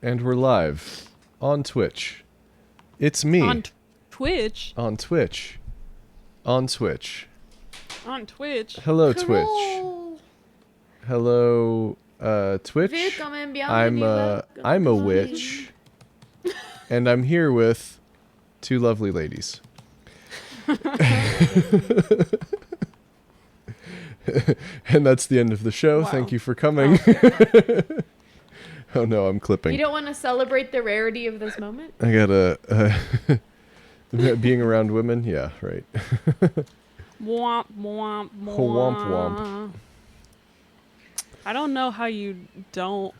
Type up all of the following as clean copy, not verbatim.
And we're live on Twitch. It's me. On Twitch? On Twitch. On Twitch. On Twitch? Hello, Cool. Twitch. Hello, Twitch. Willkommen, bienvenue, I'm a witch. And I'm here with two lovely ladies. And that's the end of the show. Wow. Thank you for coming. Oh no, I'm clipping. You don't want to celebrate the rarity of this moment? I gotta, being around women? Yeah, right. Womp, womp, womp. Womp, womp. I don't know how you don't,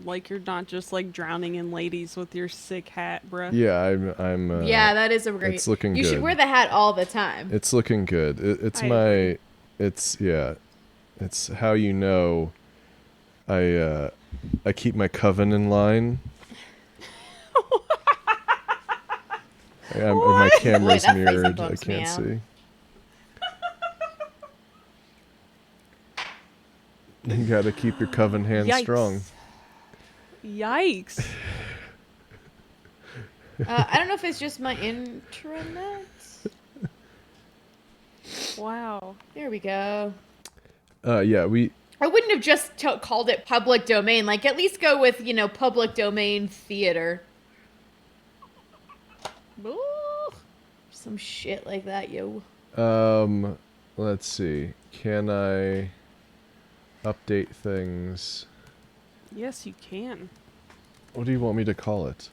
like, you're not just, like, drowning in ladies with your sick hat, bruh. Yeah, I'm Yeah, that is a great. it's looking You good. should wear the hat all the time. It's looking good. It's I my, agree. it's how you know I keep my coven in line. My camera's Boy, that face mirrored. I bumps me can't out. see. You gotta keep your coven hand Yikes. strong. Yikes. I don't know if it's just my intranet. Wow. There we go. Yeah, I wouldn't have just called it public domain. Like, at least go with, public domain theater. Ooh. Some shit like that, yo. let's see. Can I update things? Yes, you can. What do you want me to call it?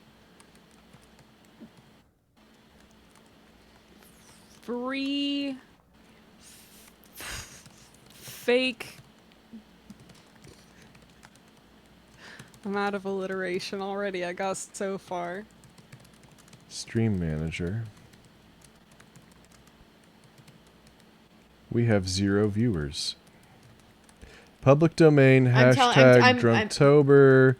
Free fake. I'm out of alliteration already. I got so far. Stream manager. We have 0 viewers. Public domain, I'm telling- hashtag I'm- Drunktober.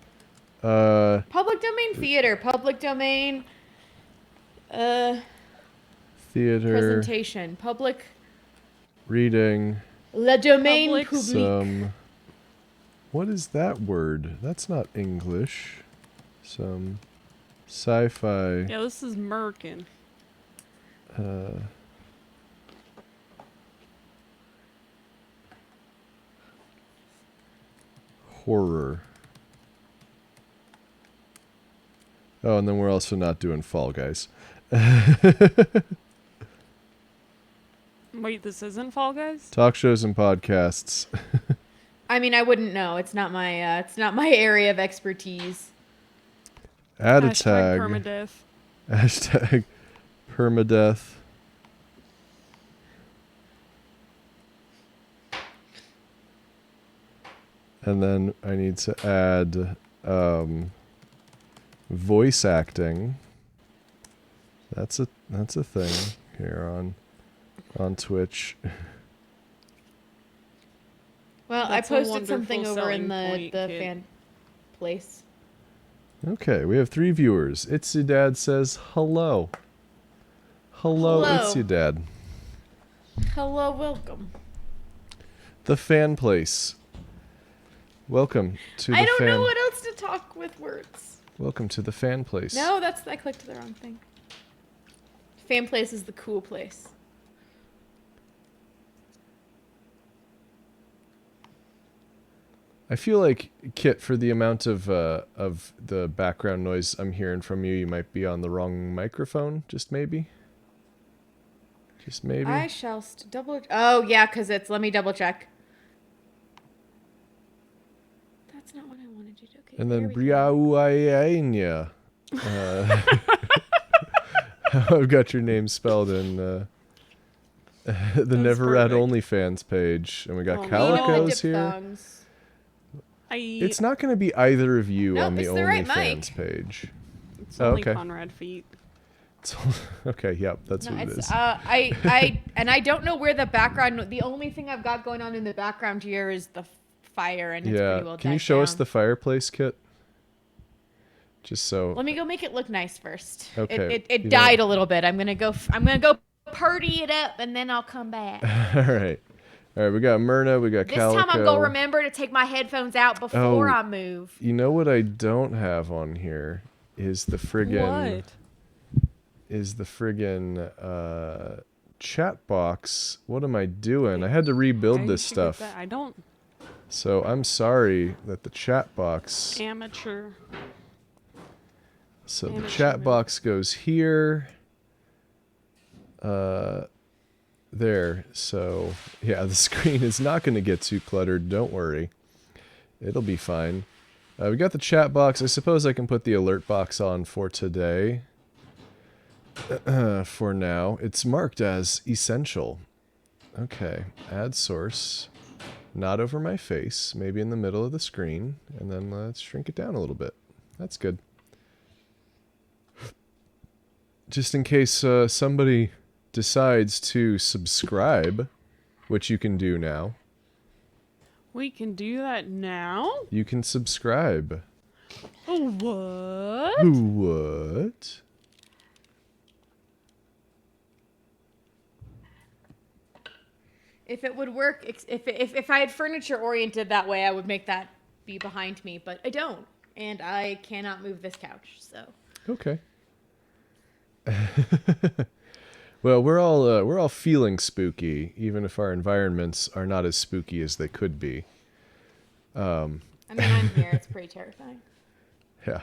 Public domain theater. Public domain. Theater. Presentation. Public. Reading. Le domain Public. public. Some. What is that word? That's not English. Some sci-fi. Yeah, this is Merkin. Horror. Oh, and then we're also not doing Fall Guys. Wait, this isn't Fall Guys? Talk shows and podcasts. I mean, I wouldn't know. It's not my area of expertise. Add a Hashtag tag. permadeath. Hashtag permadeath. And then I need to add voice acting. That's a thing here on Twitch. Well, That's a I posted something wonderful over in the selling point, kid. fan place. Okay, we have 3 viewers. It's your dad says hello. Hello, Hello. it's your dad. Hello, welcome. The fan place. Welcome to the I don't fan. know what else to talk with words. Welcome to the fan place. No, I clicked the wrong thing. Fan place is the cool place. I feel like, Kit, for the amount of the background noise I'm hearing from you, you might be on the wrong microphone. Just maybe. Just maybe. I shall double. Oh yeah, because it's. Let me double check. That's not what I wanted you to. Okay. And there then we go. Briauaenia. I've got your name spelled in the Never Rat perfect. OnlyFans page, and we got Oh, You know the Calicos here. diphthongs. It's not going to be either of you No, on the it's the right OnlyFans page. It's Oh, only okay. Conrad feet. It's okay, yep, that's No, what it it's is. I don't know where the background. The only thing I've got going on in the background here is the fire, and it's Yeah, pretty well. can you died show us down. the fireplace, Kit? Just so. Let me go make it look nice first. Okay, It you died know- a little bit. I'm gonna go party it up, and then I'll come back. All right. All right, we got Myrna, we got This Calico. time I'm going to remember to take my headphones out before Oh. I move. You know what I don't have on here is the friggin' What? chat box. What am I doing? I had to rebuild Why this did you get stuff. that? I don't. So I'm sorry that the chat box. Amateur. So the Amateur chat man. box goes here. There. So yeah, the screen is not going to get too cluttered. Don't worry. It'll be fine. We got the chat box. I suppose I can put the alert box on for today. For now. It's marked as essential. Okay. Add source. Not over my face. Maybe in the middle of the screen. And then let's shrink it down a little bit. That's good. Just in case somebody decides to subscribe, which you can do now. We can do that now? You can subscribe. Oh, what? What? If it would work, if I had furniture oriented that way, I would make that be behind me, but I don't, and I cannot move this couch. So Okay. Well, we're all feeling spooky, even if our environments are not as spooky as they could be. I mean, I'm here. It's pretty terrifying. Yeah.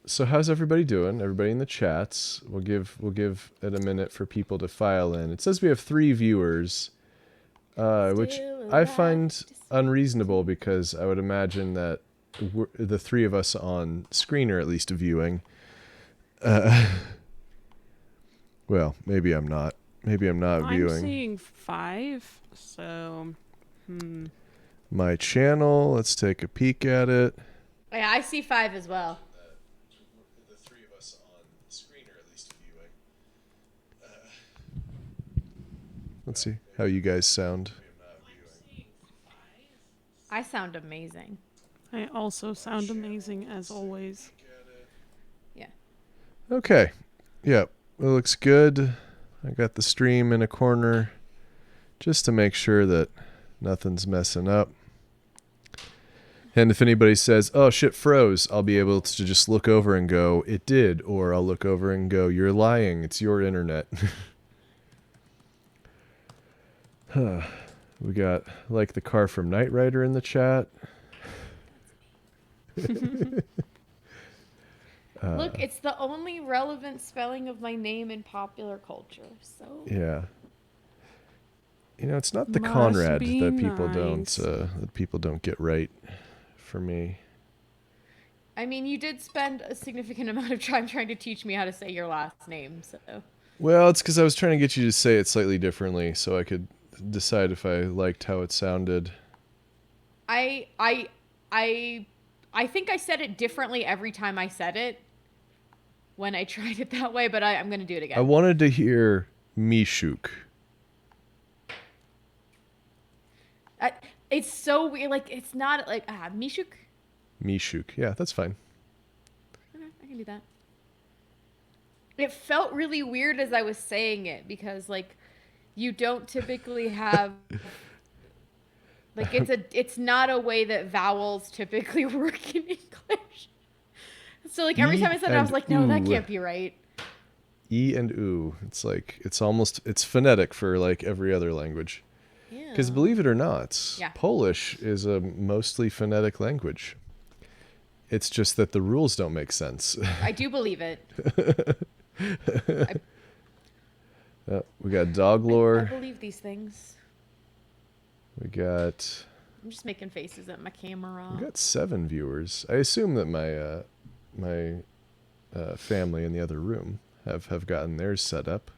So how's everybody doing? Everybody in the chats. We'll give it a minute for people to file in. It says we have 3 viewers, which Still I find alive. unreasonable because I would imagine that the 3 of us on screen are at least viewing. Well, maybe I'm not. Maybe I'm not I'm viewing. seeing 5, so... My channel, let's take a peek at it. Yeah, I see 5 as well. The 3 of us on screen are at least viewing. Let's see how you guys sound. I sound amazing. I also sound amazing as always. Yeah. Okay. Yep. It looks good. I got the stream in a corner just to make sure that nothing's messing up. And if anybody says, oh shit, froze, I'll be able to just look over and go, it did. Or I'll look over and go, you're lying. It's your internet. We got like the car from Knight Rider in the chat. Look, it's the only relevant spelling of my name in popular culture. So Yeah. You know, it's not the Must Conrad be that people don't get right for me. I mean, you did spend a significant amount of time trying to teach me how to say your last name. So Well, it's because I was trying to get you to say it slightly differently so I could decide if I liked how it sounded. I think I said it differently every time I said it when I tried it that way, but I'm gonna do it again. I wanted to hear Mishuk. It's so weird. Like, it's not like Mishuk. Mishuk. Yeah, that's fine. Okay, I can do that. It felt really weird as I was saying it because, like, you don't typically have like it's not a way that vowels typically work in English. So like every E time I said it, I was and like, no, that oo. can't be right. E and oo. It's like, it's phonetic for like every other language. Yeah. Because believe it or not, Yeah. Polish is a mostly phonetic language. It's just that the rules don't make sense. I do believe it. We got dog I lore. believe these things. We got I'm just making faces at my camera. 7 viewers. I assume that my family in the other room have gotten theirs set up.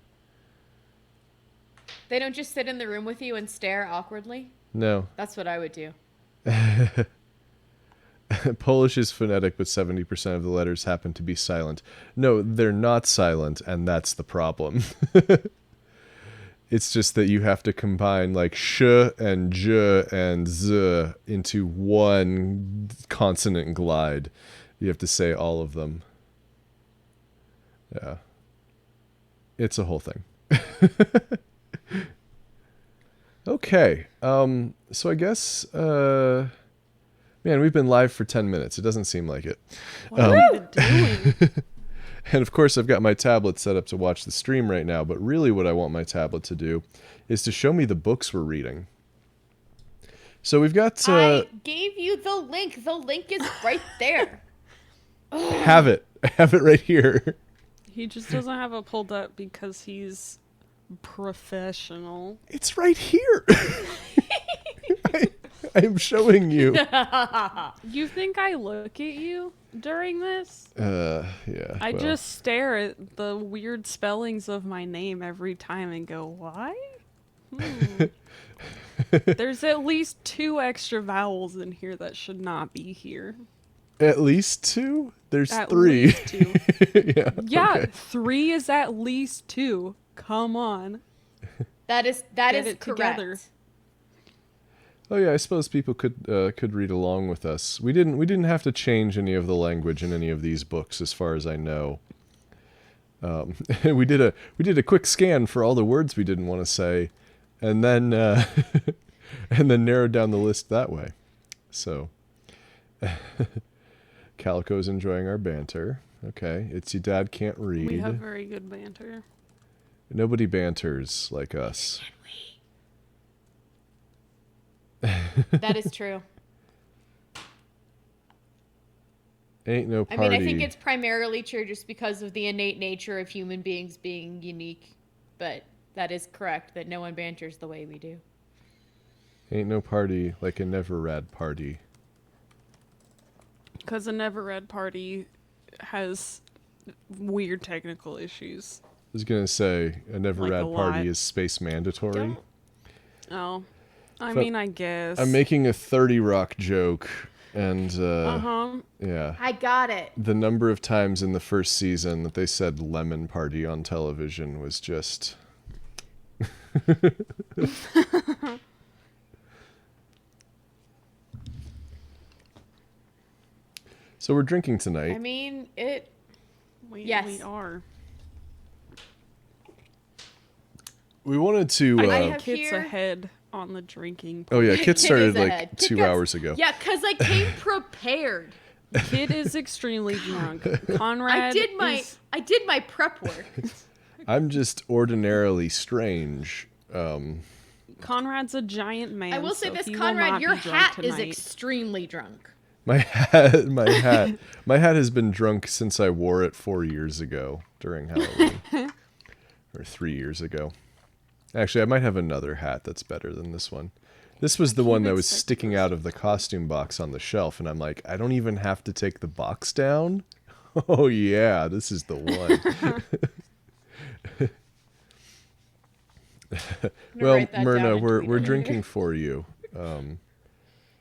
They don't just sit in the room with you and stare awkwardly. No, That's what I would do. Polish is phonetic, but 70% of the letters happen to be silent. No, they're not silent, and that's the problem. It's just that you have to combine like sh and j and z into one consonant glide. You have to say all of them. Yeah. It's a whole thing. Okay. So I guess, man, we've been live for 10 minutes. It doesn't seem like it. What are we even doing? And of course, I've got my tablet set up to watch the stream right now, but really what I want my tablet to do is to show me the books we're reading. So we've got... I gave you the link. The link is right there. have it. I have it right here. He just doesn't have it pulled up because he's professional. It's right here. I'm showing you. You think I look at you during this? Yeah. I well. just stare at the weird spellings of my name every time and go, why? There's at least 2 extra vowels in here that should not be here. At least 2? There's At 3. least 2. Yeah, okay. 3 is at least 2. Come on. That is Get correct. it together. Oh yeah, I suppose people could read along with us. We didn't have to change any of the language in any of these books, as far as I know. We did a quick scan for all the words we didn't want to say, and then and then narrowed down the list that way. So, Calico's enjoying our banter. Okay, It's Your Dad Can't Read. We have very good banter. Nobody banters like us. That is true. Ain't no I party. mean, I think it's primarily true just because of the innate nature of human beings being unique. But that is correct, that no one banters the way we do. Ain't no party like a never rad party. Because a Never Read Party has weird technical issues. I was gonna say a never Like rad a party lot. is space mandatory. Oh. I So, mean, I guess. I'm making a 30 Rock joke, and Uh-huh. yeah, I got it. the number of times in the first season that they said lemon party on television was just. So we're drinking tonight. I mean, We Yes. are. We wanted to. I I have have kids here- ahead on the drinking. Oh yeah, Kit Kid started is like ahead. 2 Because- hours ago. yeah, because I came prepared. Kid is extremely drunk. Conrad I did my prep work. I'm just ordinarily strange. Conrad's a giant man. I will say so this, he will Conrad, not your be drunk hat is tonight. extremely drunk. My hat has been drunk since I wore it 4 years ago during Halloween, or 3 years ago. Actually, I might have another hat that's better than this one. This was the one that was sticking out of the costume box on the shelf, and I'm like, I don't even have to take the box down. Oh yeah, this is the one. Well, write that down Myrna, and we're tweet it. drinking for you.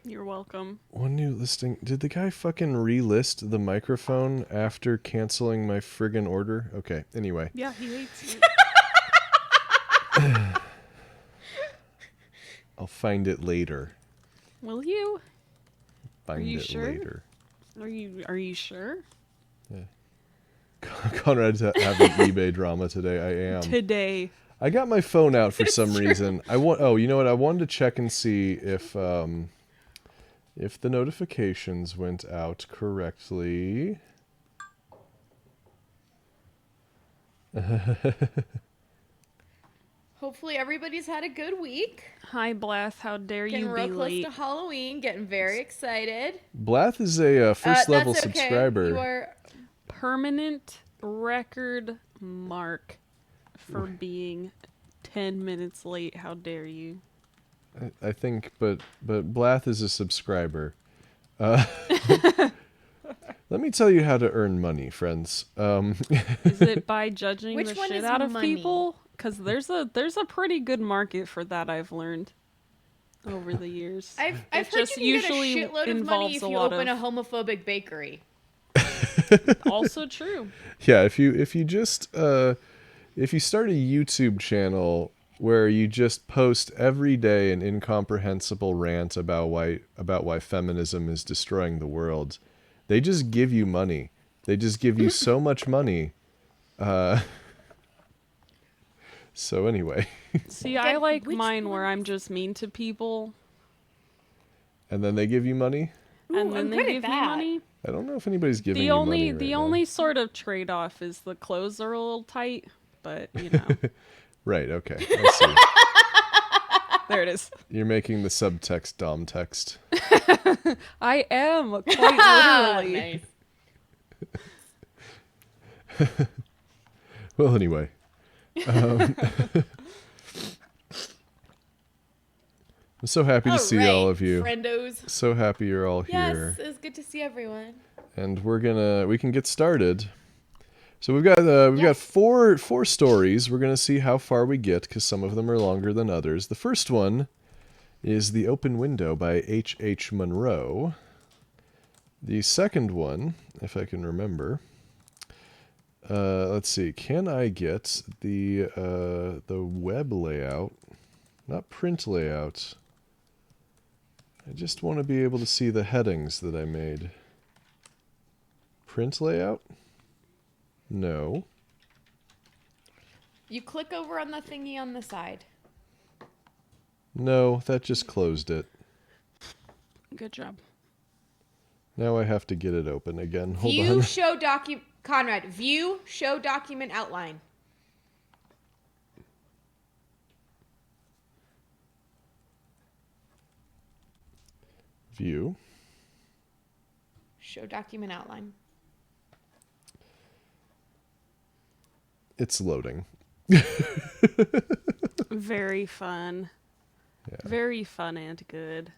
You're welcome. One new listing. Did the guy fucking relist the microphone after canceling my friggin' order? Okay, anyway. Yeah, he hates you. I'll find it later. Will you? Find you it sure? later. Are you sure? Conrad's having eBay drama today. I am. Today. I got my phone out for some reason. Oh, you know what? I wanted to check and see if the notifications went out correctly. Hopefully everybody's had a good week. Hi, Blath. How dare Getting you real be close late? to Halloween, getting very excited. Blath is a first level That's okay. subscriber. You are Permanent record mark for being 10 minutes late. How dare you? I think, but Blath is a subscriber. Let me tell you how to earn money, friends. Is it by judging Which the one shit is out of money? people? Because there's a pretty good market for that. I've learned over the years. I've It heard just you can usually get a shitload of money involves if a you lot open of- a homophobic bakery. Also true. Yeah, if you just if you start a YouTube channel where you just post every day an incomprehensible rant about why feminism is destroying the world, they just give you money. They just give you so much money. So anyway, See, I Again, like which mine where one I'm is- just mean to people, and then they give you money. and Ooh, then I'm they good at give me that. money. I don't know if anybody's giving The you only money right the now. only sort of trade off is the clothes are a little tight, but you know, Right. Okay. I see. there it is. You're making the subtext dom text. I am quite literally. Nice. Well, anyway. I'm so happy to see all of you. Friendos. So happy you're all Yes, here. it was good to see everyone. And we can get started. So we've got four stories. We're gonna see how far we get because some of them are longer than others. The first one is The Open Window by H.H. Munro. The second one, if I can remember, let's see. Can I get the web layout, not print layout? I just want to be able to see the headings that I made. Print layout? No. You click over on the thingy on the side. No, that just closed it. Good job. Now I have to get it open again. Hold View on. show document. Conrad, view show document outline. View. Show document outline. It's loading. Very fun. Yeah. Very fun and good.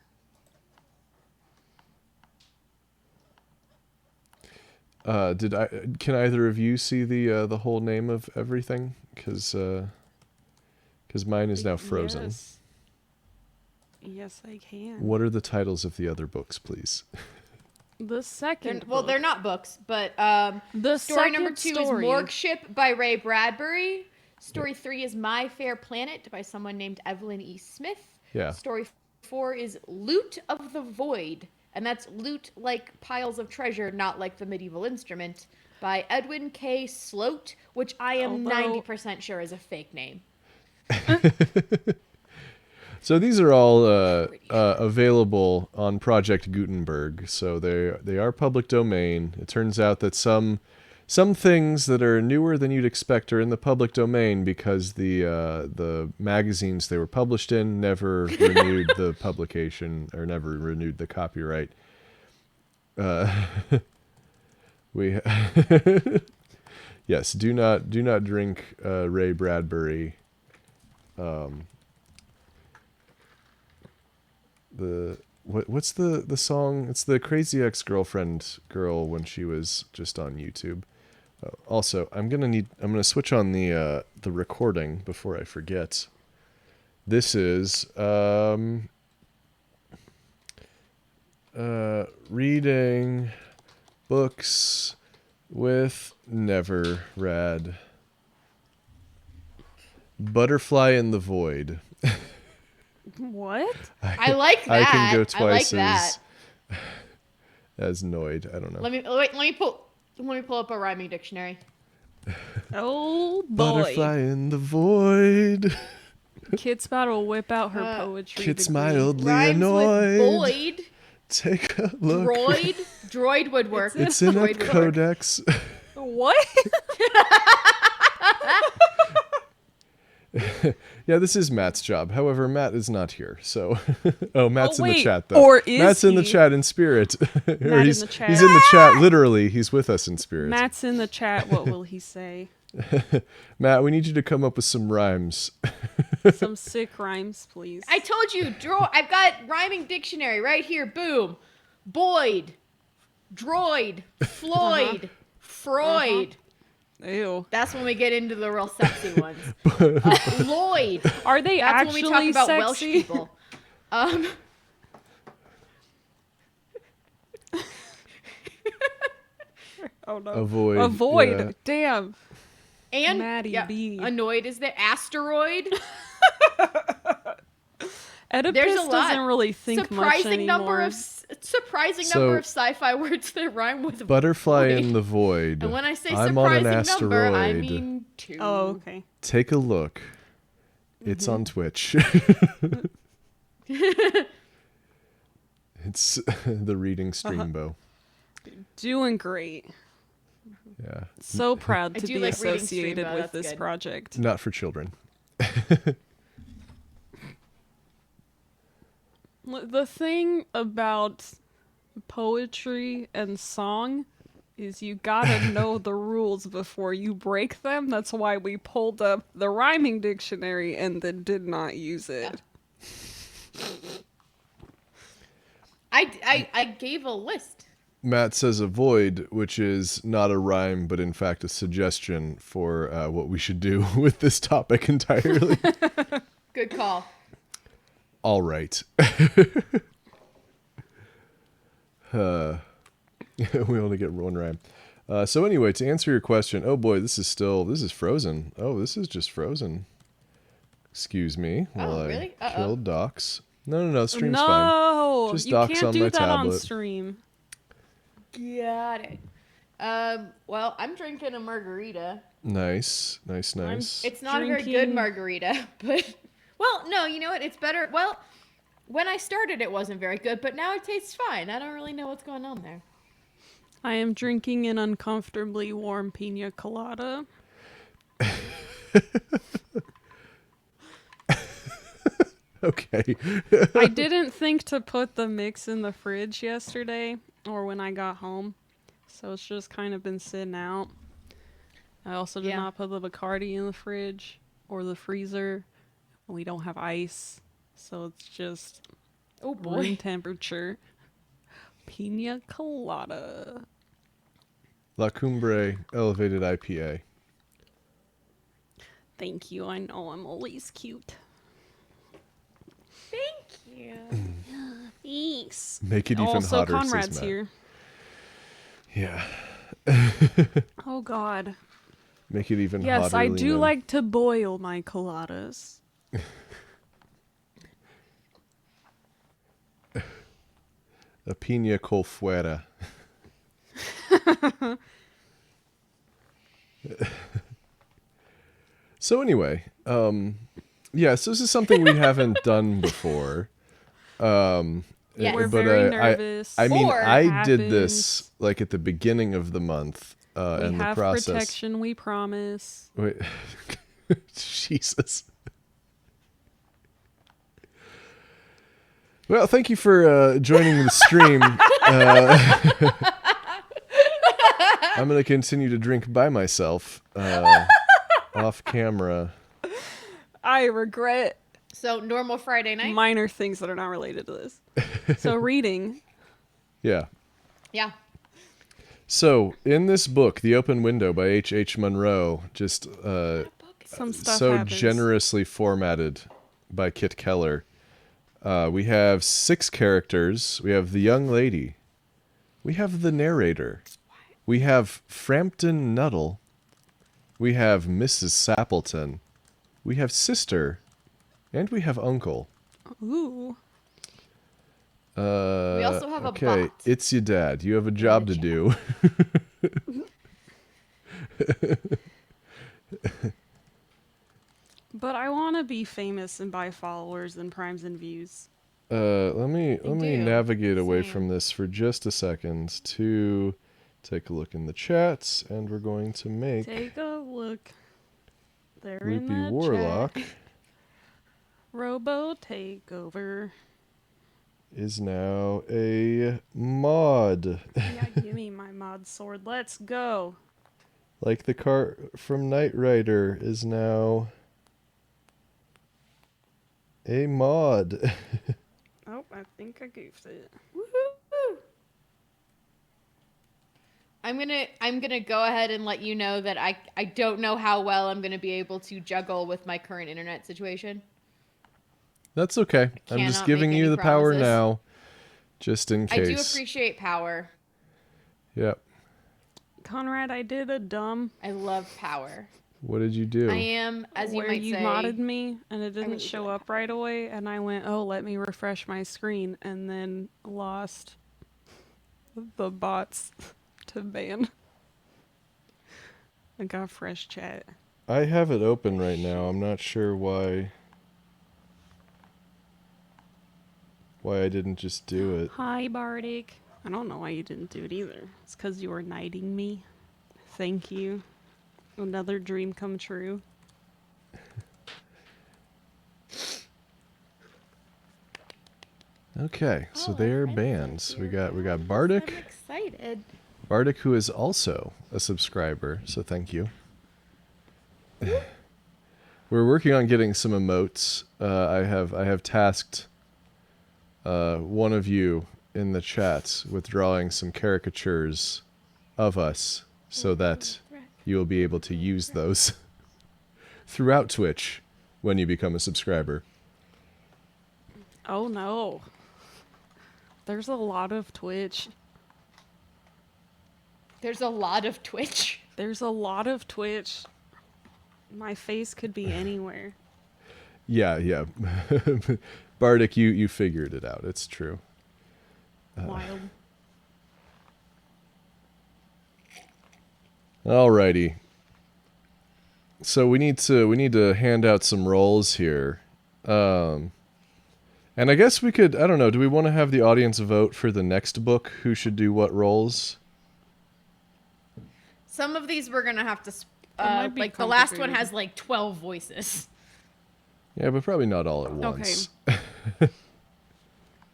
Can either of you see the whole name of everything? Because mine is now frozen. Yes. Yes, I can. What are the titles of the other books, please? The second They're not books, but The story number second 2 story. is Morgue Ship by Ray Bradbury. Story 3 is My Fair Planet by someone named Evelyn E. Smith. Yeah. Story 4 is Loot of the Void, and that's loot like piles of treasure, not like the medieval instrument, by Edwin K. Sloat, which I am Although- 90% sure is a fake name. So these are all available on Project Gutenberg. So they are public domain. It turns out that some things that are newer than you'd expect are in the public domain because the magazines they were published in never renewed the publication or never renewed the copyright. We yes, do not drink Ray Bradbury. What's the song? It's the Crazy Ex-Girlfriend girl when she was just on YouTube. Also, I'm gonna switch on the recording before I forget. This is reading books with Never Rad. Butterfly in the Void. What? I like that. I can go I like twice that. as Noid. I don't know. Let me pull up a rhyming dictionary. Oh boy. Butterfly in the void. Kit's about to whip out her poetry. Kit's degree. mildly Rhymes annoyed. with void, Take a look. droid would work. It's in a Droid would work. codex. What? Yeah, this is Matt's job. However, Matt is not here, so Matt's in the wait, chat though. or is Matt's in the he? chat in spirit. Or in he's the chat. he's in the chat literally. He's with us in spirit. Matt's in the chat. What will he say? Matt, we need you to come up with some rhymes. Some sick rhymes, please. I told you, I've got rhyming dictionary right here. Boom, Boyd, droid, Floyd, Freud. Ew. That's when we get into the real sexy ones. Lloyd. Are they That's actually when we talk about Welsh sexy? people. Oh no. Avoid. Avoid. yeah. Damn. And Maddie B. annoyed is the asteroid. Oedipus There's a lot. doesn't really think much surprising anymore. surprising So- number of sci-fi words that rhyme with Butterfly void. in the void. And when I say I'm on an surprising number, I asteroid. mean 2. Oh, okay. Take a look. It's on Twitch. It's the reading streambo. Doing great. Yeah. So proud I to do be like reading associated Streambo, with that's this good. project. Not for children. The thing about poetry and song is you gotta know the rules before you break them. That's why we pulled up the rhyming dictionary and then did not use it. I gave a list. Matt says avoid, which is not a rhyme, but in fact a suggestion for what we should do with this topic entirely. Good call. All right. We only get one rhyme. So anyway, to answer your question, oh boy, this is frozen. Oh, this is just frozen. Excuse me while I really? Uh-oh. killed docs. No, stream's fine. No, Just you docs can't on do my that on tablet. stream. Got it. Well, I'm drinking a margarita. Nice. It's not a very good Drinking- margarita, but well, no, you know what? It's better. Well, when I started, it wasn't very good, but now it tastes fine. I don't really know what's going on there. I am drinking an uncomfortably warm pina colada. Okay. I didn't think to put the mix in the fridge yesterday or when I got home, so it's just kind of been sitting out. I also did Yeah. not put the Bacardi in the fridge or the freezer. We don't have ice, so it's just Oh room boy. temperature pina colada. La Cumbre Elevated IPA. Thank you. I know I'm always cute. Thank you. Thanks. Make it even Also, hotter, says Conrad's Matt. here. Yeah. Oh God. Make it even hotter. Yes, I do Lena. like to boil my coladas. a pina colfuera. So anyway, yeah, so this is something we haven't done before. Yes. We're but very I nervous. mean, Or I did happens. this like at the beginning of the month, We and the have process. protection, we promise. Wait, Jesus. Well, thank you for joining the stream. I'm going to continue to drink by myself off camera. I regret So normal Friday night. minor things that are not related to this. So reading. Yeah. Yeah. So, in this book, The Open Window by H.H. Munro, just Some stuff so happens. generously formatted by Kit Keller. We have 6 characters. We have the young lady. We have the narrator. We have Frampton Nuttall. We have Mrs. Sappleton. We have sister. And we have uncle. Ooh. We also have a okay, bot. it's your dad. You have a job to do. But I want to be famous and buy followers and primes and views. Let me do. navigate away Same. from this for just a second to take a look in the chats, and we're going to make Take a look. They're in Loopy the Warlock chat. Robo takeover. is now a mod, Yeah, give me my mod sword. Let's go. like the car from Knight Rider is now a mod. Oh, I think I goofed it. Woohoo! I'm gonna go ahead and let you know that I don't know how well I'm gonna be able to juggle with my current internet situation. That's okay. I'm just Cannot giving make you any the power promises. now, just in I do case. appreciate power. Yep. Conrad, I did a dumb I love power. What did you do? I am, as you where might you say, modded me and it didn't really show do like up right away, and I went, oh, let me refresh my screen, and then lost the bots to ban. I got fresh chat. I have it open right now. I'm not sure why. why I didn't just do it. Hi, Bardic. I don't know why you didn't do it either. It's because you were knighting me. Thank you. Another dream come true. Okay, so Oh, they're friends bands. are We here. got I'm Bardic. excited. Bardic, who is also a subscriber, so thank you. We're working on getting some emotes. I have tasked one of you in the chat with drawing some caricatures of us so that you will be able to use those throughout Twitch when you become a subscriber. Oh no. There's a lot of Twitch. There's a lot of Twitch. There's a lot of Twitch. My face could be anywhere. Yeah. Bardic, you figured it out. It's true. Wild. Alrighty. So we need to hand out some roles here. And I guess we could, I don't know, do we want to have the audience vote for the next book who should do what roles? Some of these we're gonna have to, might be like the last one complicated. has like 12 voices. Yeah, but probably not all at once.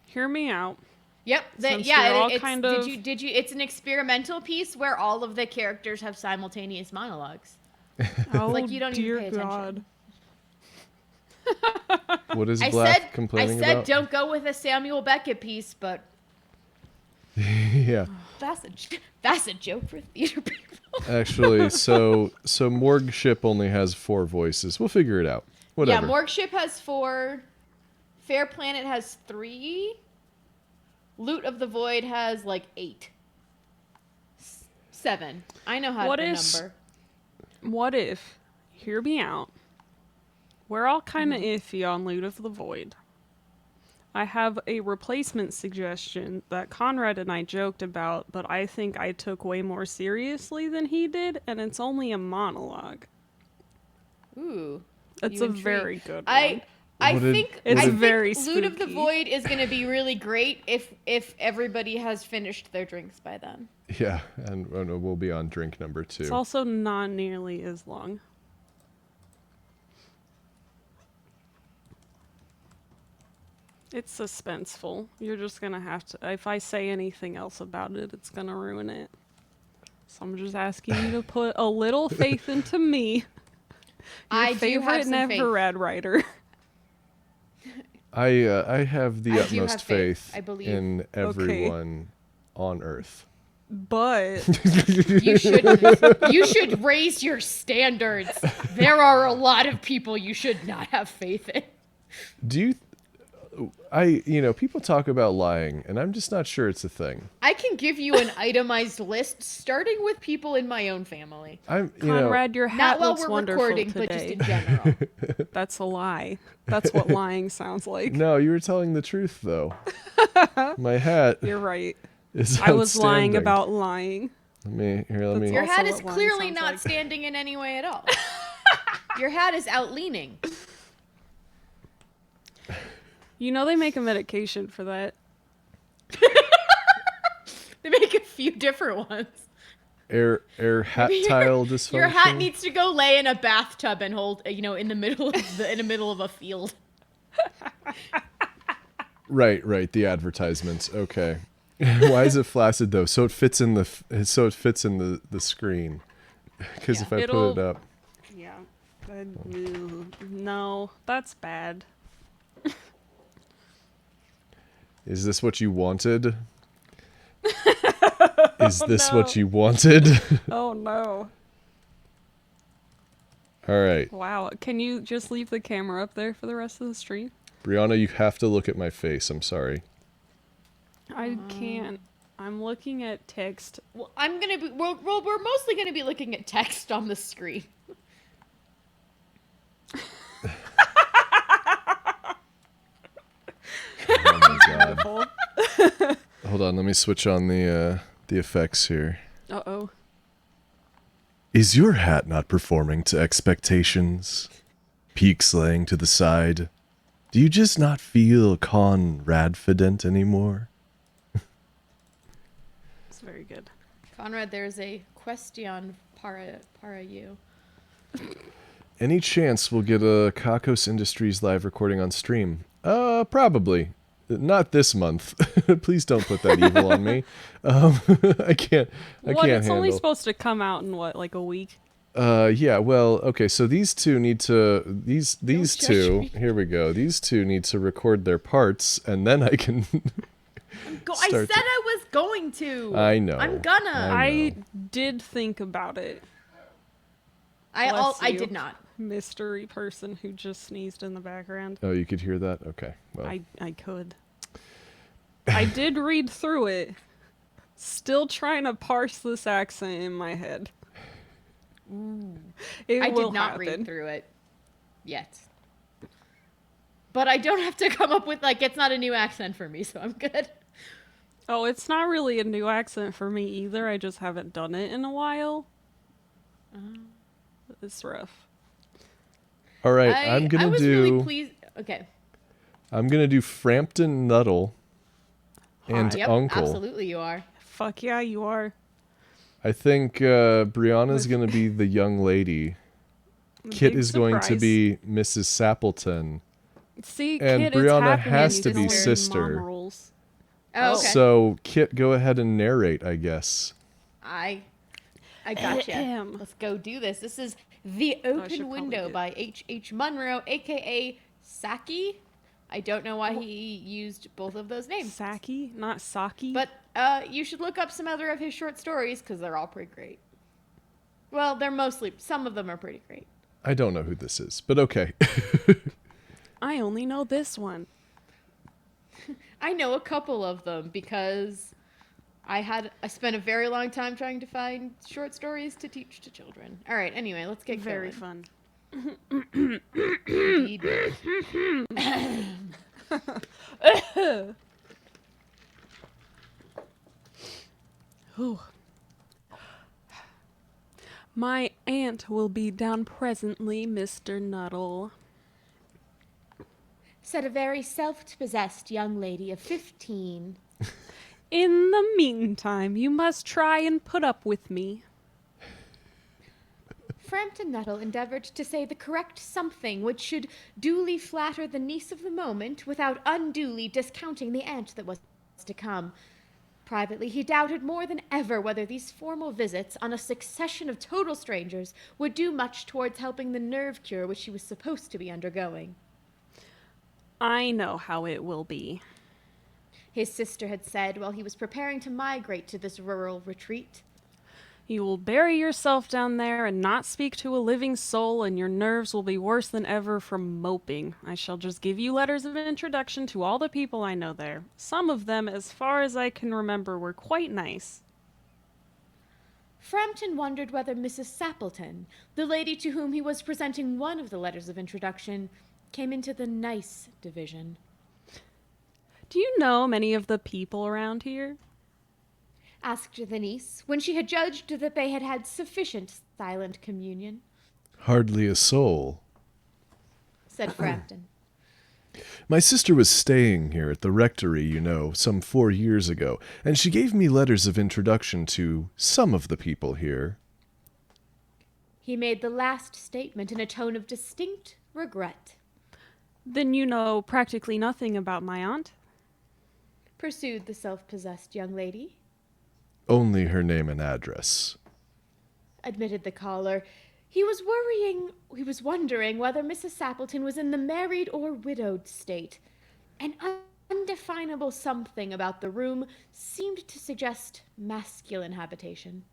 Hear me out. Yep. Since Yeah. you're all It's, kind of- Did you? It's an experimental piece where all of the characters have simultaneous monologues. Oh, like you don't even dear pay attention. God. What is I Black said complaining about? don't go with a Samuel Beckett piece, but Yeah. that's a joke for theater people. Actually, so Morgue Ship only has 4 voices. We'll figure it out. Whatever. Yeah, Morgue Ship has 4. Fair Planet has 3. Loot of the Void has like 8. 7. I know how What to if- number. What if, hear me out, we're all kind of iffy on Loot of the Void. I have a replacement suggestion that Conrad and I joked about, but I think I took way more seriously than he did, and it's only a monologue. Ooh. It's you a intrigue. very good one. I What did- think It's I think very Loot of the spooky. Void is going to be really great if everybody has finished their drinks by then. Yeah, and we'll be on drink number 2. It's also not nearly as long. It's suspenseful. You're just gonna have to. If I say anything else about it, it's gonna ruin it. So I'm just asking you to put a little faith into me. Your I do favorite have some never faith. read writer. I have the I do utmost have faith. faith I believe. in everyone on Earth. But You should raise your standards. There are a lot of people you should not have faith in. Do you people talk about lying, and I'm just not sure it's a thing. I can give you an itemized list starting with people in my own family. I'm Conrad, your hat Not while looks we're wonderful recording, but just today. in general. That's a lie. That's what lying sounds like. No, you were telling the truth though. My hat You're right. is I was lying outstanding. about lying. Let me That's Your Also hat what is lying clearly sounds not like. standing in any way at all. Your hat is out leaning. You know they make a medication for that. They make a few different ones. air hat tile dysfunction. Your hat needs to go lay in a bathtub and hold, in the middle of a field. Right, the advertisements. Okay. Why is it flaccid though? So it fits in the screen. Because Yeah. if I put It'll- it up, Yeah. No, that's bad. is this what you wanted? Is this what you wanted? Oh no. All right, Wow. Can you just leave the camera up there for the rest of the stream? Brianna, you have to look at my face. I'm sorry. I can't. I'm looking at text. Well, we're mostly gonna be looking at text on the screen. Oh my god. Hold on, let me switch on the effects here. Uh-oh. Is your hat not performing to expectations? Peaks laying to the side, Do you just not feel Conradfident anymore? It's very good. Conrad, there's a question para you. Any chance we'll get a Kakos Industries live recording on stream? Probably. Not this month. Please don't put that evil on me. I can't It's handle. only supposed to come out in what, like a week? Yeah, well, okay, so these two need to these Don't judge two, me. here we go. These two need to record their parts and then I can I Start said I was going to. I know. I'm gonna. I I did think about it. I Bless you. did not. Mystery person who just sneezed in the background. Oh, you could hear that? Okay. Well. I could. I did read through it. Still trying to parse this accent in my head. It I will did not happen. read through it yet. But I don't have to come up with, like, it's not a new accent for me, so I'm good. Oh, it's not really a new accent for me either. I just haven't done it in a while. It's rough. All right, I I'm going to was do really pleased. Okay. I'm going to do Frampton Nuttall and Yep, Uncle. absolutely you are. Fuck yeah, you are. I think Brianna's going to be the young lady. Kit Big is going to surprise. be Mrs. Sappleton. See, and Kit, Brianna it's happening. has You to can be only do sister. mom rules. Oh, okay. So, Kit, go ahead and narrate, I guess. I gotcha. Ahem. Let's go do this. This is The should Open probably Window do- by H.H. Munro, a.k.a. Saki. I don't know why he used both of those names. Saki, not Saki. But you should look up some other of his short stories because they're all pretty great. Well, they're mostly, some of them are pretty great. I don't know who this is, but okay. I only know this one. I know a couple of them because I spent a very long time trying to find short stories to teach to children. All right, anyway, let's get Very going. fun. Indeed. Whew. My aunt will be down presently, Mr. Nuttall. Said a very self-possessed young lady of 15. In the meantime, you must try and put up with me. Frampton Nuttall endeavored to say the correct something which should duly flatter the niece of the moment without unduly discounting the aunt that was to come. Privately, he doubted more than ever whether these formal visits on a succession of total strangers would do much towards helping the nerve cure which she was supposed to be undergoing. I know how it will be. His sister had said while he was preparing to migrate to this rural retreat. You will bury yourself down there and not speak to a living soul, and your nerves will be worse than ever from moping. I shall just give you letters of introduction to all the people I know there. Some of them, as far as I can remember, were quite nice. Frampton wondered whether Mrs. Sappleton, the lady to whom he was presenting one of the letters of introduction, came into the nice division. Do you know many of the people around here? Asked the niece, when she had judged that they had had sufficient silent communion. Hardly a soul. Said Frampton. My sister was staying here at the rectory, you know, some 4 years ago, and she gave me letters of introduction to some of the people here. He made the last statement in a tone of distinct regret. Then you know practically nothing about my aunt? Pursued the self-possessed young lady. Only her name and address. Admitted the caller. He was wondering whether Mrs. Sappleton was in the married or widowed state. An undefinable something about the room seemed to suggest masculine habitation.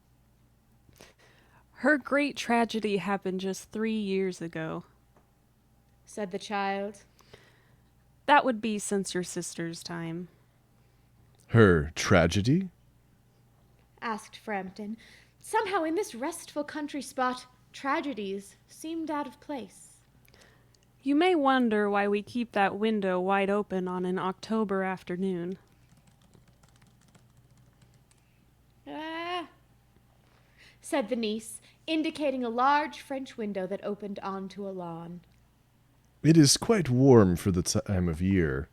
Her great tragedy happened just 3 years ago. Said the child. That would be since your sister's time. Her tragedy? Asked Frampton. Somehow in this restful country spot, tragedies seemed out of place. You may wonder why we keep that window wide open on an October afternoon. Said the niece, indicating a large French window that opened onto a lawn. It is quite warm for the time of year.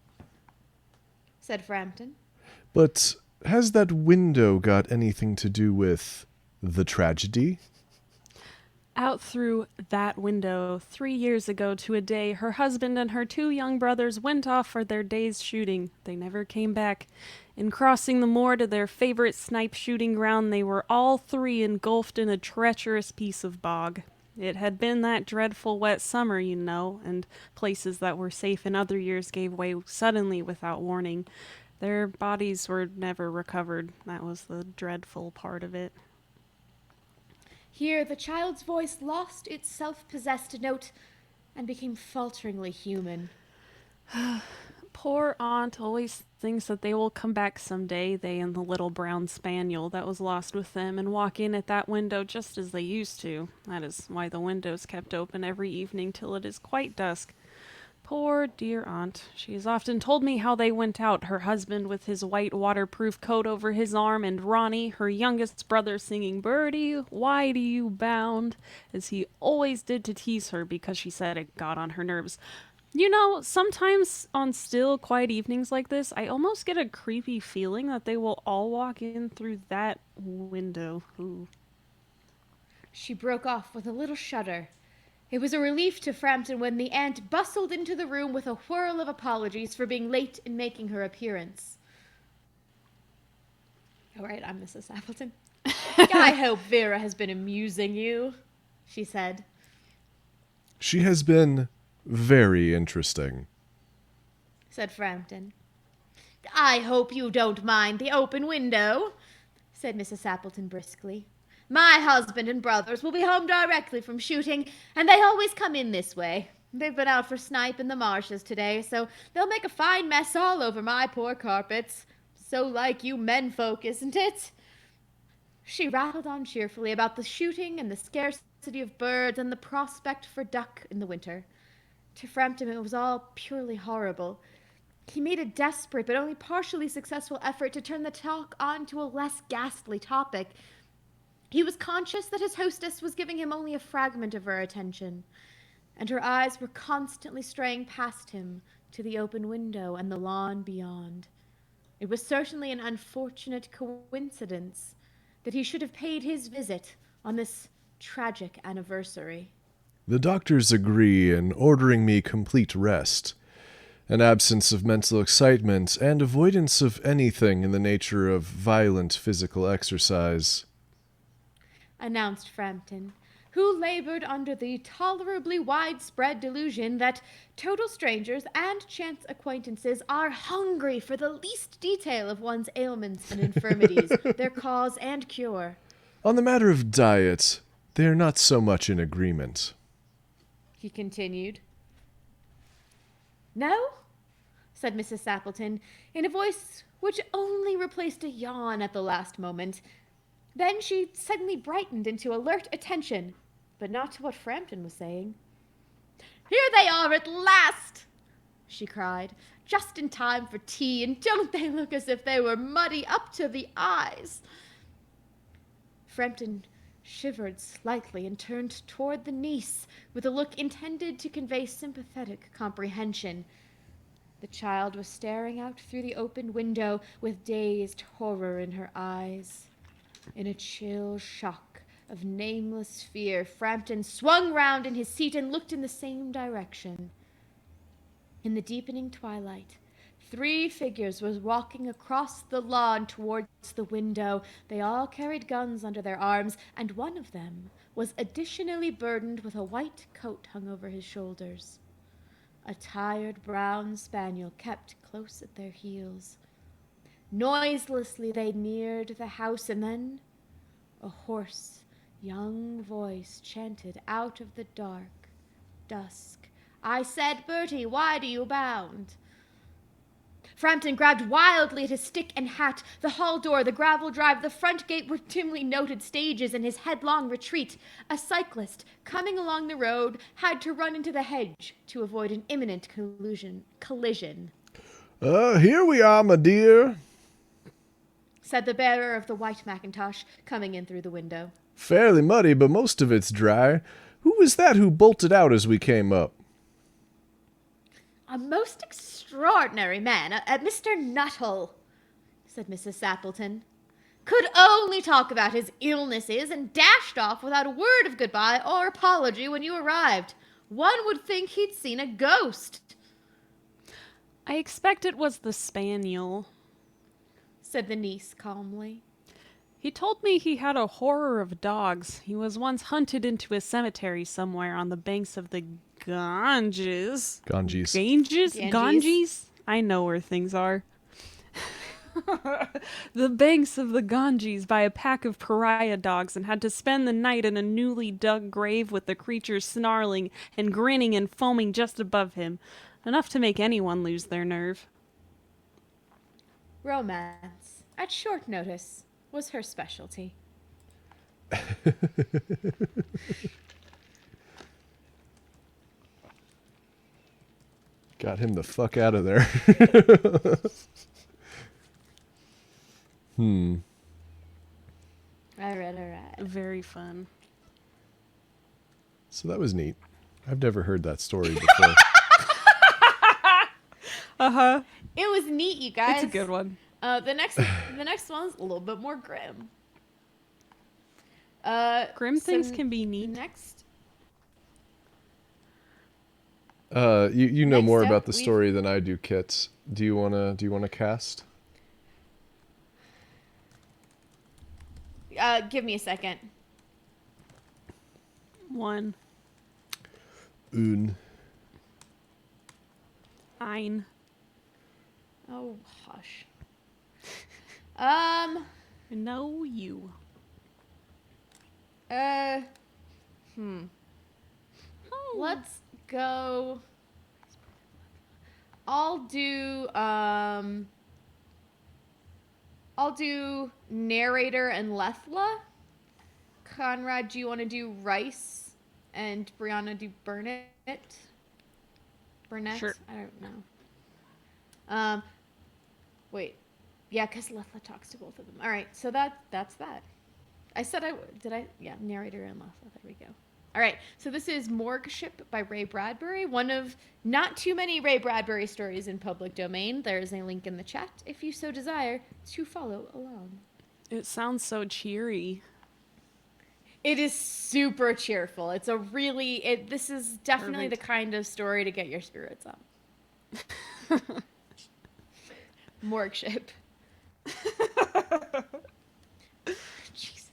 said Frampton. But has that window got anything to do with the tragedy? Out through that window, 3 years ago to a day, her husband and her 2 young brothers went off for their day's shooting. They never came back. In crossing the moor to their favorite snipe shooting ground, they were all 3 engulfed in a treacherous piece of bog. It had been that dreadful wet summer, you know, and places that were safe in other years gave way suddenly without warning. Their bodies were never recovered. That was the dreadful part of it. Here the child's voice lost its self-possessed note and became falteringly human. Poor aunt always thinks that they will come back someday, they and the little brown spaniel that was lost with them, and walk in at that window just as they used to. That is why the window's kept open every evening till it is quite dusk. Poor dear aunt. She has often told me how they went out, her husband with his white waterproof coat over his arm, and Ronnie, her youngest brother, singing "Birdie, why do you bound?" as he always did to tease her because she said it got on her nerves. You know, sometimes on still, quiet evenings like this, I almost get a creepy feeling that they will all walk in through that window. Ooh. She broke off with a little shudder. It was a relief to Frampton when the aunt bustled into the room with a whirl of apologies for being late in making her appearance. All right, I'm Mrs. Appleton. I hope Vera has been amusing you, she said. She has been very interesting, said Frampton. I hope you don't mind the open window, said Mrs. Appleton briskly. My husband and brothers will be home directly from shooting, and they always come in this way. They've been out for snipe in the marshes today, so they'll make a fine mess all over my poor carpets. So like you men folk, isn't it? She rattled on cheerfully about the shooting and the scarcity of birds and the prospect for duck in the winter. To Frampton it was all purely horrible. He made a desperate but only partially successful effort to turn the talk on to a less ghastly topic. He was conscious that his hostess was giving him only a fragment of her attention, and her eyes were constantly straying past him to the open window and the lawn beyond. It was certainly an unfortunate coincidence that he should have paid his visit on this tragic anniversary. The doctors agree in ordering me complete rest, an absence of mental excitement, and avoidance of anything in the nature of violent physical exercise, announced Frampton, who labored under the tolerably widespread delusion that total strangers and chance acquaintances are hungry for the least detail of one's ailments and infirmities, their cause and cure. On the matter of diet, they are not so much in agreement, he continued. No? Said Mrs. Appleton, in a voice which only replaced a yawn at the last moment. Then she suddenly brightened into alert attention, but not to what Frampton was saying. Here they are at last, she cried, just in time for tea, and don't they look as if they were muddy up to the eyes? Frampton shivered slightly and turned toward the niece with a look intended to convey sympathetic comprehension. The child was staring out through the open window with dazed horror in her eyes. In a chill shock of nameless fear, Frampton swung round in his seat and looked in the same direction. In the deepening twilight, 3 figures were walking across the lawn towards the window. They all carried guns under their arms, and one of them was additionally burdened with a white coat hung over his shoulders. A tired brown spaniel kept close at their heels. Noiselessly they neared the house, and then a hoarse, young voice chanted out of the dark dusk, I said, Bertie, why do you bound? Frampton grabbed wildly at his stick and hat. The hall door, the gravel drive, the front gate were dimly noted stages in his headlong retreat. A cyclist coming along the road had to run into the hedge to avoid an imminent collision. Here we are, my dear, said the bearer of the white mackintosh, coming in through the window. Fairly muddy, but most of it's dry. Who was that who bolted out as we came up? A most extraordinary man, a Mr. Nuttall, said Mrs. Sappleton. Could only talk about his illnesses and dashed off without a word of goodbye or apology when you arrived. One would think he'd seen a ghost, I expect it was the spaniel. said the niece calmly. He told me he had a horror of dogs. He was once hunted into a cemetery somewhere on the banks of the Ganges. Ganges. Ganges? Ganges. Ganges? I know where things are. The banks of the Ganges by a pack of pariah dogs, and had to spend the night in a newly dug grave with the creature snarling and grinning and foaming just above him. Enough to make anyone lose their nerve. Romance, at short notice, was her specialty. Got him the fuck out of there. All right. Very fun. So that was neat. I've never heard that story before. Uh-huh. It was neat, you guys. It's a good one. The next one's a little bit more grim. Grim things so can be neat. Next, You know Next more up, about the we've- story than I do, Kits. Do you wanna cast? give me a second. 1. Un. Ein. Oh, hush. No, you. Let's go. I'll do narrator and Lethla. Conrad, do you want to do Rice? And Brianna do Burnett? Burnett? Sure. I don't know. Wait. Yeah, because Lethla talks to both of them. All right, so that's that. I said yeah, narrator and Lethla. There we go. All right, so this is Morgue Ship by Ray Bradbury, one of not too many Ray Bradbury stories in public domain. There is a link in the chat if you so desire to follow along. It sounds so cheery. It is super cheerful. It's a really, this is definitely Perfect. the kind of story to get your spirits up. Morgue Ship. Jesus.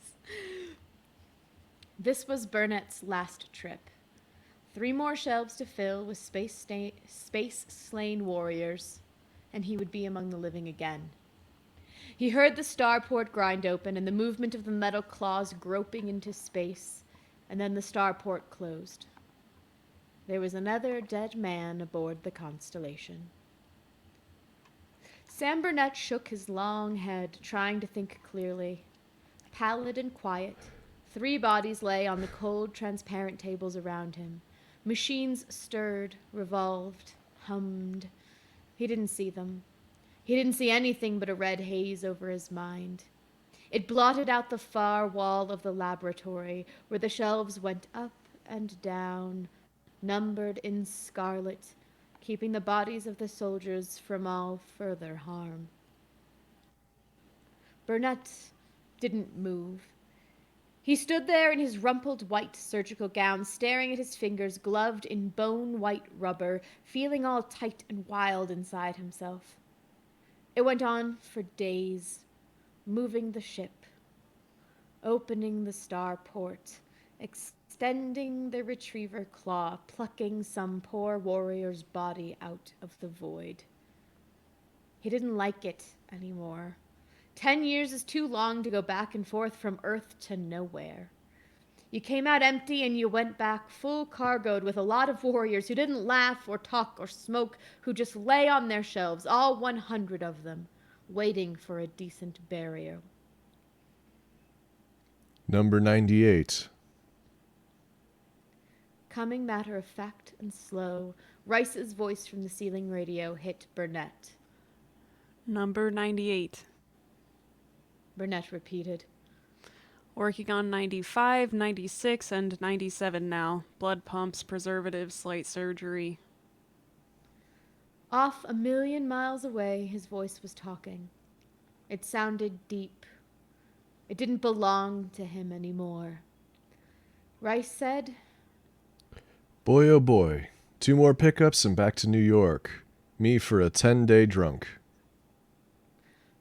This was Burnett's last trip. 3 more shelves to fill with space-slain warriors, and he would be among the living again. He heard the starport grind open and the movement of the metal claws groping into space, and then the starport closed. There was another dead man aboard the Constellation. Sam Burnett shook his long head, trying to think clearly. Pallid and quiet, 3 bodies lay on the cold, transparent tables around him. Machines stirred, revolved, hummed. He didn't see them. He didn't see anything but a red haze over his mind. It blotted out the far wall of the laboratory, where the shelves went up and down, numbered in scarlet, keeping the bodies of the soldiers from all further harm. Burnett didn't move. He stood there in his rumpled white surgical gown, staring at his fingers gloved in bone-white rubber, feeling all tight and wild inside himself. It went on for days, moving the ship, opening the starport, extending the retriever claw, plucking some poor warrior's body out of the void. He didn't like it anymore. 10 years is too long to go back and forth from Earth to nowhere. You came out empty and you went back full cargoed with a lot of warriors who didn't laugh or talk or smoke, who just lay on their shelves, all 100 of them, waiting for a decent burial. Number 98. Coming matter of fact and slow, Rice's voice from the ceiling radio hit Burnett. Number 98. Burnett repeated. Working on 95, 96, and 97 now. Blood pumps, preservatives, light surgery. Off a million miles away, his voice was talking. It sounded deep. It didn't belong to him anymore. Rice said, Boy, oh boy. 2 more pickups and back to New York. Me for a 10-day drunk.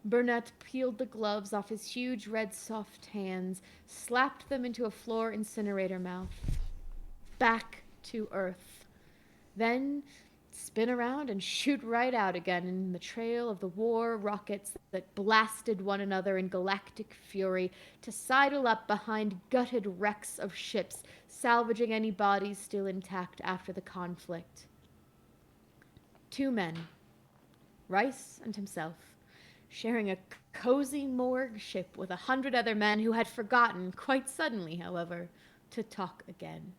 Burnett peeled the gloves off his huge red soft hands, slapped them into a floor incinerator mouth. Back to Earth. Then spin around and shoot right out again in the trail of the war rockets that blasted one another in galactic fury to sidle up behind gutted wrecks of ships, salvaging any bodies still intact after the conflict. 2 men, Rice and himself, sharing a cozy morgue ship with 100 other men who had forgotten, quite suddenly, however, to talk again.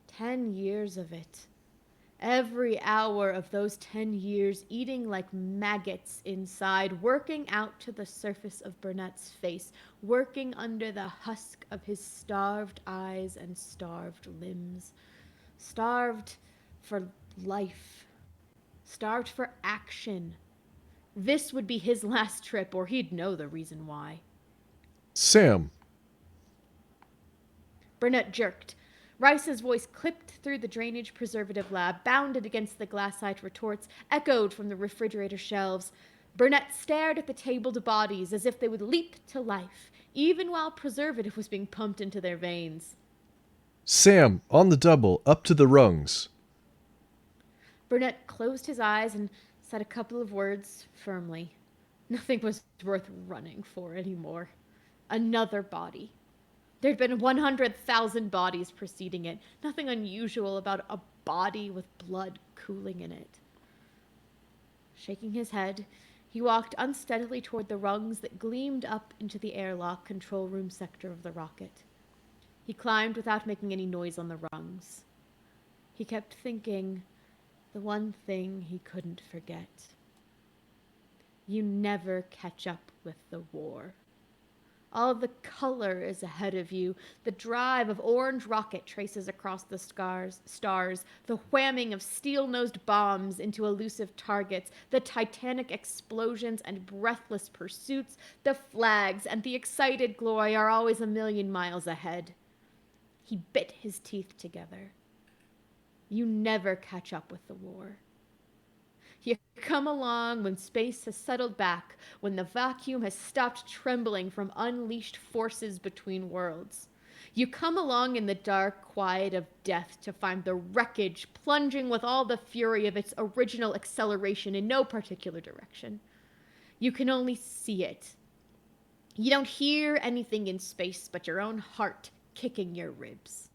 10 years of it. Every hour of those 10 years eating like maggots inside, working out to the surface of Burnett's face, working under the husk of his starved eyes and starved limbs. Starved for life. Starved for action. This would be his last trip, or he'd know the reason why. Sam. Burnett jerked. Rice's voice clipped through the drainage preservative lab, bounded against the glassite retorts, echoed from the refrigerator shelves. Burnett stared at the tabled bodies as if they would leap to life, even while preservative was being pumped into their veins. Sam, on the double, up to the rungs. Burnett closed his eyes and said a couple of words firmly. Nothing was worth running for anymore. Another body. There'd been 100,000 bodies preceding it. Nothing unusual about a body with blood cooling in it. Shaking his head, he walked unsteadily toward the rungs that gleamed up into the airlock control room sector of the rocket. He climbed without making any noise on the rungs. He kept thinking the one thing he couldn't forget. You never catch up with the war. All the color is ahead of you. The drive of orange rocket traces across the stars, the whamming of steel-nosed bombs into elusive targets, the titanic explosions and breathless pursuits, the flags and the excited glory are always a million miles ahead. He bit his teeth together. You never catch up with the war. You come along when space has settled back, when the vacuum has stopped trembling from unleashed forces between worlds. You come along in the dark quiet of death to find the wreckage plunging with all the fury of its original acceleration in no particular direction. You can only see it. You don't hear anything in space but your own heart kicking your ribs.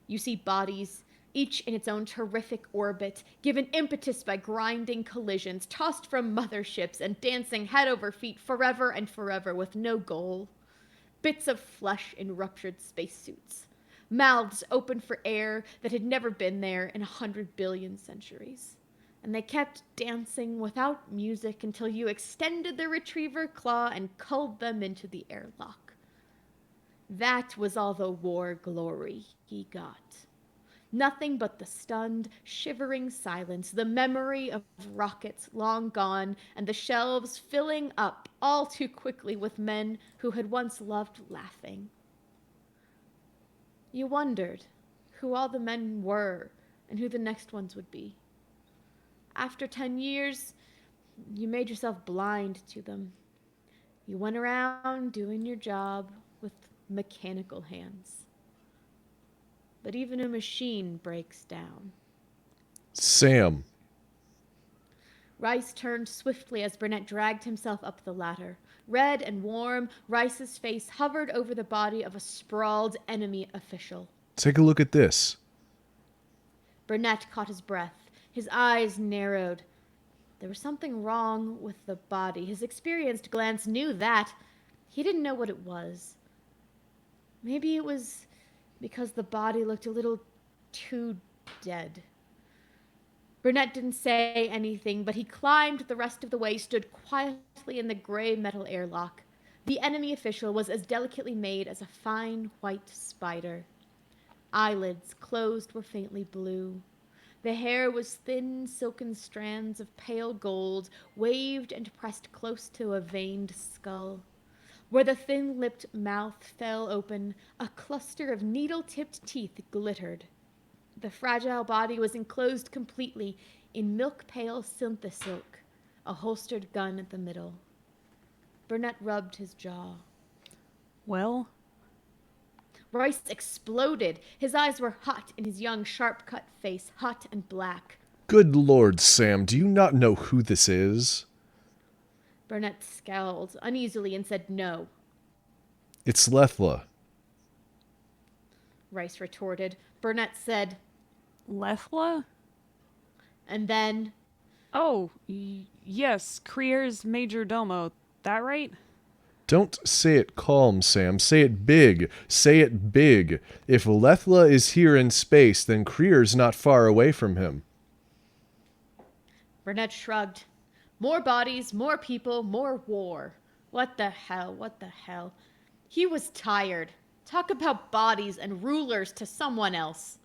You see bodies, each in its own terrific orbit, given impetus by grinding collisions, tossed from motherships and dancing head over feet forever and forever with no goal. Bits of flesh in ruptured spacesuits. Mouths open for air that had never been there in 100 billion centuries. And they kept dancing without music until you extended the retriever claw and culled them into the airlock. That was all the war glory he got. Nothing but the stunned, shivering silence, the memory of rockets long gone, and the shelves filling up all too quickly with men who had once loved laughing. You wondered who all the men were and who the next ones would be. After 10 years, you made yourself blind to them. You went around doing your job with mechanical hands. But even a machine breaks down. Sam. Rice turned swiftly as Burnett dragged himself up the ladder. Red and warm, Rice's face hovered over the body of a sprawled enemy official. Take a look at this. Burnett caught his breath. His eyes narrowed. There was something wrong with the body. His experienced glance knew that. He didn't know what it was. Maybe it was because the body looked a little too dead. Burnett didn't say anything, but he climbed the rest of the way, stood quietly in the gray metal airlock. The enemy official was as delicately made as a fine white spider. Eyelids closed were faintly blue. The hair was thin, silken strands of pale gold, waved and pressed close to a veined skull. Where the thin-lipped mouth fell open, a cluster of needle-tipped teeth glittered. The fragile body was enclosed completely in milk-pale synthisilk, a holstered gun at the middle. Burnett rubbed his jaw. Well, Rice exploded. His eyes were hot in his young, sharp-cut face, hot and black. Good Lord, Sam, do you not know who this is? Burnett scowled uneasily and said no. It's Lethla. Rice retorted. Burnett said, Lethla? and then, Oh, yes, Krier's major domo. That right? Don't say it calm, Sam. Say it big. Say it big. If Lethla is here in space, then Krier's not far away from him. Burnett shrugged. More bodies, more people, more war. What the hell, what the hell? He was tired. Talk about bodies and rulers to someone else.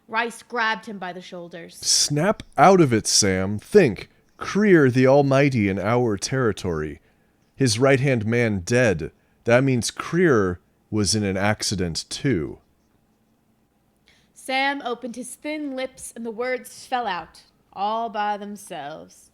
Rice grabbed him by the shoulders. Snap out of it, Sam. Think. Krier the Almighty in our territory. His right-hand man dead. That means Krier was in an accident too. Sam opened his thin lips and the words fell out, all by themselves.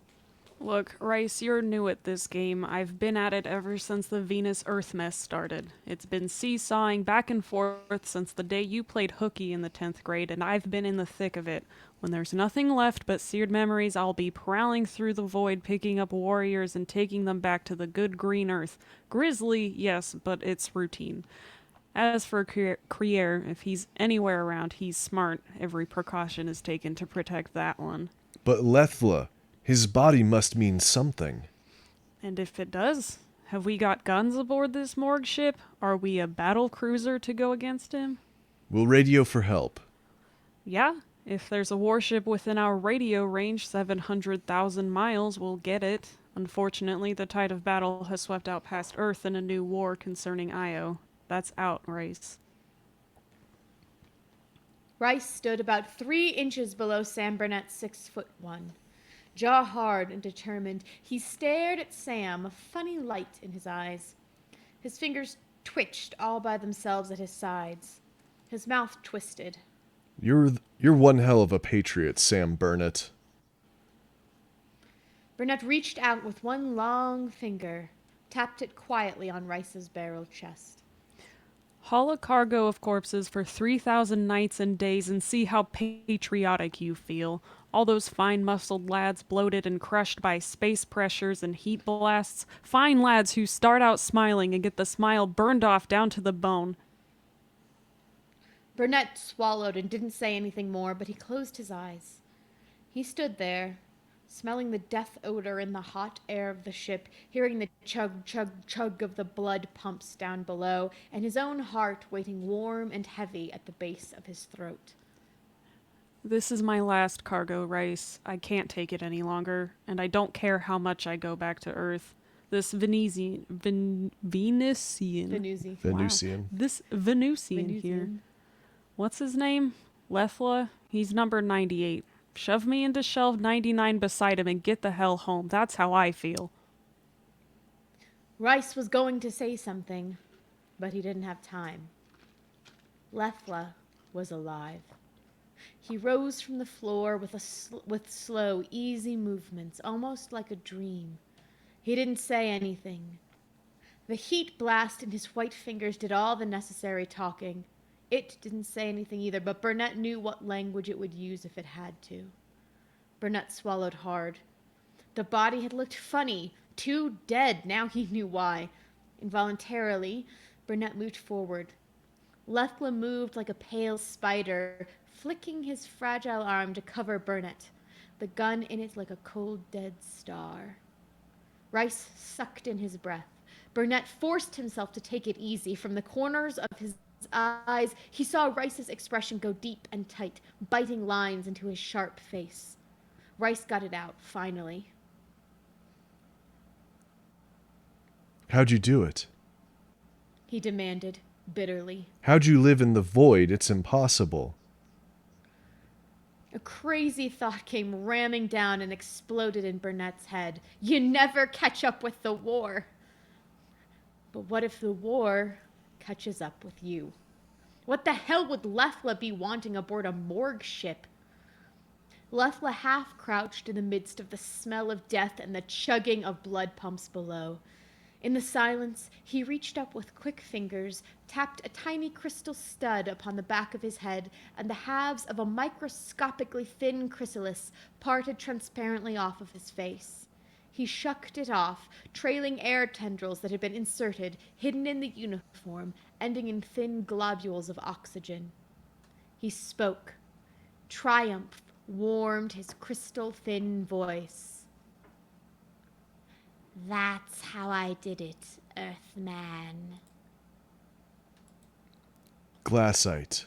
Look, Rice, you're new at this game. I've been at it ever since the Venus-Earth mess started. It's been seesawing back and forth since the day you played hooky in the 10th grade, and I've been in the thick of it. When there's nothing left but seared memories, I'll be prowling through the void, picking up warriors and taking them back to the good green earth. Grisly, yes, but it's routine. As for Krier, if he's anywhere around, he's smart. Every precaution is taken to protect that one. But Lethla, his body must mean something. And if it does, have we got guns aboard this morgue ship? Are we a battle cruiser to go against him? We'll radio for help. Yeah, if there's a warship within our radio range, 700,000 miles, we'll get it. Unfortunately, the tide of battle has swept out past Earth in a new war concerning Io. That's out, Rice. Rice stood about 3 inches below Sam Burnett's 6'1". Jaw hard and determined, he stared at Sam, a funny light in his eyes. His fingers twitched all by themselves at his sides. His mouth twisted. You're one hell of a patriot, Sam Burnett. Burnett reached out with one long finger, tapped it quietly on Rice's barrel chest. Haul a cargo of corpses for 3,000 nights and days and see how patriotic you feel. All those fine-muscled lads bloated and crushed by space pressures and heat blasts. Fine lads who start out smiling and get the smile burned off down to the bone. Burnett swallowed and didn't say anything more, but he closed his eyes. He stood there, smelling the death odor in the hot air of the ship, hearing the chug, chug, chug of the blood pumps down below, and his own heart waiting warm and heavy at the base of his throat. This is my last cargo, Rice. I can't take it any longer, and I don't care how much I go back to Earth. This Venusian. Venusian. This Venusian here. What's his name? Lethla? He's number 98. Shove me into shelf 99 beside him and get the hell home. That's how I feel. Rice was going to say something, but he didn't have time. Lethla was alive. He rose from the floor with slow, easy movements, almost like a dream. He didn't say anything. The heat blast in his white fingers did all the necessary talking. It didn't say anything either, but Burnett knew what language it would use if it had to. Burnett swallowed hard. The body had looked funny, too dead. Now he knew why. Involuntarily, Burnett moved forward. Lethla moved like a pale spider, flicking his fragile arm to cover Burnett, the gun in it like a cold, dead star. Rice sucked in his breath. Burnett forced himself to take it easy. From the corners of his eyes, he saw Rice's expression go deep and tight, biting lines into his sharp face. Rice got it out, finally. How'd you do it? He demanded, bitterly. How'd you live in the void? It's impossible. A crazy thought came ramming down and exploded in Burnett's head. You never catch up with the war. But what if the war catches up with you? What the hell would Lethla be wanting aboard a morgue ship? Lethla half crouched in the midst of the smell of death and the chugging of blood pumps below. In the silence, he reached up with quick fingers, tapped a tiny crystal stud upon the back of his head, and the halves of a microscopically thin chrysalis parted transparently off of his face. He shucked it off, trailing air tendrils that had been inserted, hidden in the uniform, ending in thin globules of oxygen. He spoke. Triumph warmed his crystal-thin voice. That's how I did it, Earthman. Glassite.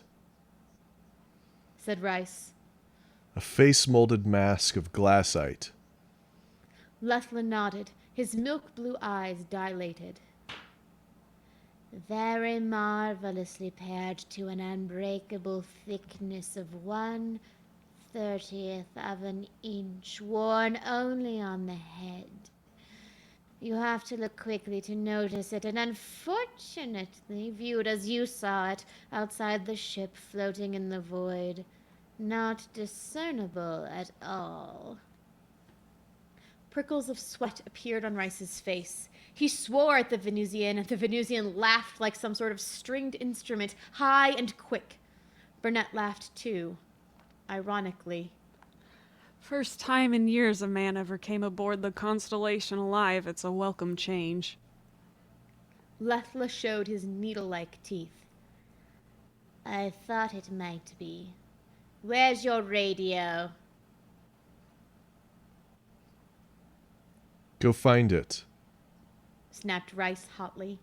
Said Rice. A face-molded mask of glassite. Lethla nodded, his milk-blue eyes dilated. Very marvelously paired to an unbreakable thickness of 1/30th of an inch, worn only on the head. You have to look quickly to notice it, and unfortunately, viewed as you saw it, outside the ship floating in the void, not discernible at all. Prickles of sweat appeared on Rice's face. He swore at the Venusian, and the Venusian laughed like some sort of stringed instrument, high and quick. Burnett laughed too, ironically. First time in years a man ever came aboard the Constellation alive. It's a welcome change. Lethla showed his needle-like teeth. I thought it might be. Where's your radio? Go find it. Snapped Rice hotly.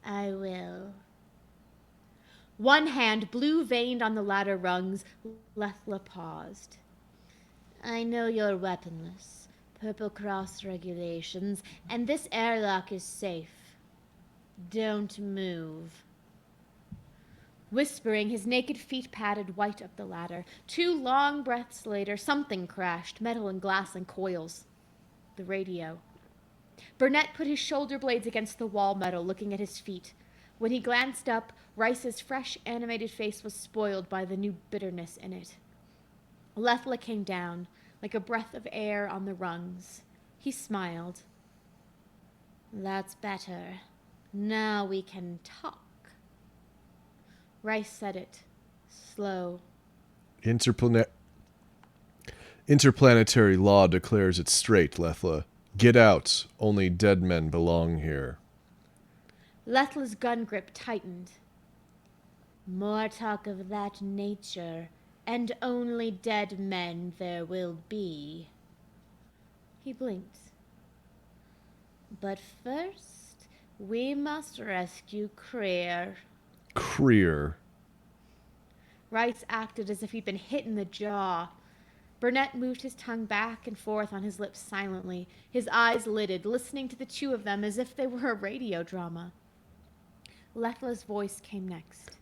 I will. One hand blue-veined on the ladder rungs, Lethla paused. I know you're weaponless, Purple Cross regulations, and this airlock is safe. Don't move. Whispering, his naked feet padded white up the ladder. 2 long breaths later, something crashed, metal and glass and coils. The radio. Burnett put his shoulder blades against the wall metal, looking at his feet. When he glanced up, Rice's fresh, animated face was spoiled by the new bitterness in it. Lethla came down, like a breath of air on the rungs. He smiled. That's better. Now we can talk. Rice said it, slow. Interplanetary law declares it straight, Lethla. Get out. Only dead men belong here. Lethla's gun grip tightened. More talk of that nature, and only dead men there will be. He blinked. But first, we must rescue Creer. Creer. Rice acted as if he'd been hit in the jaw. Burnett moved his tongue back and forth on his lips silently, his eyes lidded, listening to the 2 of them as if they were a radio drama. Lethla's voice came next.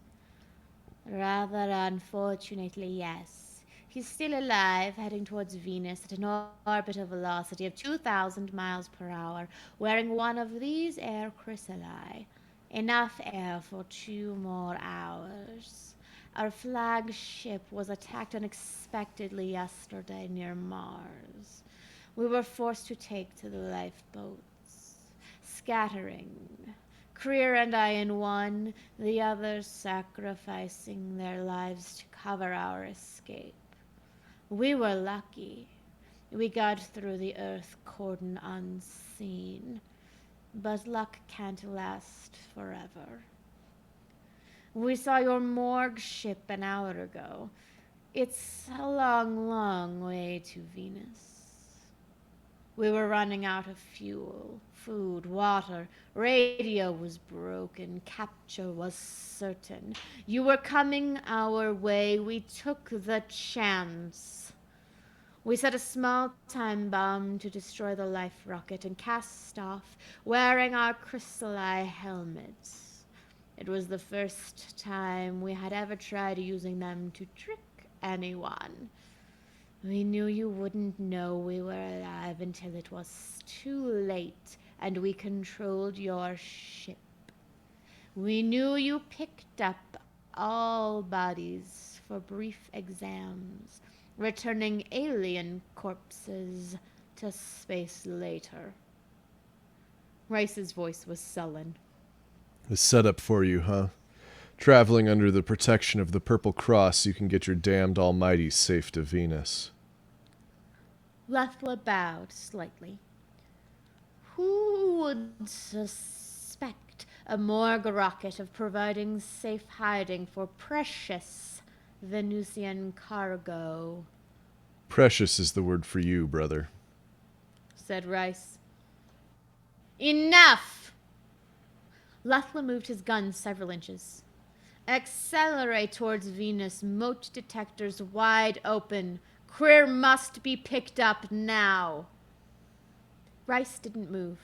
Rather unfortunately, yes. He's still alive, heading towards Venus at an orbital velocity of 2,000 miles per hour, wearing one of these air chrysali. Enough air for 2 more hours. Our flagship was attacked unexpectedly yesterday near Mars. We were forced to take to the lifeboats, scattering. Creer and I in one, the others sacrificing their lives to cover our escape. We were lucky. We got through the Earth cordon unseen. But luck can't last forever. We saw your morgue ship an hour ago. It's a long, long way to Venus. We were running out of fuel, food, water. Radio was broken. Capture was certain. You were coming our way. We took the chance. We set a small time bomb to destroy the life rocket and cast off, wearing our crystalline helmets. It was the first time we had ever tried using them to trick anyone. We knew you wouldn't know we were alive until it was too late, and we controlled your ship. We knew you picked up all bodies for brief exams, returning alien corpses to space later. Rice's voice was sullen. A setup for you, huh? Traveling under the protection of the Purple Cross, you can get your damned almighty safe to Venus. Lethla bowed slightly. Who would suspect a morgue rocket of providing safe hiding for precious Venusian cargo? Precious is the word for you, brother. Said Rice. Enough! Lethla moved his gun several inches. Accelerate towards Venus, moat detectors wide open. Creer must be picked up now. Rice didn't move.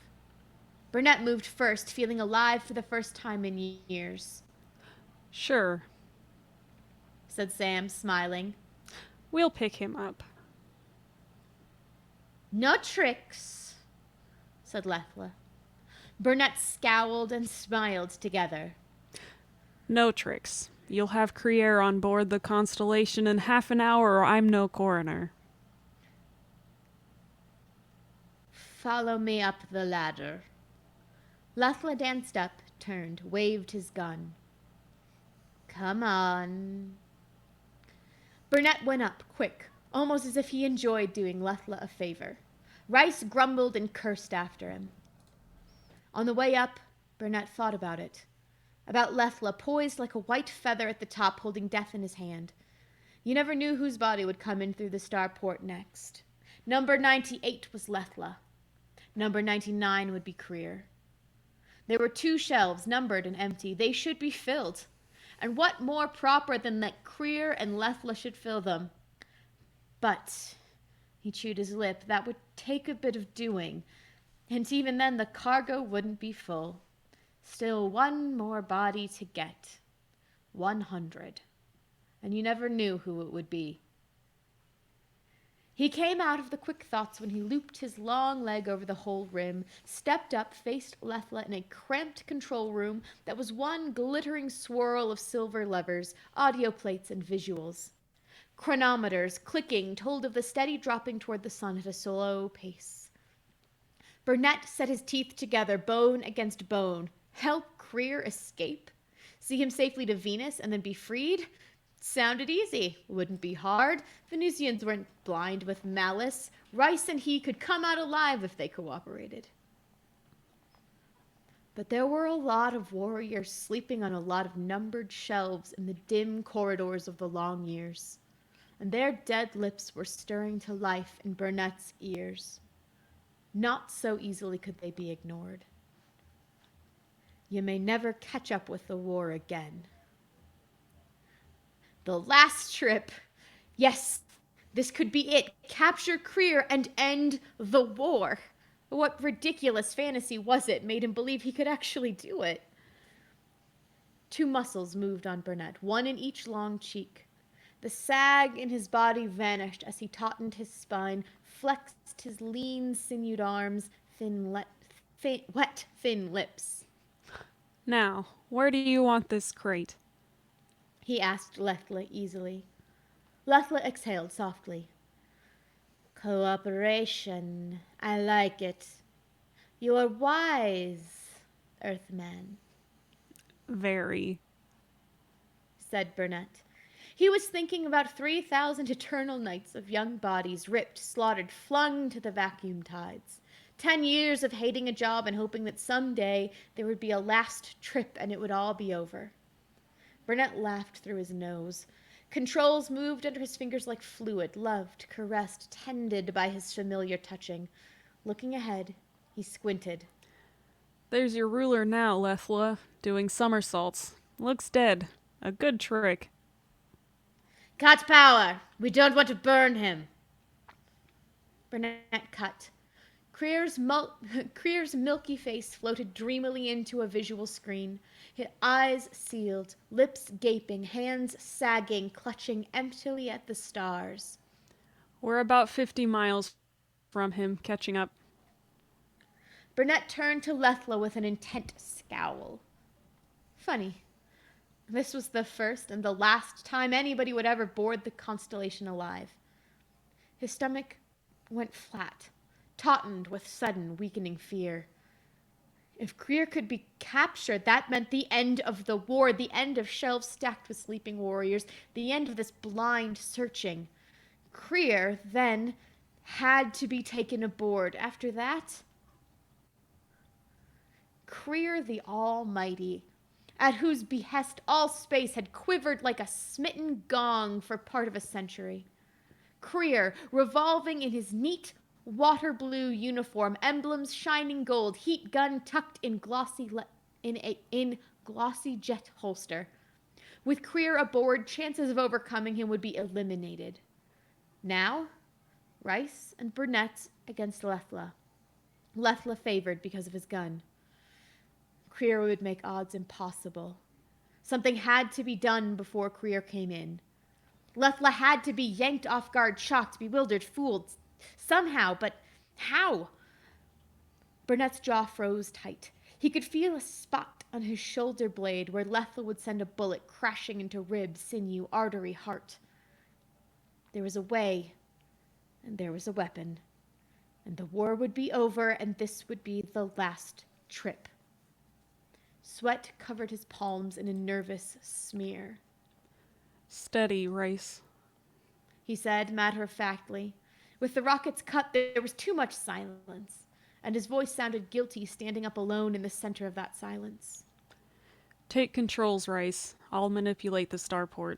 Burnett moved first, feeling alive for the first time in years. Sure. Said Sam, smiling. We'll pick him up. No tricks, said Lethla. Burnett scowled and smiled together. No tricks. You'll have Creer on board the Constellation in half an hour or I'm no coroner. Follow me up the ladder. Lethla danced up, turned, waved his gun. Come on. Burnett went up, quick, almost as if he enjoyed doing Lethla a favor. Rice grumbled and cursed after him. On the way up, Burnett thought about it. About Lethla, poised like a white feather at the top, holding death in his hand. You never knew whose body would come in through the starport next. Number 98 was Lethla. Number 99 would be Creer. There were 2 shelves, numbered and empty. They should be filled. And what more proper than that Creer and Lethla should fill them? But, he chewed his lip, that would take a bit of doing. And even then the cargo wouldn't be full. Still one more body to get. 100. And you never knew who it would be. He came out of the quick thoughts when he looped his long leg over the whole rim, stepped up, faced Lethla in a cramped control room that was one glittering swirl of silver levers, audio plates, and visuals. Chronometers, clicking, told of the steady dropping toward the sun at a slow pace. Burnett set his teeth together, bone against bone. Help Creer escape? See him safely to Venus and then be freed? Sounded easy. Wouldn't be hard. Venusians weren't blind with malice. Rice and he could come out alive if they cooperated. But there were a lot of warriors sleeping on a lot of numbered shelves in the dim corridors of the long years, and their dead lips were stirring to life in Burnett's ears. Not so easily could they be ignored. You may never catch up with the war again. The last trip. Yes, this could be it. Capture Creer and end the war. What ridiculous fantasy was it made him believe he could actually do it? 2 muscles moved on Burnett, one in each long cheek. The sag in his body vanished as he tautened his spine, flexed his lean, sinewed arms, wet, thin lips. Now, where do you want this crate? He asked Lethla easily. Lethla exhaled softly. Cooperation. I like it. You are wise, Earthman. Very, said Burnett. He was thinking about 3,000 eternal nights of young bodies ripped, slaughtered, flung to the vacuum tides. 10 years of hating a job and hoping that someday there would be a last trip and it would all be over. Burnett laughed through his nose. Controls moved under his fingers like fluid, loved, caressed, tended by his familiar touching. Looking ahead, he squinted. There's your ruler now, Lethla, doing somersaults. Looks dead. A good trick. Cut power! We don't want to burn him! Burnett cut. Creer's milky face floated dreamily into a visual screen. his eyes sealed, lips gaping, hands sagging, clutching emptily at the stars. We're about 50 miles from him, catching up. Burnett turned to Lethla with an intent scowl. Funny. This was the first and the last time anybody would ever board the Constellation alive. His stomach went flat, tautened with sudden, weakening fear. If Krier could be captured, that meant the end of the war, the end of shelves stacked with sleeping warriors, the end of this blind searching. Krier, then, had to be taken aboard. After that, Krier the Almighty, at whose behest all space had quivered like a smitten gong for part of a century. Krier, revolving in his neat water blue uniform, emblems shining gold, heat gun tucked in glossy glossy jet holster. With Krier aboard, chances of overcoming him would be eliminated. Now, Rice and Burnett against Lethla. Lethla favored because of his gun. Krier would make odds impossible. Something had to be done before Krier came in. Lethla had to be yanked off guard, shocked, bewildered, fooled. Somehow, but how? Burnett's jaw froze tight. He could feel a spot on his shoulder blade where Lethla would send a bullet crashing into rib, sinew, artery, heart. There was a way, and there was a weapon. And the war would be over, and this would be the last trip. Sweat covered his palms in a nervous smear. Steady, Rice, he said matter-of-factly. With the rocket's cut, there was too much silence, and his voice sounded guilty standing up alone in the center of that silence. Take controls, Rice. I'll manipulate the starport.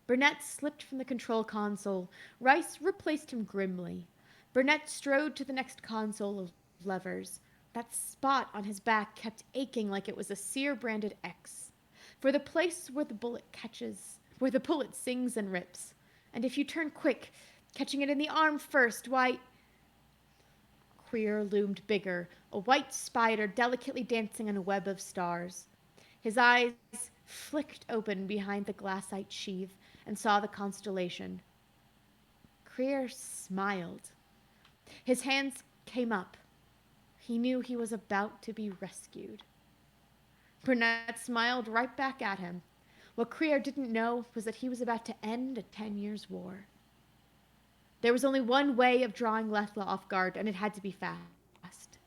Burnett slipped from the control console. Rice replaced him grimly. Burnett strode to the next console of levers. That spot on his back kept aching like it was a sear-branded X. For the place where the bullet catches, where the bullet sings and rips. And if you turn quick, catching it in the arm first, why... Krier loomed bigger, a white spider delicately dancing on a web of stars. His eyes flicked open behind the glassite sheath and saw the constellation. Krier smiled. His hands came up. He knew he was about to be rescued. Burnett smiled right back at him. What Krier didn't know was that he was about to end a 10-year war. There was only one way of drawing Lethla off guard, and it had to be fast.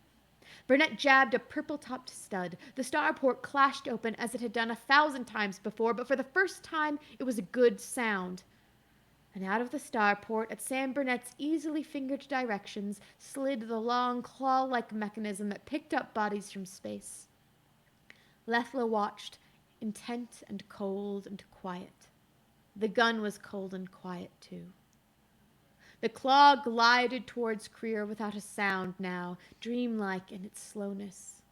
Burnett jabbed a purple-topped stud. The starport clashed open as it had done 1,000 times before, but for the first time it was a good sound. And out of the starport, at Sam Burnett's easily fingered directions, slid the long, claw-like mechanism that picked up bodies from space. Lethla watched, intent and cold and quiet. The gun was cold and quiet, too. The claw glided towards Krier without a sound now, dreamlike in its slowness.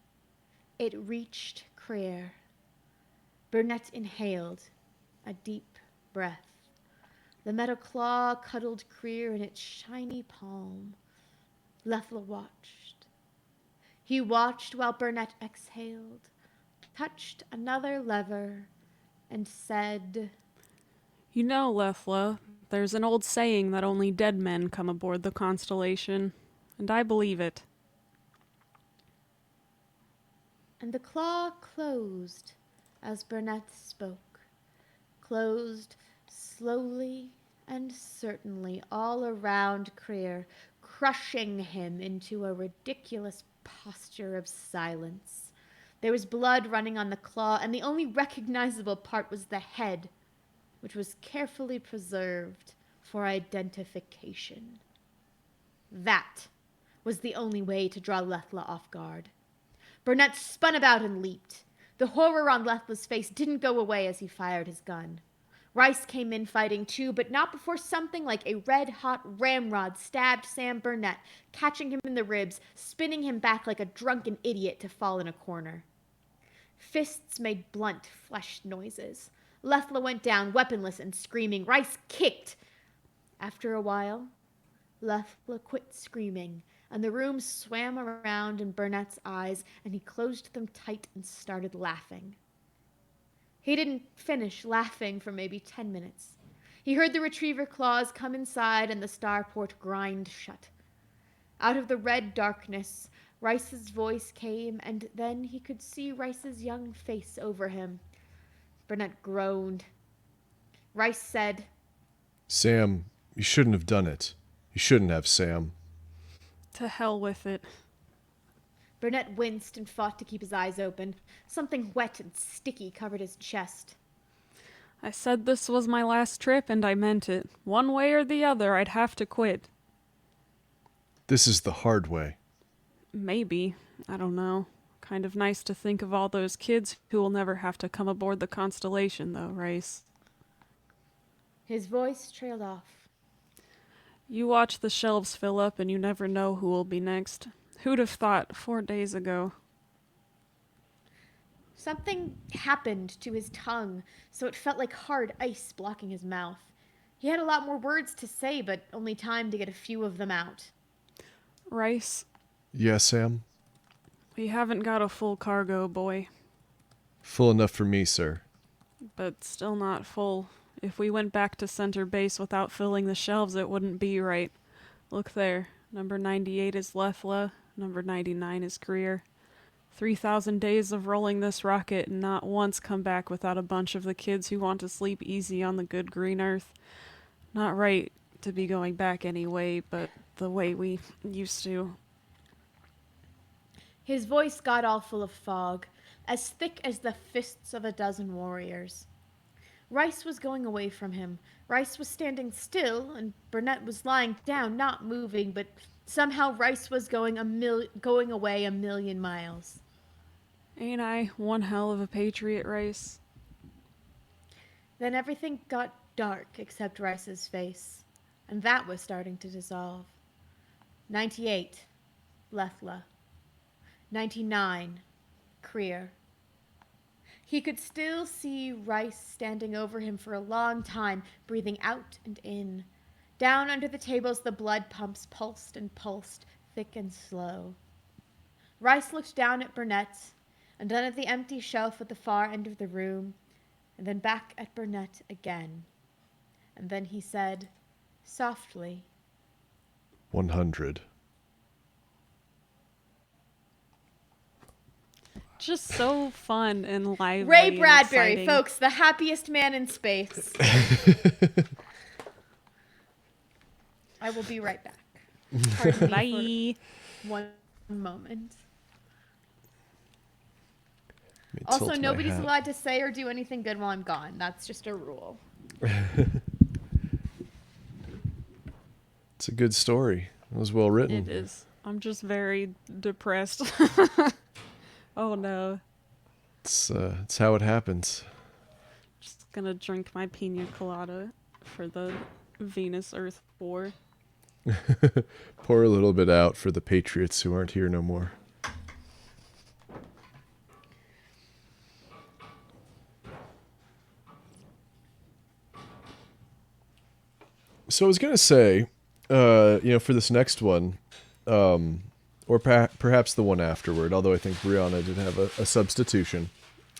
It reached Krier. Burnett inhaled, a deep breath. The metal claw cuddled Krier in its shiny palm. Lethla watched. He watched while Burnett exhaled, touched another lever, and said, You know, Lethla, there's an old saying that only dead men come aboard the Constellation, and I believe it. And the claw closed as Burnett spoke. Closed slowly and certainly all around Krier, crushing him into a ridiculous posture of silence. There was blood running on the claw, and the only recognizable part was the head, which was carefully preserved for identification. That was the only way to draw Lethla off guard. Burnett spun about and leaped. The horror on Lethla's face didn't go away as he fired his gun. Rice came in fighting too, but not before something like a red-hot ramrod stabbed Sam Burnett, catching him in the ribs, spinning him back like a drunken idiot to fall in a corner. Fists made blunt, fleshed noises. Lethla went down, weaponless and screaming. Rice kicked. After a while, Lethla quit screaming, and the room swam around in Burnett's eyes, and he closed them tight and started laughing. He didn't finish laughing for maybe 10 minutes. He heard the retriever claws come inside and the starport grind shut. Out of the red darkness, Rice's voice came, and then he could see Rice's young face over him. Burnett groaned. Rice said, Sam, you shouldn't have done it. You shouldn't have, Sam. To hell with it. Burnett winced and fought to keep his eyes open. Something wet and sticky covered his chest. I said this was my last trip, and I meant it. One way or the other, I'd have to quit. This is the hard way. Maybe. I don't know. Kind of nice to think of all those kids who will never have to come aboard the Constellation, though, Rice. His voice trailed off. You watch the shelves fill up, and you never know who will be next. Who'd have thought 4 days ago? Something happened to his tongue, so it felt like hard ice blocking his mouth. He had a lot more words to say, but only time to get a few of them out. Rice, Yes, Sam? we haven't got a full cargo, boy. Full enough for me, sir. But still not full. If we went back to center base without filling the shelves, it wouldn't be right. Look there. Number 98 is Lethla. Number 99 is Greer. 3,000 days of rolling this rocket and not once come back without a bunch of the kids who want to sleep easy on the good green earth. Not right to be going back anyway, but the way we used to. His voice got all full of fog, as thick as the fists of a dozen warriors. Rice was going away from him. Rice was standing still, and Burnett was lying down, not moving, but somehow Rice was going away a million miles. Ain't I one hell of a patriot, Rice? Then everything got dark except Rice's face, and that was starting to dissolve. 98, Lethla. 99, Creer. He could still see Rice standing over him for a long time, breathing out and in. Down under the tables the blood pumps pulsed and pulsed, thick and slow. Rice looked down at Burnett, and then at the empty shelf at the far end of the room, and then back at Burnett again. And then he said, softly, 100. Just so fun and lively. Ray and Bradbury, exciting. folks, the happiest man in space. I will be right back. Pardon me Bye. for one moment. Let me Also, tilt my nobody's hat. allowed to say or do anything good while I'm gone. That's just a rule. It's a good story. It was well written. It is. I'm just very depressed. Oh no. It's how it happens. Just gonna drink my pina colada for the Venus Earth War. Pour a little bit out for the patriots who aren't here no more. So I was gonna say, for this next one, or perhaps the one afterward, although I think Brianna did have a substitution.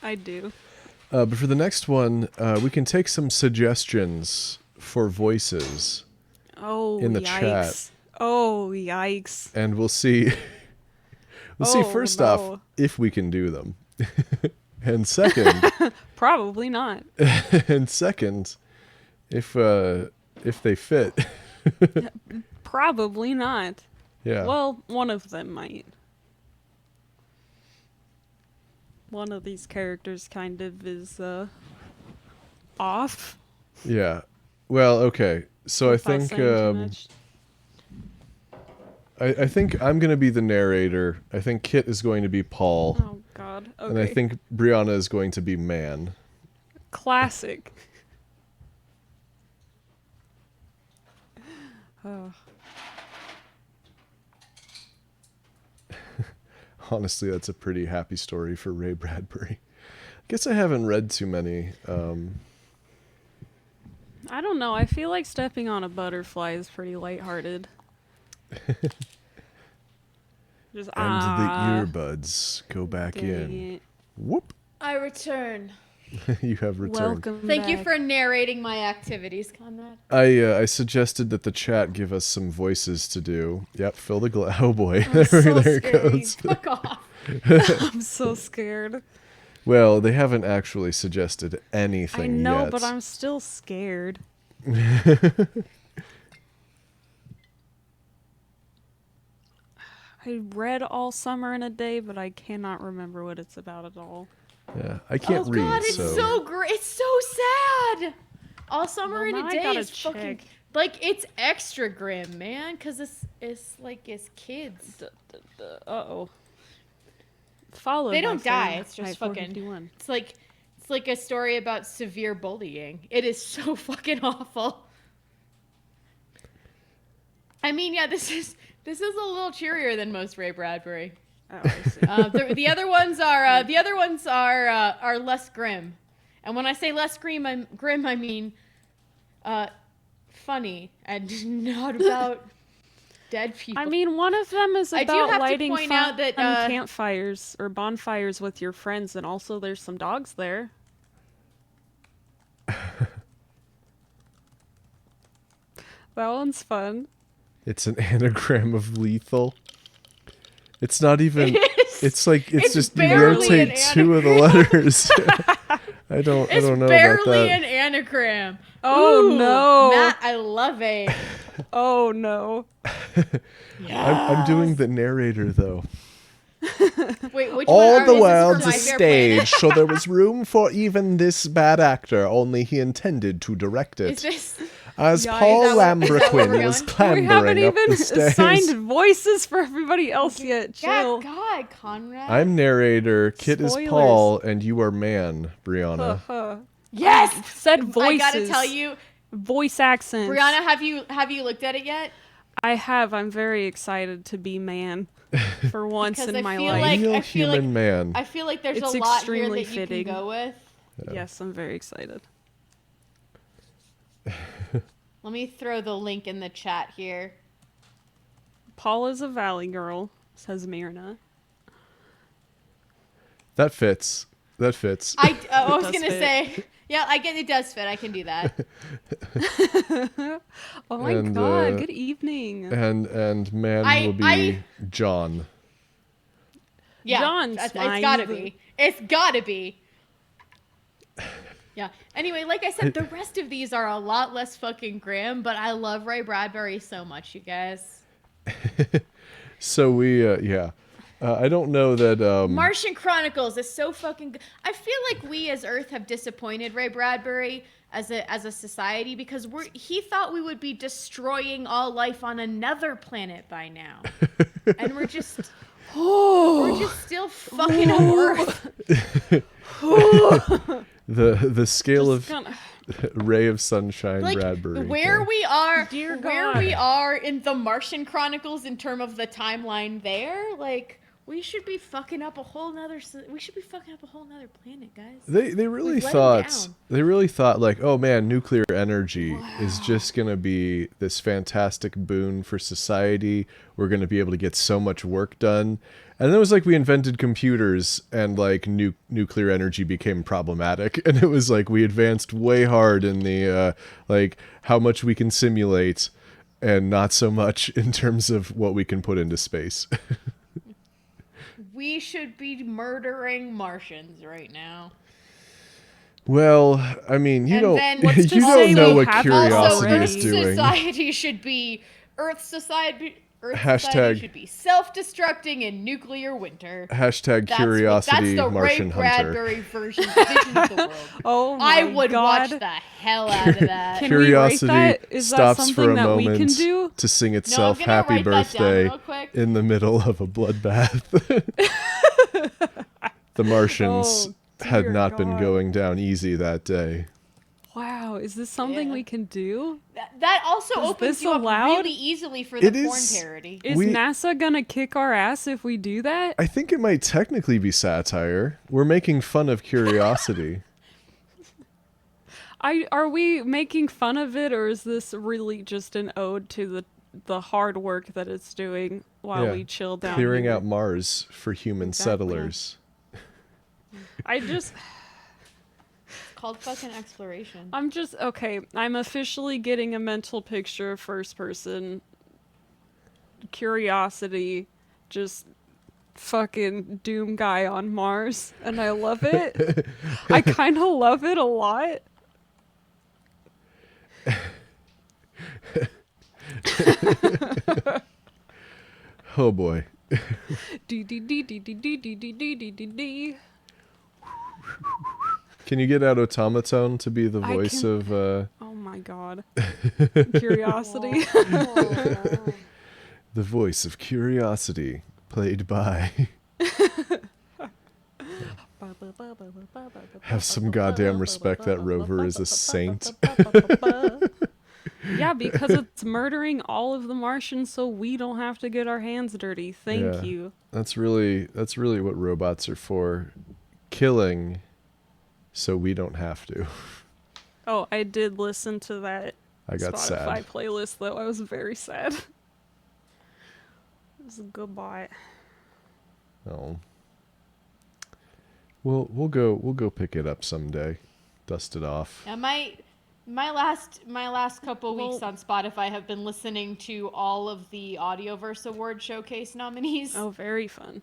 I do. But for the next one, we can take some suggestions for voices, Oh, In the yikes. chat. Oh, yikes. and we'll see. We'll see Oh, first no. off if we can do them, and second, Probably not. and second, if they fit. Probably not. Yeah. Well, one of them might. One of these characters kind of is off. Yeah. Well, okay. So I without think saying too much. I think I'm gonna be the narrator. I think Kit is going to be Paul, Oh God. Okay. and I think Brianna is going to be Man. Classic. Oh. Honestly, that's a pretty happy story for Ray Bradbury. I guess I haven't read too many. I don't know. I feel like stepping on a butterfly is pretty lighthearted. Just And the earbuds go back in. it. Whoop. I return. You have returned. Welcome Thank you back. for narrating my activities, Conrad. I suggested that the chat give us some voices to do. Yep, fill the oh boy. I'm so there it scary. goes. Fuck off. I'm so scared. Well, they haven't actually suggested anything I know, yet. but I'm still scared. I read All Summer in a Day, but I cannot remember what it's about at all. Yeah, I can't Oh read, god, it's so great. It's so sad. All summer Well, in now a I day gotta is fucking check. like it's extra grim, man, cuz it's like it's kids. Uh-oh. Follow. They my don't die, friend. it's just Height fucking- 451. It's like a story about severe bullying. It is so fucking awful. I mean, yeah, this is a little cheerier than most Ray Bradbury. Oh, I see. The other ones are less grim, and when I say less grim, I mean funny and not about dead people. I mean, one of them is I do about have to lighting point fun out that, campfires or bonfires with your friends, and also there's some dogs there. That one's fun. It's an anagram of lethal. It's not even. It's- It's like it's it's just you barely rotate an two of the letters. I don't it's know about barely that. an anagram. Oh, Ooh, no. Matt, I love it. Oh no. I'm doing the narrator though. Wait, which one All are the is this world's from a My Fair Planet? stage, so there was room for even this bad actor. Only he intended to direct Is it. this? As Yeah, Paul is that where we're Lambrequin was going? We haven't clambering up even the stairs. assigned voices for everybody else yet. Chill. God, Conrad. I'm narrator, Kit is Spoilers. Paul, and you are man, Brianna. yes. Said voices. I gotta tell you, Voice accents. Brianna, have you looked at it yet? I have. I'm very excited to be man for once Because in I my feel life. like- Real I feel human like- man. I feel like there's It's a lot here extremely that you fitting. can go with. Yes, I'm very excited. Let me throw the link in the chat here. Paul is a valley girl, says Myrna. That fits. That fits. I was does gonna fit. say, yeah, I get it does fit. I can do that. Oh my And, god, good evening. and man I- will be I- John. Yeah, John it's gotta Smythe. be. It's gotta be. Yeah. Anyway, like I said, the rest of these are a lot less fucking grim, but I love Ray Bradbury so much, you guys. So we yeah. I don't know that Martian Chronicles is so fucking good. I feel like we as Earth have disappointed Ray Bradbury as a society because he thought we would be destroying all life on another planet by now. And we're just still fucking up Earth. the scale Just of kinda- ray of sunshine Like Bradbury. where we are Dear where God. we are in the Martian Chronicles in terms of the timeline there, like we should be fucking up a whole nother planet, guys. They really We've let him thought like, oh man, nuclear energy is just gonna be this fantastic boon for society. We're gonna be able to get so much work done. And then it was like we invented computers and like nuclear energy became problematic. And it was like we advanced way hard in the like how much we can simulate and not so much in terms of what we can put into space. We should be murdering Martians right now. Well, I mean, you And don't then what's you to don't say know we what have curiosity Also, already? is doing. society should be society Hashtag- should be self-destructing in nuclear winter. Hashtag That's curiosity the Martian Ray Hunter. Bradbury vision of the world. Oh my I would god. watch the hell out of that. Can we rate Curiosity that? Is that stops for something a that we moment can do? to sing No, I'm itself gonna happy write that down birthday real quick. in the middle of a bloodbath. The Martians Oh, had dear not been God. going down easy that day. Wow, is this something Yeah. we can do? That also Is opens this you up allowed? really easily for the It porn is- parody. Is We- NASA gonna kick our ass if we do that? I think it might technically be satire. We're making fun of curiosity. Are we making fun of it, or is this really just an ode to the hard work that it's doing while Yeah, we chill down clearing here. out Mars for human Exactly. settlers. It's called fucking exploration. I'm just okay. I'm officially getting a mental picture of first person Curiosity, just fucking Doom guy on Mars, and I love it. I kind of love it a lot. Oh boy. D D D D D D D D D D D D. Can you get out Automaton to be the I voice can- of Oh my god. Curiosity. the voice of Curiosity, played by Have some goddamn respect that Rover is a saint. Yeah, because it's murdering all of the Martians so we don't have to get our hands dirty. Thank Yeah. you. That's really what robots are for. Killing so we don't have to. Oh, I did listen to that I got Spotify sad. playlist though. I was very sad. It was a good bot. Oh. We'll go pick it up someday. Dust it off. Now my last couple weeks Well- on Spotify have been listening to all of the Audioverse Award Showcase nominees. Oh, very fun.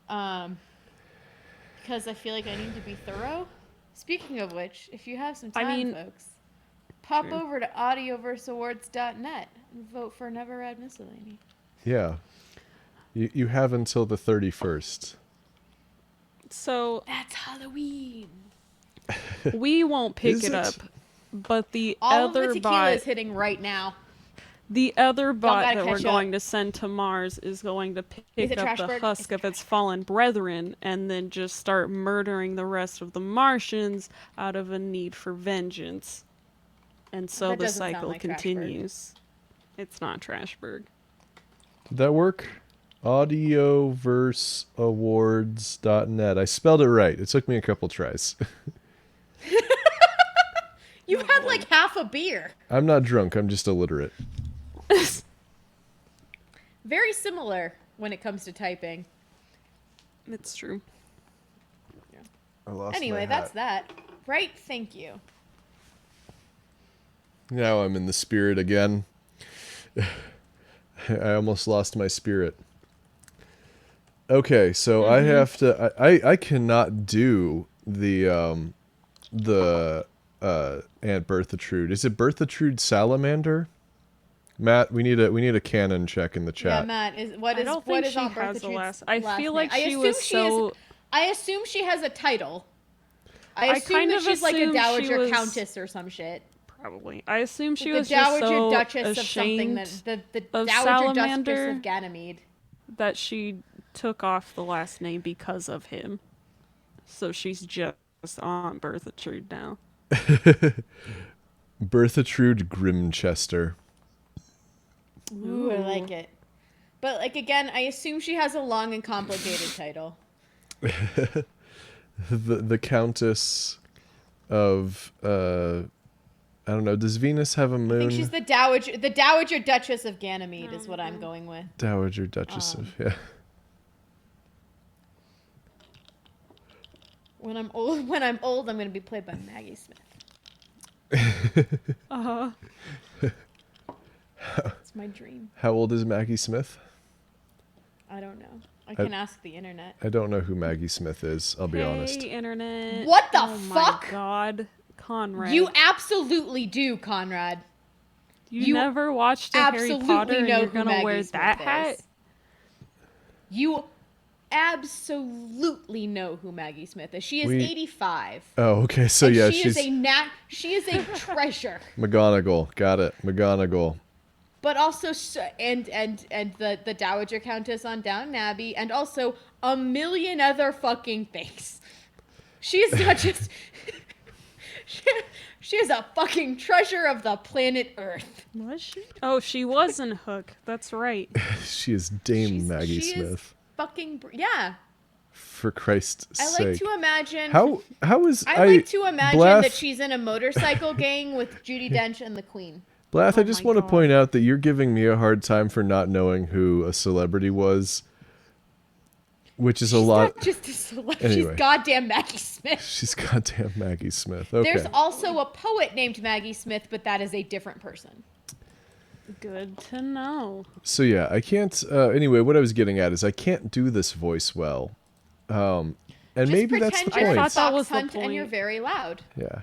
Because I feel like I need to be thorough. Speaking of which, if you have some I time, mean- folks, pop True. over to audioverseawards.net and vote for Never Read Miscellany. Yeah. You have until the 31st. So That's Halloween. we won't pick Is it it? up, but the All of the other tequila bot, is hitting right now. the other bot gotta that we're catch up. going to send to Mars is going to Is pick it up the Trashberg? husk Is it of its fallen brethren and then just start murdering the rest of the Martians out of a need for vengeance. And so That the doesn't sound cycle like Trashberg. continues. It's not Trashberg. Did that work? Audioverseawards.net. I spelled it right. It took me a couple tries. You had like half a beer. I'm not drunk. I'm just illiterate. Very similar when it comes to typing. It's true. I lost Anyway, my that's hat. that. Right? Thank you. Now I'm in the spirit again. I almost lost my spirit. Okay, so I have to. I cannot do the Aunt Berthatrude. Is it Berthatrude Salamander? Matt, we need a canon check in the Yeah, chat. Matt, I what don't is think she on has a Bertha last. Trude's I feel name? like she assume was so. I assume she has a title. I I assume kind that of she's like a assumed she dowager was- countess or some shit. Probably. I assume she The was just dowager so duchess of something ashamed that the of dowager duchess Salamander. of Ganymede. that she took off the last name because of him. So she's just on Berthatrude now. Berthatrude Grimchester. Ooh, I like it. But like again, I assume she has a long and complicated title. The Countess of I don't know. Does Venus have a I moon? think she's the dowager duchess of Ganymede is what I'm going with. Dowager Duchess of yeah. When I'm old, I'm going to be played by Maggie Smith. Uh-huh. It's my dream. How old is Maggie Smith? I don't know. I can ask the internet. I don't know who Maggie Smith is. I'll be honest. Hey, internet. What the oh fuck? My God, Conrad. You absolutely do, Conrad. you never watched a Harry Absolutely Potter and know you're who gonna Maggie wear Smith that is. hat? You absolutely know who Maggie Smith is. She is We- 85. Oh, okay. So and yeah, she she's she is a treasure. McGonagall. Got it. McGonagall. But also and the Dowager Countess on Downton Abbey and also a million other fucking things. She is not just she is a fucking treasure of the planet Earth. Was she? Oh, she was in Hook. That's right. She is Dame Maggie she is Smith. fucking yeah. For Christ's I sake. like to imagine How is I like to imagine Blaff- that she's in a motorcycle gang with Judi Dench and the Queen. Blath, Oh I just my want to God. point out that you're giving me a hard time for not knowing who a celebrity was, which is a She's lot. not just a celeb. Anyway. She's goddamn Maggie Smith. She's goddamn Maggie Smith. Okay. There's also a poet named Maggie Smith, but that is a different person. Good to know. So yeah, I can't. Anyway, what I was getting at is I can't do this voice well, and Just maybe that's the pretend you're point. I thought that was Fox the Hunt and you're point. very loud. Yeah.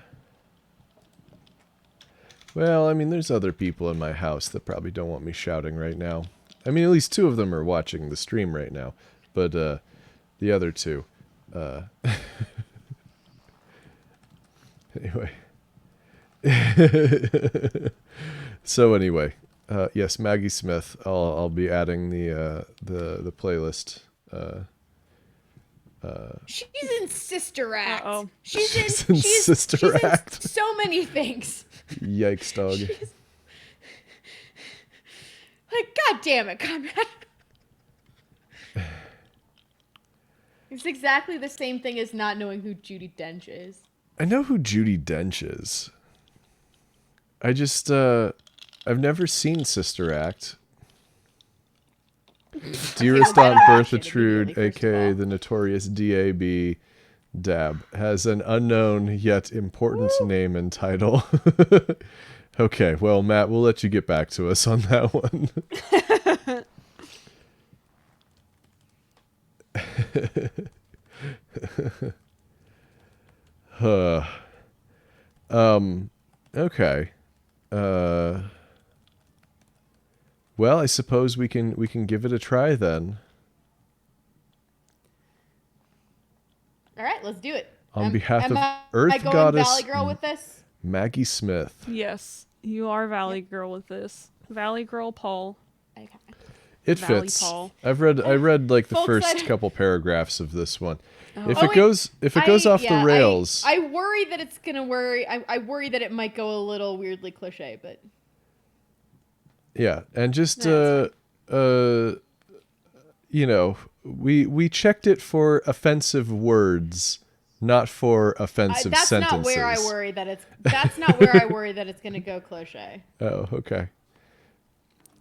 Well, I mean, there's other people in my house that probably don't want me shouting right now. I mean, at least 2 of them are watching the stream right now, but the other 2. Anyway. So anyway, yes, Maggie Smith. I'll be adding the playlist. She's in Sister Act. Uh-oh. She's in Sister she's Act. In so many things. Yikes, dog. Like, God damn it, Conrad. It's exactly the same thing as not knowing who Judi Dench is. I know who Judi Dench is. I just, I've never seen Sister Act. Dearest Aunt Bertha Trude, immediately, first of aka all. the notorious DAB Dab, has an unknown yet important name and title. Okay, well, Matt, we'll let you get back to us on that one. Okay. Well, I suppose we can give it a try then. All right, let's do it. On behalf of am Earth I going Goddess Valley Girl with this? Maggie Smith. Yes, you are Valley Girl with this. Valley Girl Paul. Okay. It Valley fits. Paul. I read like the Folks, first couple paragraphs of this one. If Oh, it goes off the rails, I worry that it's gonna worry. I worry that it might go a little weirdly cliche, but yeah, and just No, you know, we checked it for offensive words, not for offensive that's sentences. not where I worry that it's. That's not where I worry that it's gonna go cliche. Oh, okay.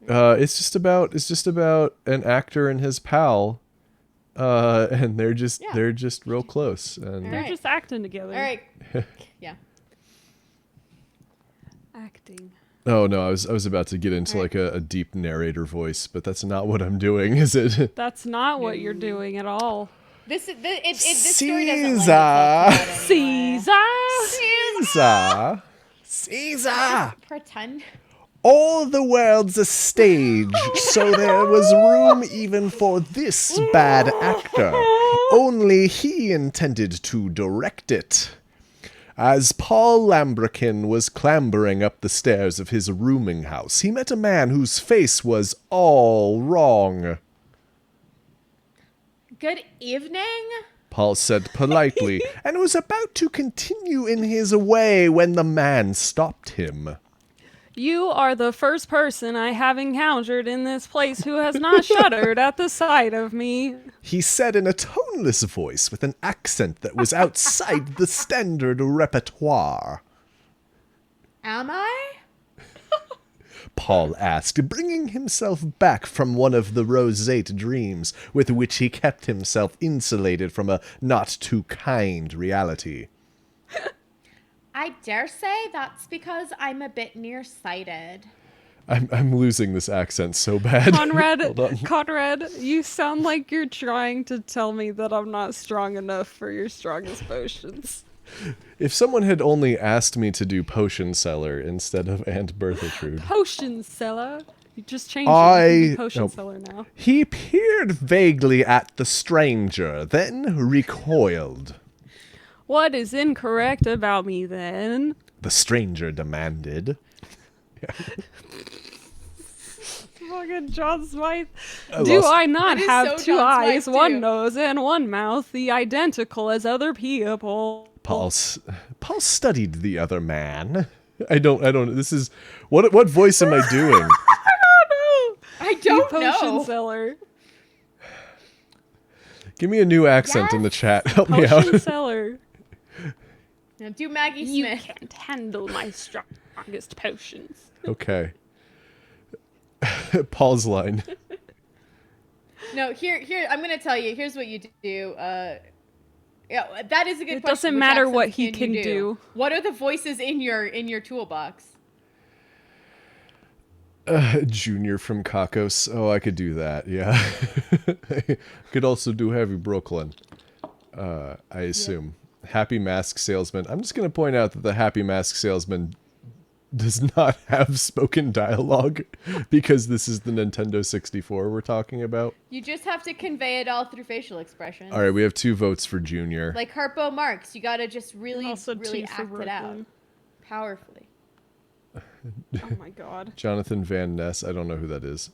It's just about an actor and his pal, and they're just real close, and They're Right. just acting together. All right. Yeah. Acting. oh no, I was about to get into like a deep narrator voice, but that's not what I'm doing, is it? That's not what you're doing at all. This story doesn't lend itself to that anyway. Caesar! Caesar! Pretend. All the world's a stage, so there was room even for this bad actor. Only he intended to direct it. As Paul Lambrican was clambering up the stairs of his rooming house, he met a man whose face was all wrong. Good evening. Paul said politely, and was about to continue in his way when the man stopped him. You are the first person I have encountered in this place who has not shuddered at the sight of me. He said in a toneless voice with an accent that was outside the standard repertoire. Am I? Paul asked, bringing himself back from one of the roseate dreams with which he kept himself insulated from a not-too-kind reality. I dare say that's because I'm a bit nearsighted. I'm losing this accent so bad. Hold on. Conrad, you sound like you're trying to tell me that I'm not strong enough for your strongest potions. If someone had only asked me to do Potion Seller instead of Aunt Bertha-Trude. Potion seller? You just changed it. You can be potion nope. seller now. He peered vaguely at the stranger, then recoiled. What is incorrect about me then? The stranger demanded. Fucking John Smythe. I Do lost- I not That is have so two John Smythe, eyes, one too. nose, and one mouth, the identical as other people? Paul studied the other man. I don't. This is what voice am I doing? I You don't potion know. seller. Give me a new accent in the chat. Help me Potion out. seller. Now do Maggie You Smith. can't handle my strongest potions. Okay. Paul's line. No, here. I'm gonna tell you. Here's what you do. Yeah, that is a good It question. doesn't Which matter what accents he can you do. What are the voices in your toolbox? Junior from Kakos. Oh, I could do that. Yeah. I could also do Heavy Brooklyn. I assume. Happy Mask Salesman. I'm just going to point out that the Happy Mask Salesman does not have spoken dialogue because this is the Nintendo 64 we're talking about. You just have to convey it all through facial expressions. All right, we have 2 votes for Junior. Like Harpo Marx, you gotta just really, Also really 2 for act it out Brooklyn. powerfully. Oh my god. Jonathan Van Ness. I don't know who that is.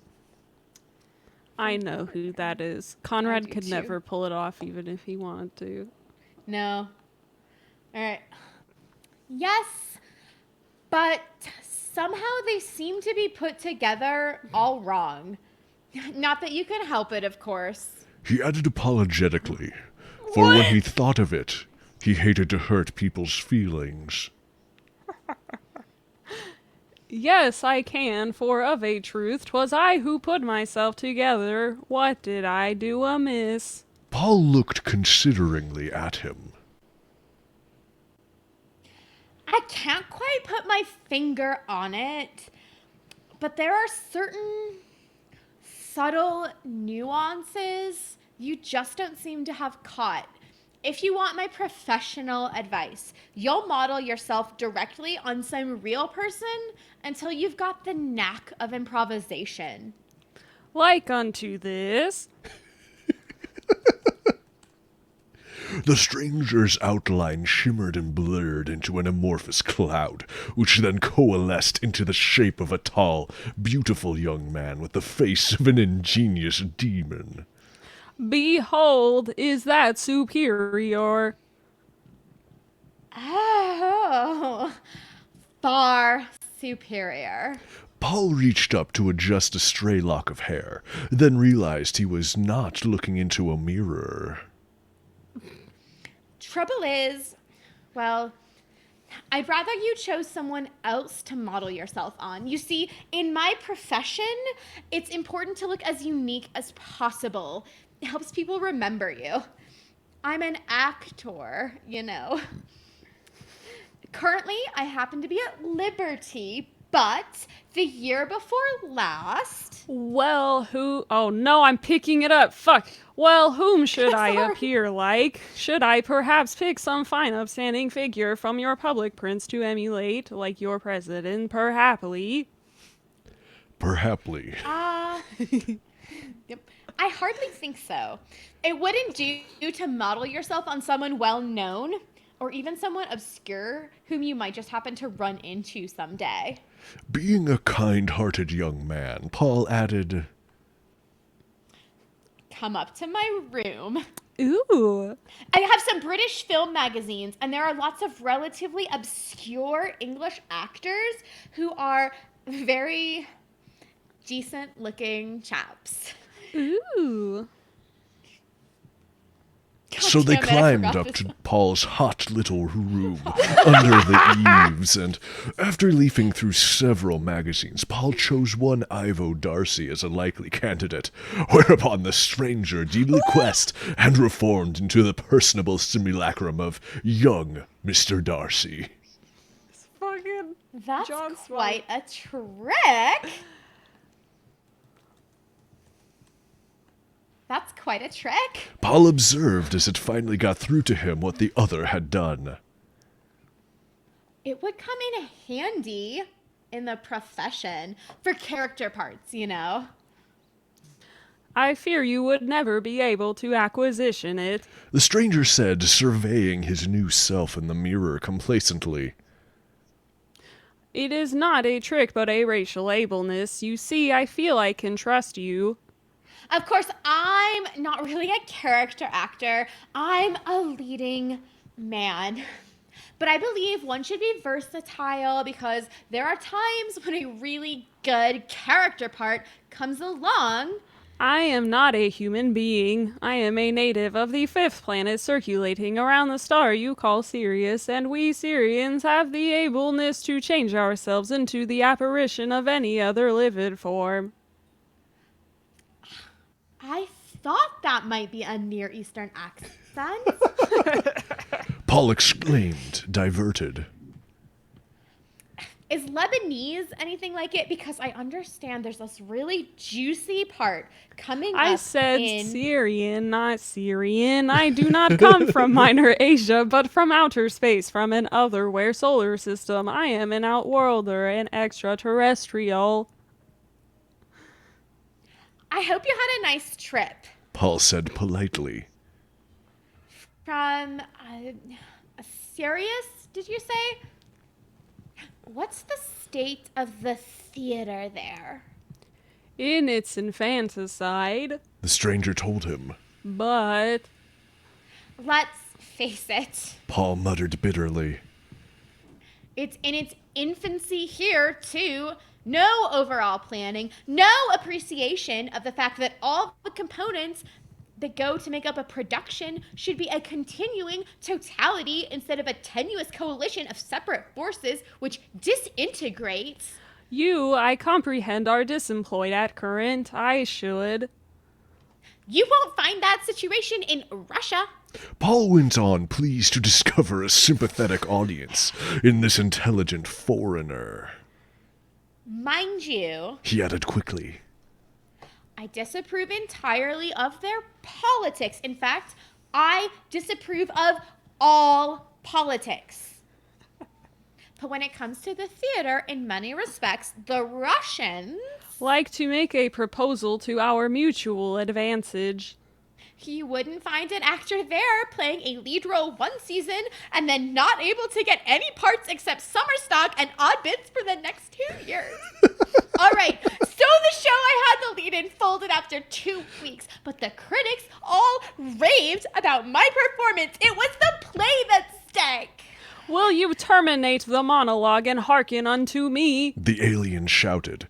I know who that is. I Conrad do could too. never pull it off even if he wanted to. No. All right. Yes, but somehow they seem to be put together all wrong. Not that you can help it, of course. He added apologetically, for when he thought of it, he hated to hurt people's feelings. Yes, I can, for of a truth, 'twas I who put myself together. What did I do amiss? Paul looked consideringly at him. I can't quite put my finger on it, but there are certain subtle nuances you just don't seem to have caught. If you want my professional advice, you'll model yourself directly on some real person until you've got the knack of improvisation. Like unto this. The stranger's outline shimmered and blurred into an amorphous cloud, which then coalesced into the shape of a tall, beautiful young man with the face of an ingenious demon. Behold, is that superior? Oh, far superior. Paul reached up to adjust a stray lock of hair, then realized he was not looking into a mirror. Trouble is, well, I'd rather you chose someone else to model yourself on. You see, in my profession, it's important to look as unique as possible. It helps people remember you. I'm an actor, you know. Currently, I happen to be at Liberty, but the year before last... Well, who? Oh no, I'm picking it up. Fuck. Well, whom should I Sorry. appear like? Should I perhaps pick some fine upstanding figure from your public prints to emulate, like your president, perhaply? Perhaply. Yep. I hardly think so. It wouldn't do to model yourself on someone well known or even someone obscure whom you might just happen to run into someday. Being a kind-hearted young man, Paul added, Come up to my room. Ooh. I have some British film magazines, and there are lots of relatively obscure English actors who are very decent looking chaps. Ooh. So they damn it, I climbed forgot up this to one. Paul's hot little room under the eaves, and after leafing through several magazines, Paul chose one Ivo Darcy as a likely candidate, whereupon the stranger deliquesced and reformed into the personable simulacrum of young Mr. Darcy. Fucking. That's John quite a trick. That's quite a trick. Paul observed as it finally got through to him what the other had done. It would come in handy in the profession for character parts, you know? I fear you would never be able to acquisition it. The stranger said, surveying his new self in the mirror complacently. It is not a trick, but a racial ableness. You see, I feel I can trust you. Of course, I'm not really a character actor. I'm a leading man. But I believe one should be versatile because there are times when a really good character part comes along I am not a human being. I am a native of the fifth planet circulating around the star you call Sirius, and we Sirians have the ableness to change ourselves into the apparition of any other living form. I thought that might be a Near Eastern accent. Paul exclaimed, diverted. Is Lebanese anything like it? Because I understand there's this really juicy part coming I up said in... Syrian, not Syrian. I do not come from Minor Asia, but from outer space, from an otherwhere solar system. I am an outworlder, an extraterrestrial. I hope you had a nice trip. Paul said politely. From Sirius, did you say? What's the state of the theater there? In its infanticide, The stranger told him. but Let's face it, Paul muttered bitterly. it's in its infancy here, too. No overall planning, no appreciation of the fact that all the components that go to make up a production should be a continuing totality instead of a tenuous coalition of separate forces which disintegrates. you, I comprehend, are disemployed at current. I should. You won't find that situation in Russia. Paul went on, pleased to discover a sympathetic audience in this intelligent foreigner. Mind you, He added quickly. I disapprove entirely of their politics. In fact, I disapprove of all politics. But when it comes to the theater, in many respects, the Russians, Like to make a proposal to our mutual advantage. you wouldn't find an actor there playing a lead role one season and then not able to get any parts except summer stock and odd bits for the next 2 years. All right, so the show I had the lead in folded after 2 weeks, but the critics all raved about my performance. It was the play that stank. Will you terminate the monologue and hearken unto me? The alien shouted.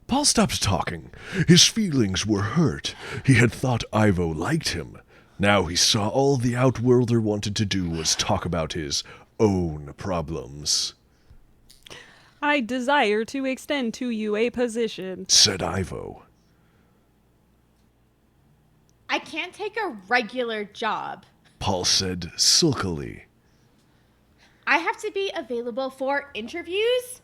Paul stopped talking. His feelings were hurt. He had thought Ivo liked him. Now he saw all the Outworlder wanted to do was talk about his own problems. I desire to extend to you a position. Said Ivo. I can't take a regular job. Paul said silkily. I have to be available for interviews.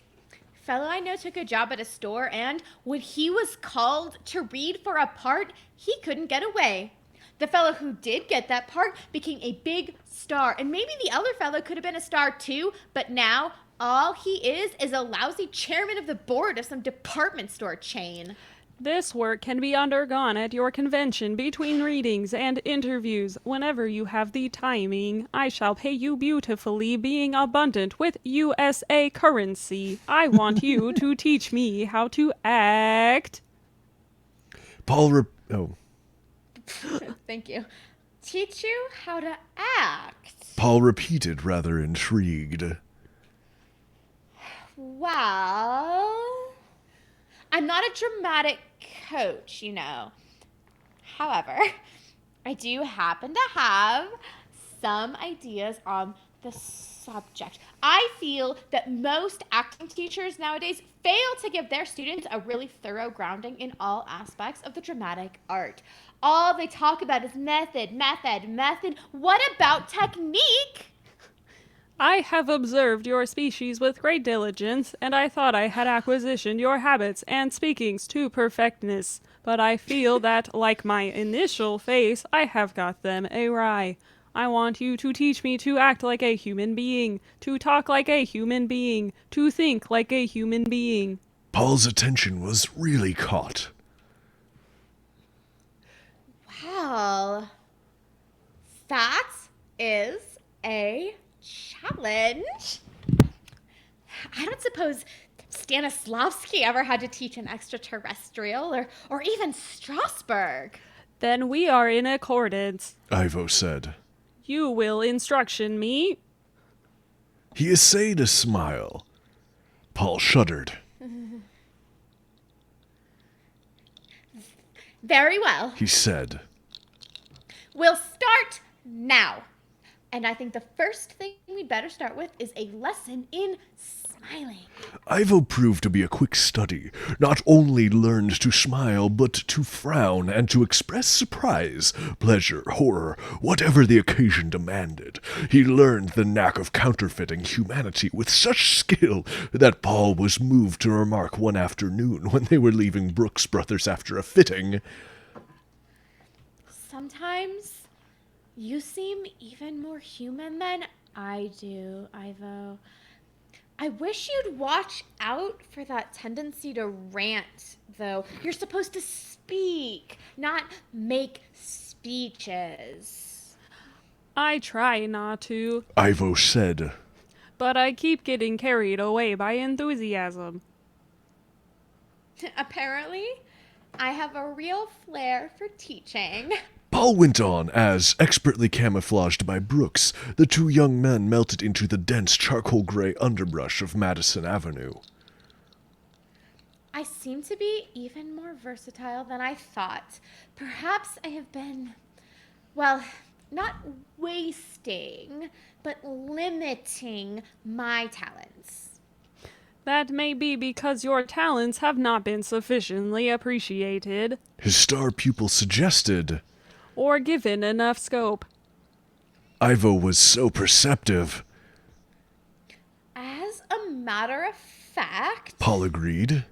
Fellow I know took a job at a store, and when he was called to read for a part, he couldn't get away. The fellow who did get that part became a big star, and maybe the other fellow could have been a star too, but now all he is a lousy chairman of the board of some department store chain. This work can be undergone at your convention between readings and interviews whenever you have the timing. I shall pay you beautifully, being abundant with USA currency. I want you to teach me how to act. Paul Thank you. Teach you how to act. Paul repeated, rather intrigued. Well, I'm not a dramatic coach, you know. However, I do happen to have some ideas on the subject. I feel that most acting teachers nowadays fail to give their students a really thorough grounding in all aspects of the dramatic art. All they talk about is method, method, method. What about technique? I have observed your species with great diligence, and I thought I had acquisitioned your habits and speakings to perfectness. But I feel that, like my initial face, I have got them awry. I want you to teach me to act like a human being, to talk like a human being, to think like a human being. Paul's attention was really caught. Well, that is a challenge. I don't suppose Stanislavski ever had to teach an extraterrestrial or even Strasbourg. Then we are in accordance. Ivo said. You will instruction me. He essayed a smile. Paul shuddered. Very well. he said. We'll start now. And I think the first thing we'd better start with is a lesson in smiling. Ivo proved to be a quick study, not only learned to smile, but to frown and to express surprise, pleasure, horror, whatever the occasion demanded. He learned the knack of counterfeiting humanity with such skill that Paul was moved to remark one afternoon when they were leaving Brooks Brothers after a fitting. Sometimes you seem even more human than I do, Ivo. I wish you'd watch out for that tendency to rant, though. You're supposed to speak, not make speeches. I try not to, Ivo said. but I keep getting carried away by enthusiasm. Apparently, I have a real flair for teaching. Paul went on as, expertly camouflaged by Brooks, the two young men melted into the dense charcoal-gray underbrush of Madison Avenue. I seem to be even more versatile than I thought. Perhaps I have been, well, not wasting, but limiting my talents. That may be because your talents have not been sufficiently appreciated His star pupil suggested. or given enough scope. Ivo was so perceptive, As a matter of fact, Paul agreed.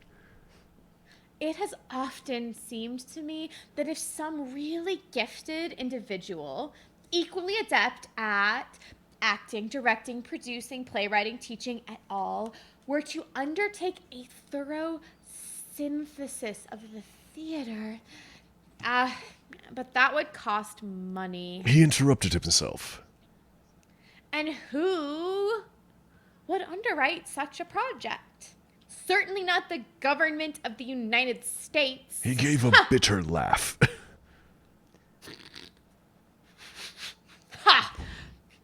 it has often seemed to me that if some really gifted individual, equally adept at acting, directing, producing, playwriting, teaching at all, were to undertake a thorough synthesis of the theater, but that would cost money. He interrupted himself. And who would underwrite such a project? Certainly not the government of the United States. He gave a bitter laugh. Ha!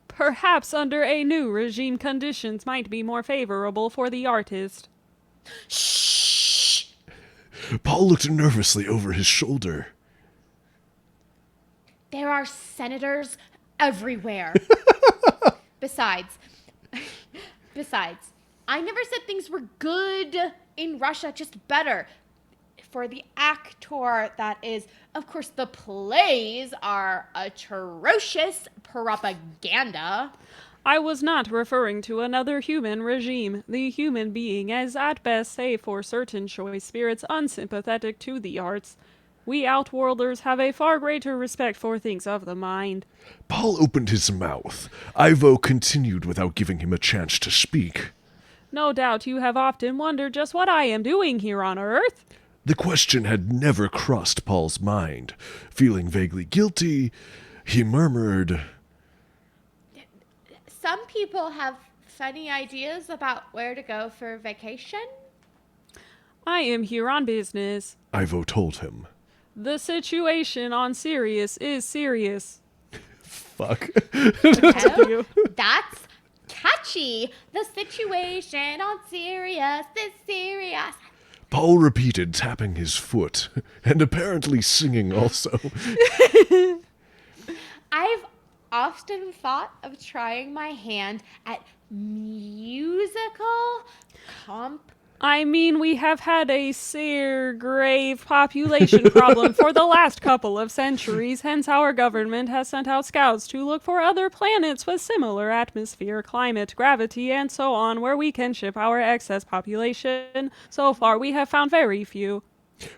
Perhaps under a new regime conditions might be more favorable for the artist. Shh! Paul looked nervously over his shoulder. There are senators everywhere. Besides, I never said things were good in Russia, just better. For the actor, that is. Of course, the plays are atrocious propaganda. I was not referring to another human regime. The human being is at best, save for certain choice spirits, unsympathetic to the arts. We Outworlders have a far greater respect for things of the mind. Paul opened his mouth. Ivo continued without giving him a chance to speak. No doubt you have often wondered just what I am doing here on Earth. The question had never crossed Paul's mind. Feeling vaguely guilty, he murmured, Some people have funny ideas about where to go for vacation. I am here on business. Ivo told him. The situation on Sirius is serious. Fuck. Oh, that's catchy. The situation on Sirius is serious. Paul repeated, tapping his foot, and apparently singing also. I've often thought of trying my hand at musical I mean, we have had a grave population problem for the last couple of centuries, hence our government has sent out scouts to look for other planets with similar atmosphere, climate, gravity, and so on, where we can ship our excess population. So far, we have found very few.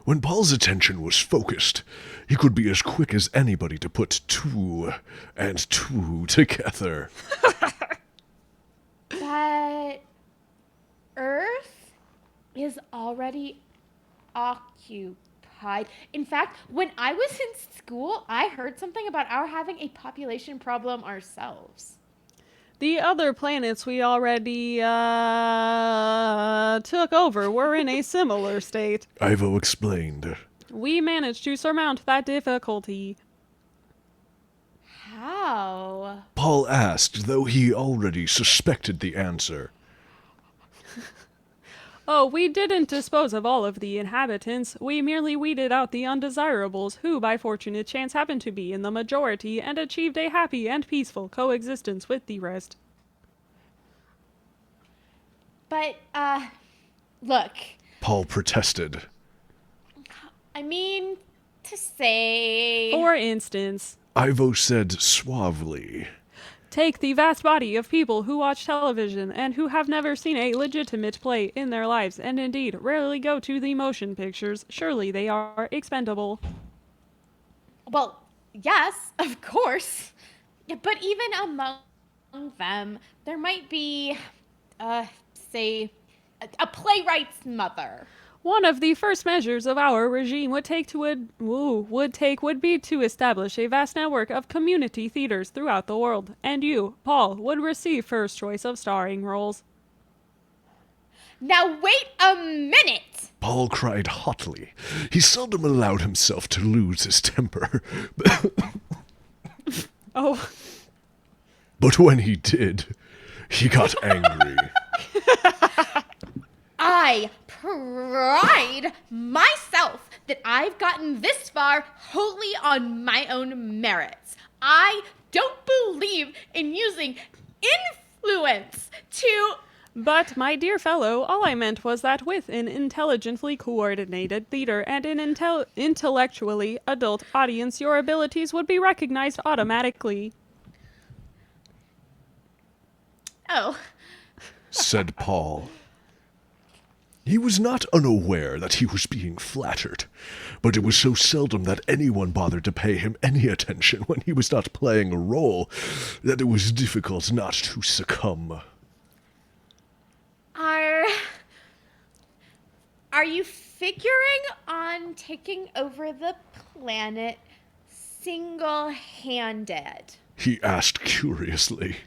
When Paul's attention was focused, he could be as quick as anybody to put two and two together. But Earth is already occupied. In fact, when I was in school, I heard something about our having a population problem ourselves. The other planets we already took over were in a similar state. Ivo explained. We managed to surmount that difficulty. How? Paul asked, though he already suspected the answer. Oh, we didn't dispose of all of the inhabitants. We merely weeded out the undesirables, who by fortunate chance happened to be in the majority, and achieved a happy and peaceful coexistence with the rest. But, look, Paul protested. I mean, to say... For instance, Ivo said suavely. take the vast body of people who watch television and who have never seen a legitimate play in their lives, and indeed rarely go to the motion pictures. Surely they are expendable. Well, yes, of course. Yeah, but even among them, there might be, say, a playwright's mother. One of the first measures of our regime would be to establish a vast network of community theaters throughout the world, and you, Paul, would receive first choice of starring roles. Now wait a minute! Paul cried hotly. He seldom allowed himself to lose his temper. Oh, But when he did, he got angry. I pride myself that I've gotten this far wholly on my own merits. I don't believe in using influence to... but my dear fellow, all I meant was that with an intelligently coordinated theater and an intellectually adult audience, your abilities would be recognized automatically. Oh, Said Paul. He was not unaware that he was being flattered, but it was so seldom that anyone bothered to pay him any attention when he was not playing a role that it was difficult not to succumb. Are you figuring on taking over the planet single-handed? He asked curiously.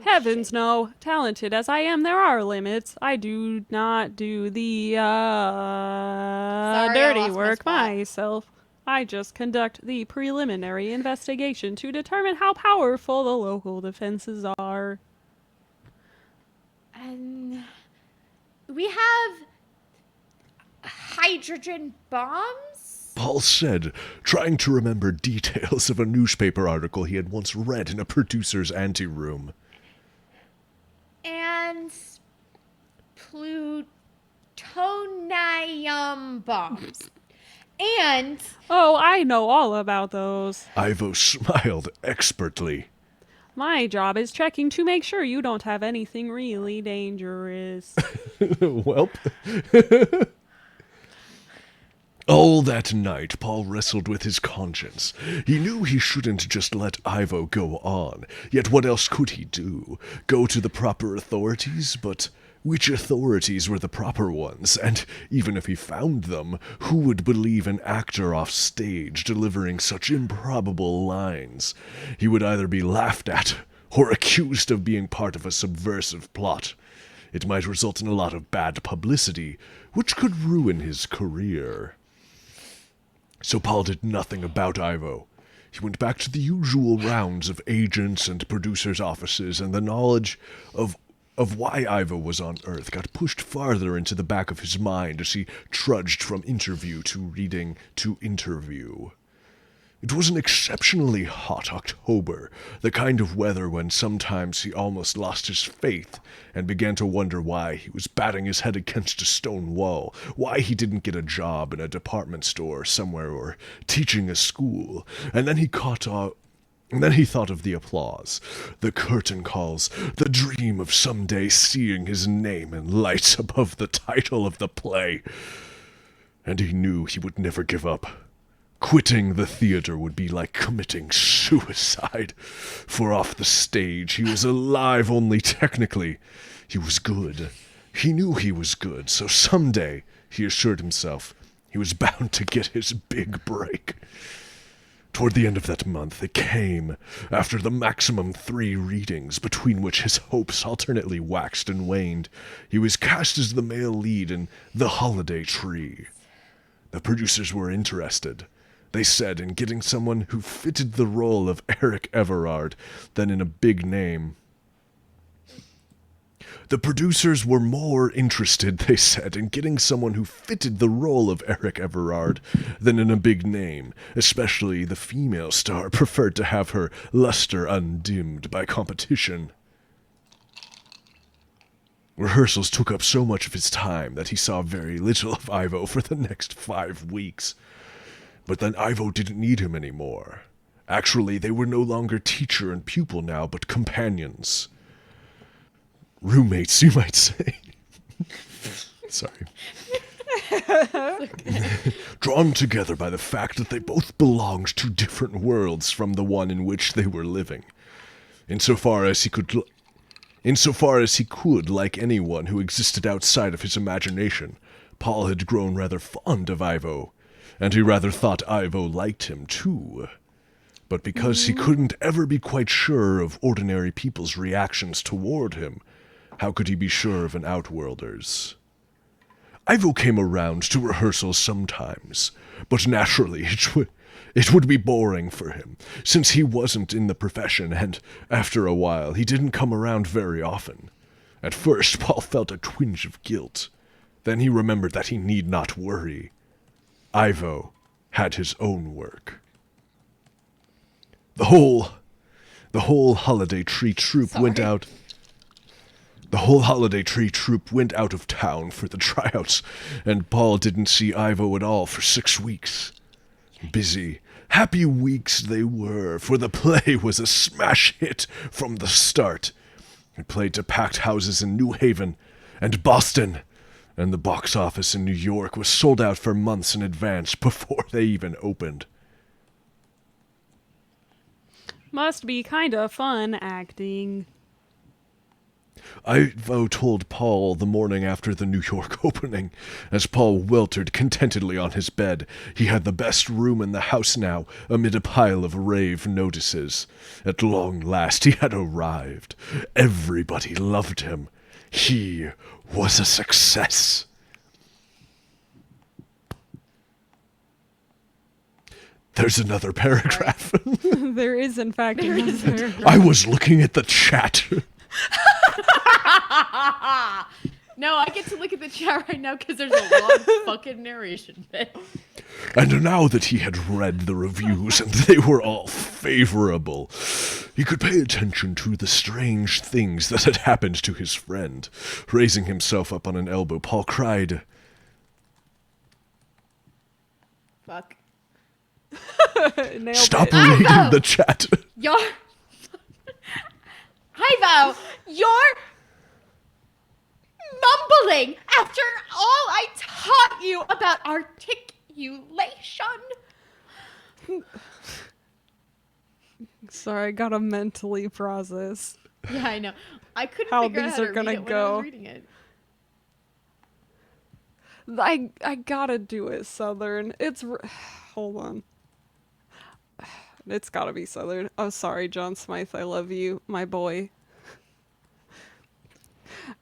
Heavens no. Talented as I am, there are limits. I do not do the I dirty lost my work spot. myself. I just conduct the preliminary investigation to determine how powerful the local defenses are. And we have hydrogen bombs? Paul said, trying to remember details of a newspaper article he had once read in a producer's anteroom. And plutonium bombs. And Oh, I know all about those. Ivo smiled expertly. My job is checking to make sure you don't have anything really dangerous. Welp. All that night, Paul wrestled with his conscience. He knew he shouldn't just let Ivo go on, yet what else could he do? Go to the proper authorities? But which authorities were the proper ones? And even if he found them, who would believe an actor off stage delivering such improbable lines? He would either be laughed at or accused of being part of a subversive plot. It might result in a lot of bad publicity, which could ruin his career. So Paul did nothing about Ivo. He went back to the usual rounds of agents and producers' offices, and the knowledge of why Ivo was on Earth got pushed farther into the back of his mind as he trudged from interview to reading to interview. It was an exceptionally hot October, the kind of weather when sometimes he almost lost his faith and began to wonder why he was batting his head against a stone wall, why he didn't get a job in a department store somewhere or teaching a school. And then he thought of the applause, the curtain calls, the dream of someday seeing his name in lights above the title of the play. And he knew he would never give up. Quitting the theater would be like committing suicide, for off the stage he was alive only technically. He was good. He knew he was good, so someday, he assured himself, he was bound to get his big break. Toward the end of that month, it came, after the maximum 3 readings, between which his hopes alternately waxed and waned. He was cast as the male lead in The Holiday Tree. The producers were interested. They said in getting someone who fitted the role of Eric Everard than in a big name. The producers were more interested, they said, in getting someone who fitted the role of Eric Everard than in a big name. Especially the female star preferred to have her luster undimmed by competition. Rehearsals took up so much of his time that he saw very little of Ivo for the next 5 weeks. But then Ivo didn't need him anymore. Actually, they were no longer teacher and pupil now, but companions. Roommates, you might say. Sorry. Drawn together by the fact that they both belonged to different worlds from the one in which they were living. Insofar as he could, like anyone who existed outside of his imagination, Paul had grown rather fond of Ivo, and he rather thought Ivo liked him too. But because he couldn't ever be quite sure of ordinary people's reactions toward him, how could he be sure of an Outworlder's? Ivo came around to rehearsals sometimes, but naturally it would be boring for him, since he wasn't in the profession, and after a while he didn't come around very often. At first, Paul felt a twinge of guilt. Then he remembered that he need not worry. Ivo had his own work. The whole Holiday Tree troupe went out. The whole Holiday Tree troupe went out of town for the tryouts, and Paul didn't see Ivo at all for 6 weeks. Busy, happy weeks they were, for the play was a smash hit from the start. It played to packed houses in New Haven and Boston, and the box office in New York was sold out for months in advance before they even opened. Must be kinda fun acting. Ivo told Paul the morning after the New York opening. As Paul weltered contentedly on his bed, he had the best room in the house now, amid a pile of rave notices. At long last he had arrived. Everybody loved him. He was a success. There's another paragraph. There is, in fact, another. I was looking at the chat. No, I get to look at the chat right now because there's a long fucking narration bit. And now that he had read the reviews and they were all favorable, he could pay attention to the strange things that had happened to his friend. Raising himself up on an elbow, Paul cried, Fuck. Nailed "Stop it. reading the chat." You're... Ivo, you're mumbling after all I taught you about articulation. Sorry, I gotta mentally process. Yeah, I know. I couldn't How figure out these how are to gonna read it when I go. was reading it. I gotta do it Southern. Hold on. It's gotta be Southern. I'm sorry, John Smythe. I love you, my boy.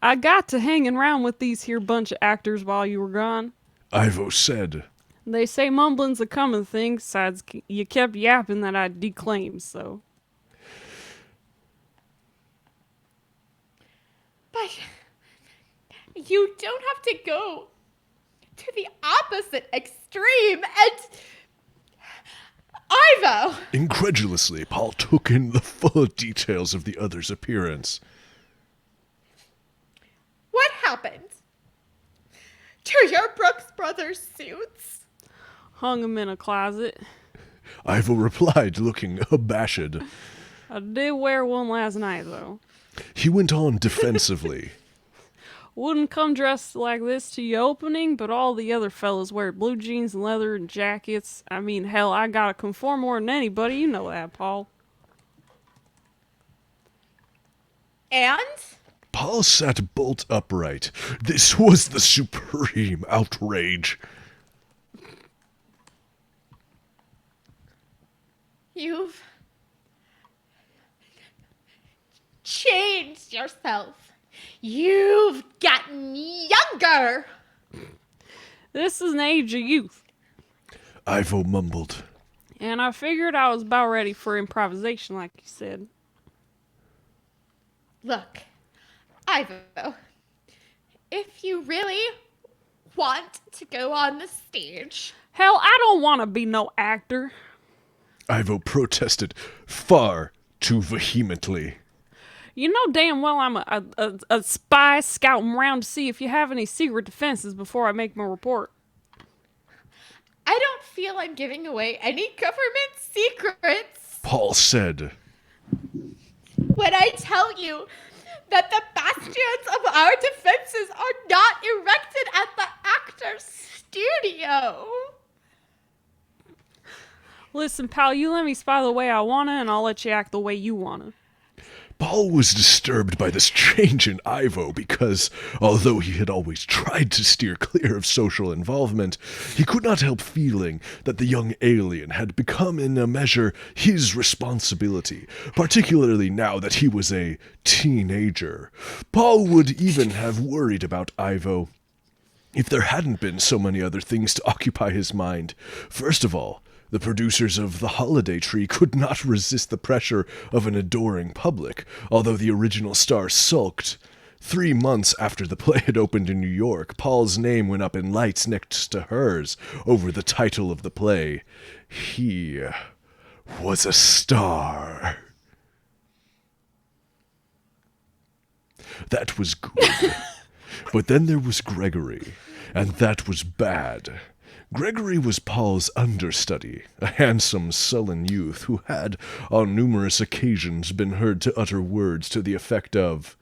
I got to hanging around with these here bunch of actors while you were gone. Ivo said, They say mumbling's a common thing, besides you kept yapping that I declaimed, so. But you don't have to go to the opposite extreme and... Ivo! Incredulously, Paul took in the full details of the other's appearance. What happened to your Brooks Brothers suits? Hung 'em in a closet. Ivo replied, looking abashed. I did wear one last night, though. He went on defensively. Wouldn't come dressed like this to your opening, but all the other fellas wear blue jeans and leather and jackets. I mean, hell, I gotta conform more than anybody. You know that, Paul. And? Paul sat bolt upright. This was the supreme outrage. You've changed yourself. You've gotten younger. This is an age of youth. Ivo mumbled. And I figured I was about ready for improvisation, like you said. Look, Ivo, if you really want to go on the stage, Hell, I don't want to be no actor. Ivo protested far too vehemently. You know damn well I'm a spy scouting around to see if you have any secret defenses before I make my report. I don't feel I'm giving away any government secrets Paul said. when I tell you that the bastions of our defenses are not erected at the actor's studio. Listen, pal, you let me spy the way I wanna, and I'll let you act the way you wanna. Paul was disturbed by this change in Ivo because, although he had always tried to steer clear of social involvement, he could not help feeling that the young alien had become in a measure his responsibility, particularly now that he was a teenager. Paul would even have worried about Ivo if there hadn't been so many other things to occupy his mind. First of all, the producers of The Holiday Tree could not resist the pressure of an adoring public, although the original star sulked. 3 months after the play had opened in New York, Paul's name went up in lights next to hers over the title of the play. He was a star. That was good. But then there was Gregory, and that was bad. Gregory was Paul's understudy, a handsome, sullen youth who had, on numerous occasions, been heard to utter words to the effect of,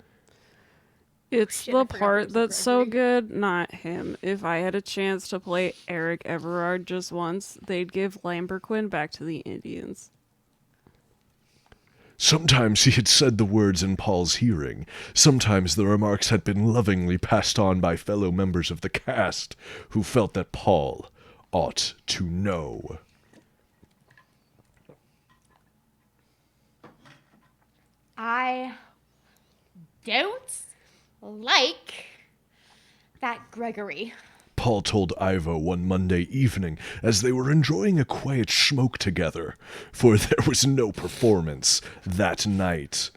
It's Shit, the I forgot part there's a that's so Gregory. good, not him. If I had a chance to play Eric Everard just once, they'd give Lamberquin back to the Indians. Sometimes he had said the words in Paul's hearing. Sometimes the remarks had been lovingly passed on by fellow members of the cast, who felt that Paul ought to know. I don't like that Gregory. Paul told Ivo one Monday evening as they were enjoying a quiet smoke together, for there was no performance that night.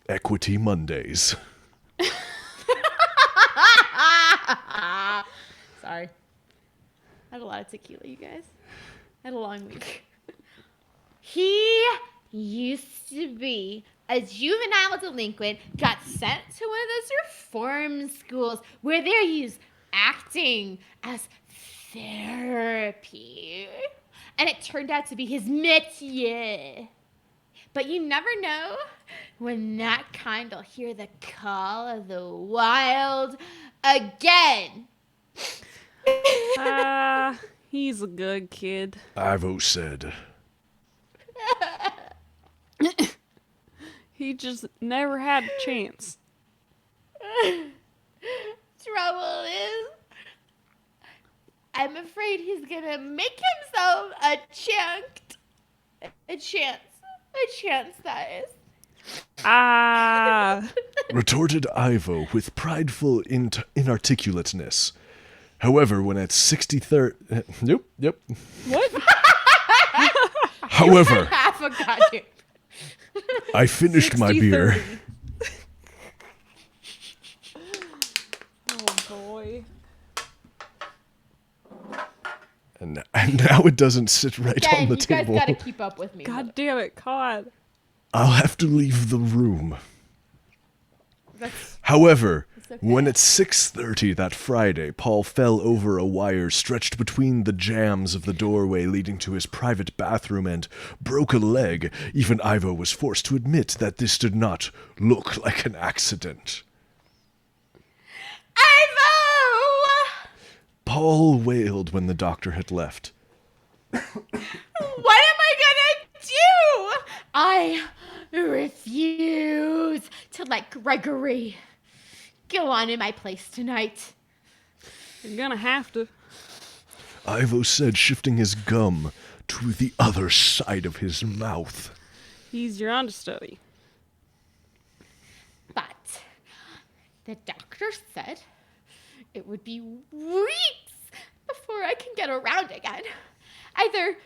Equity Mondays. Sorry. I had a lot of tequila, you guys. I had a long week. He used to be a juvenile delinquent, got sent to one of those reform schools where they use acting as therapy. And it turned out to be his métier. But you never know when that kind'll hear the call of the wild again. He's a good kid. Ivo said. He just never had a chance. Trouble is, I'm afraid he's gonna make himself a chance that is. Retorted Ivo with prideful inarticulateness. However, when at 63rd... Yep. What? However, Half a goddamn. I finished my beer. 60-30. Oh boy. And now it doesn't sit right Again, on the you table. guys gotta keep up with me. God damn it, God. I'll have to leave the room. That's However, okay. when at 6:30 that Friday, Paul fell over a wire stretched between the jambs of the doorway leading to his private bathroom and broke a leg, even Ivo was forced to admit that this did not look like an accident. Ivo! Paul wailed when the doctor had left. What am I gonna do? I refuse to let Gregory go on in my place tonight. You're gonna have to. Ivo said, shifting his gum to the other side of his mouth. He's your understudy. But the doctor said it would be weeks before I can get around again. Either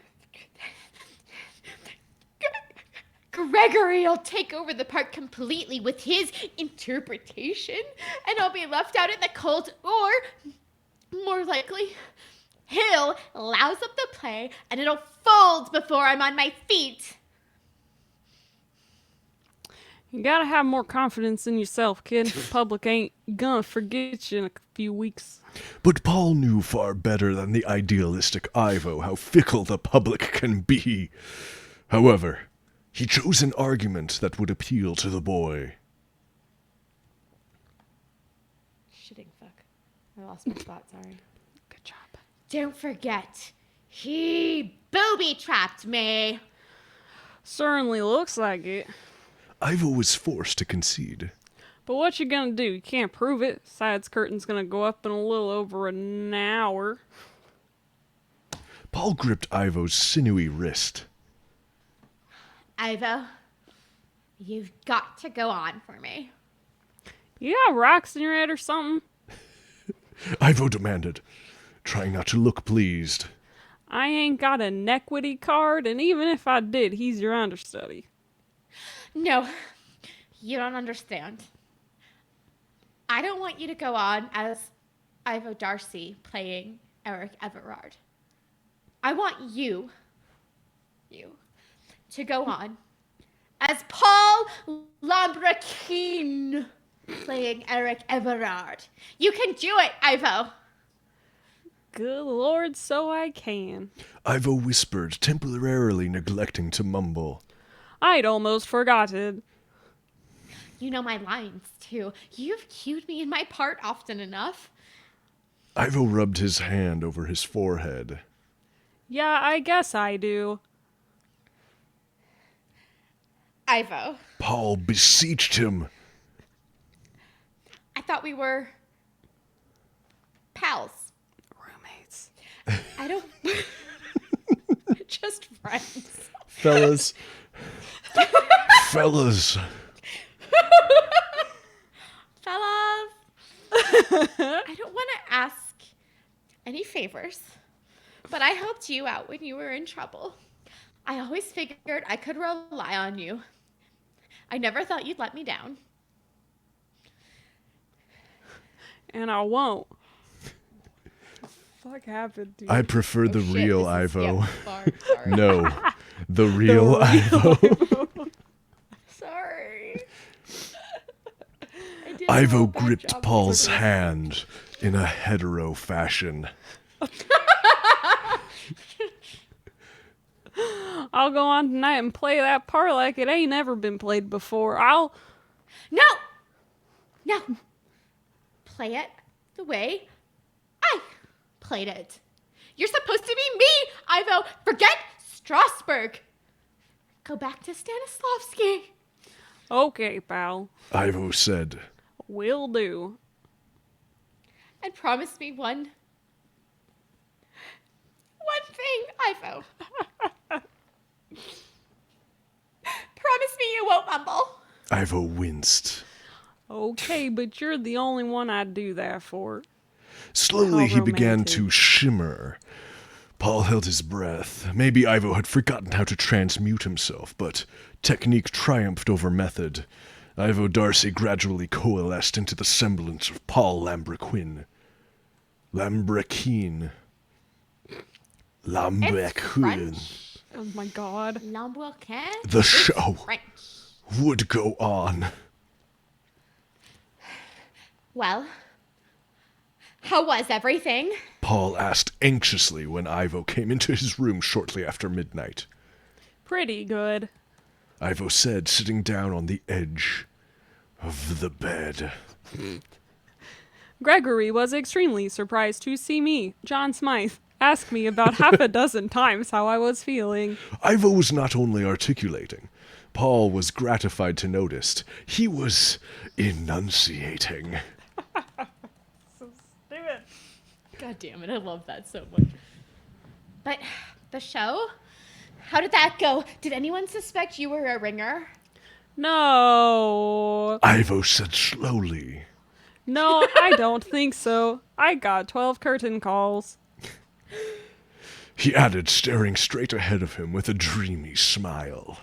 Gregory will take over the part completely with his interpretation, and I'll be left out in the cold, or, more likely, he'll louse up the play, and it'll fold before I'm on my feet. You gotta have more confidence in yourself, kid. The public ain't gonna forget you in a few weeks. But Paul knew far better than the idealistic Ivo how fickle the public can be. However, he chose an argument that would appeal to the boy. Shitting fuck. I lost my spot, sorry. Good job. Don't forget, he booby-trapped me. Certainly looks like it. Ivo was forced to concede. But what you gonna do? You can't prove it. Sides curtain's gonna go up in a little over an hour. Paul gripped Ivo's sinewy wrist. Ivo, you've got to go on for me. You got rocks in your head or something? Ivo demanded, trying not to look pleased. I ain't got a Nequity card, and even if I did, he's your understudy. No, you don't understand. I don't want you to go on as Ivo Darcy playing Eric Everard. I want you to go on as Paul Lambrequin playing Eric Everard. You can do it, Ivo. Good lord, so I can. Ivo whispered, temporarily neglecting to mumble. I'd almost forgotten. You know my lines, too. You've cued me in my part often enough. Ivo rubbed his hand over his forehead. Yeah, I guess I do. Ivo, Paul beseeched him. I thought we were pals. Roommates. I don't... Just friends. Fellas, Fellas, Fellas, I don't want to ask any favors, but I helped you out when you were in trouble. I always figured I could rely on you. I never thought you'd let me down. And I won't. Fuck happened, dude? I prefer the Oh, shit, real this is- Ivo. yeah, sorry. No, the real Ivo. Sorry. I did a Ivo real bad gripped job of Paul's looking- hand in a hetero fashion. I'll go on tonight and play that part like it ain't ever been played before. No! No! Play it the way I played it. You're supposed to be me, Ivo. Forget Strasbourg. Go back to Stanislavski. Okay, pal. Ivo said, Will do. And promise me one thing, Ivo. Promise me you won't mumble. Ivo winced. Okay, but you're the only one I'd do that for. Slowly How he began romantic. to shimmer. Paul held his breath. Maybe Ivo had forgotten how to transmute himself, but technique triumphed over method. Ivo Darcy gradually coalesced into the semblance of Paul Lambrequin. Lambrequin. It's Lambrequin. French. Oh my god. Lambourquin? The show French. would go on. Well, how was everything? Paul asked anxiously when Ivo came into his room shortly after midnight. Pretty good. Ivo said, sitting down on the edge of the bed. Gregory was extremely surprised to see me, John Smythe, ask me about half a dozen times how I was feeling. Ivo was not only articulating. Paul was gratified to notice he was enunciating. God damn it, I love that so much. But the show? How did that go? Did anyone suspect you were a ringer? No. Ivo said slowly. No, I don't think so. I got 12 curtain calls. He added, staring straight ahead of him with a dreamy smile.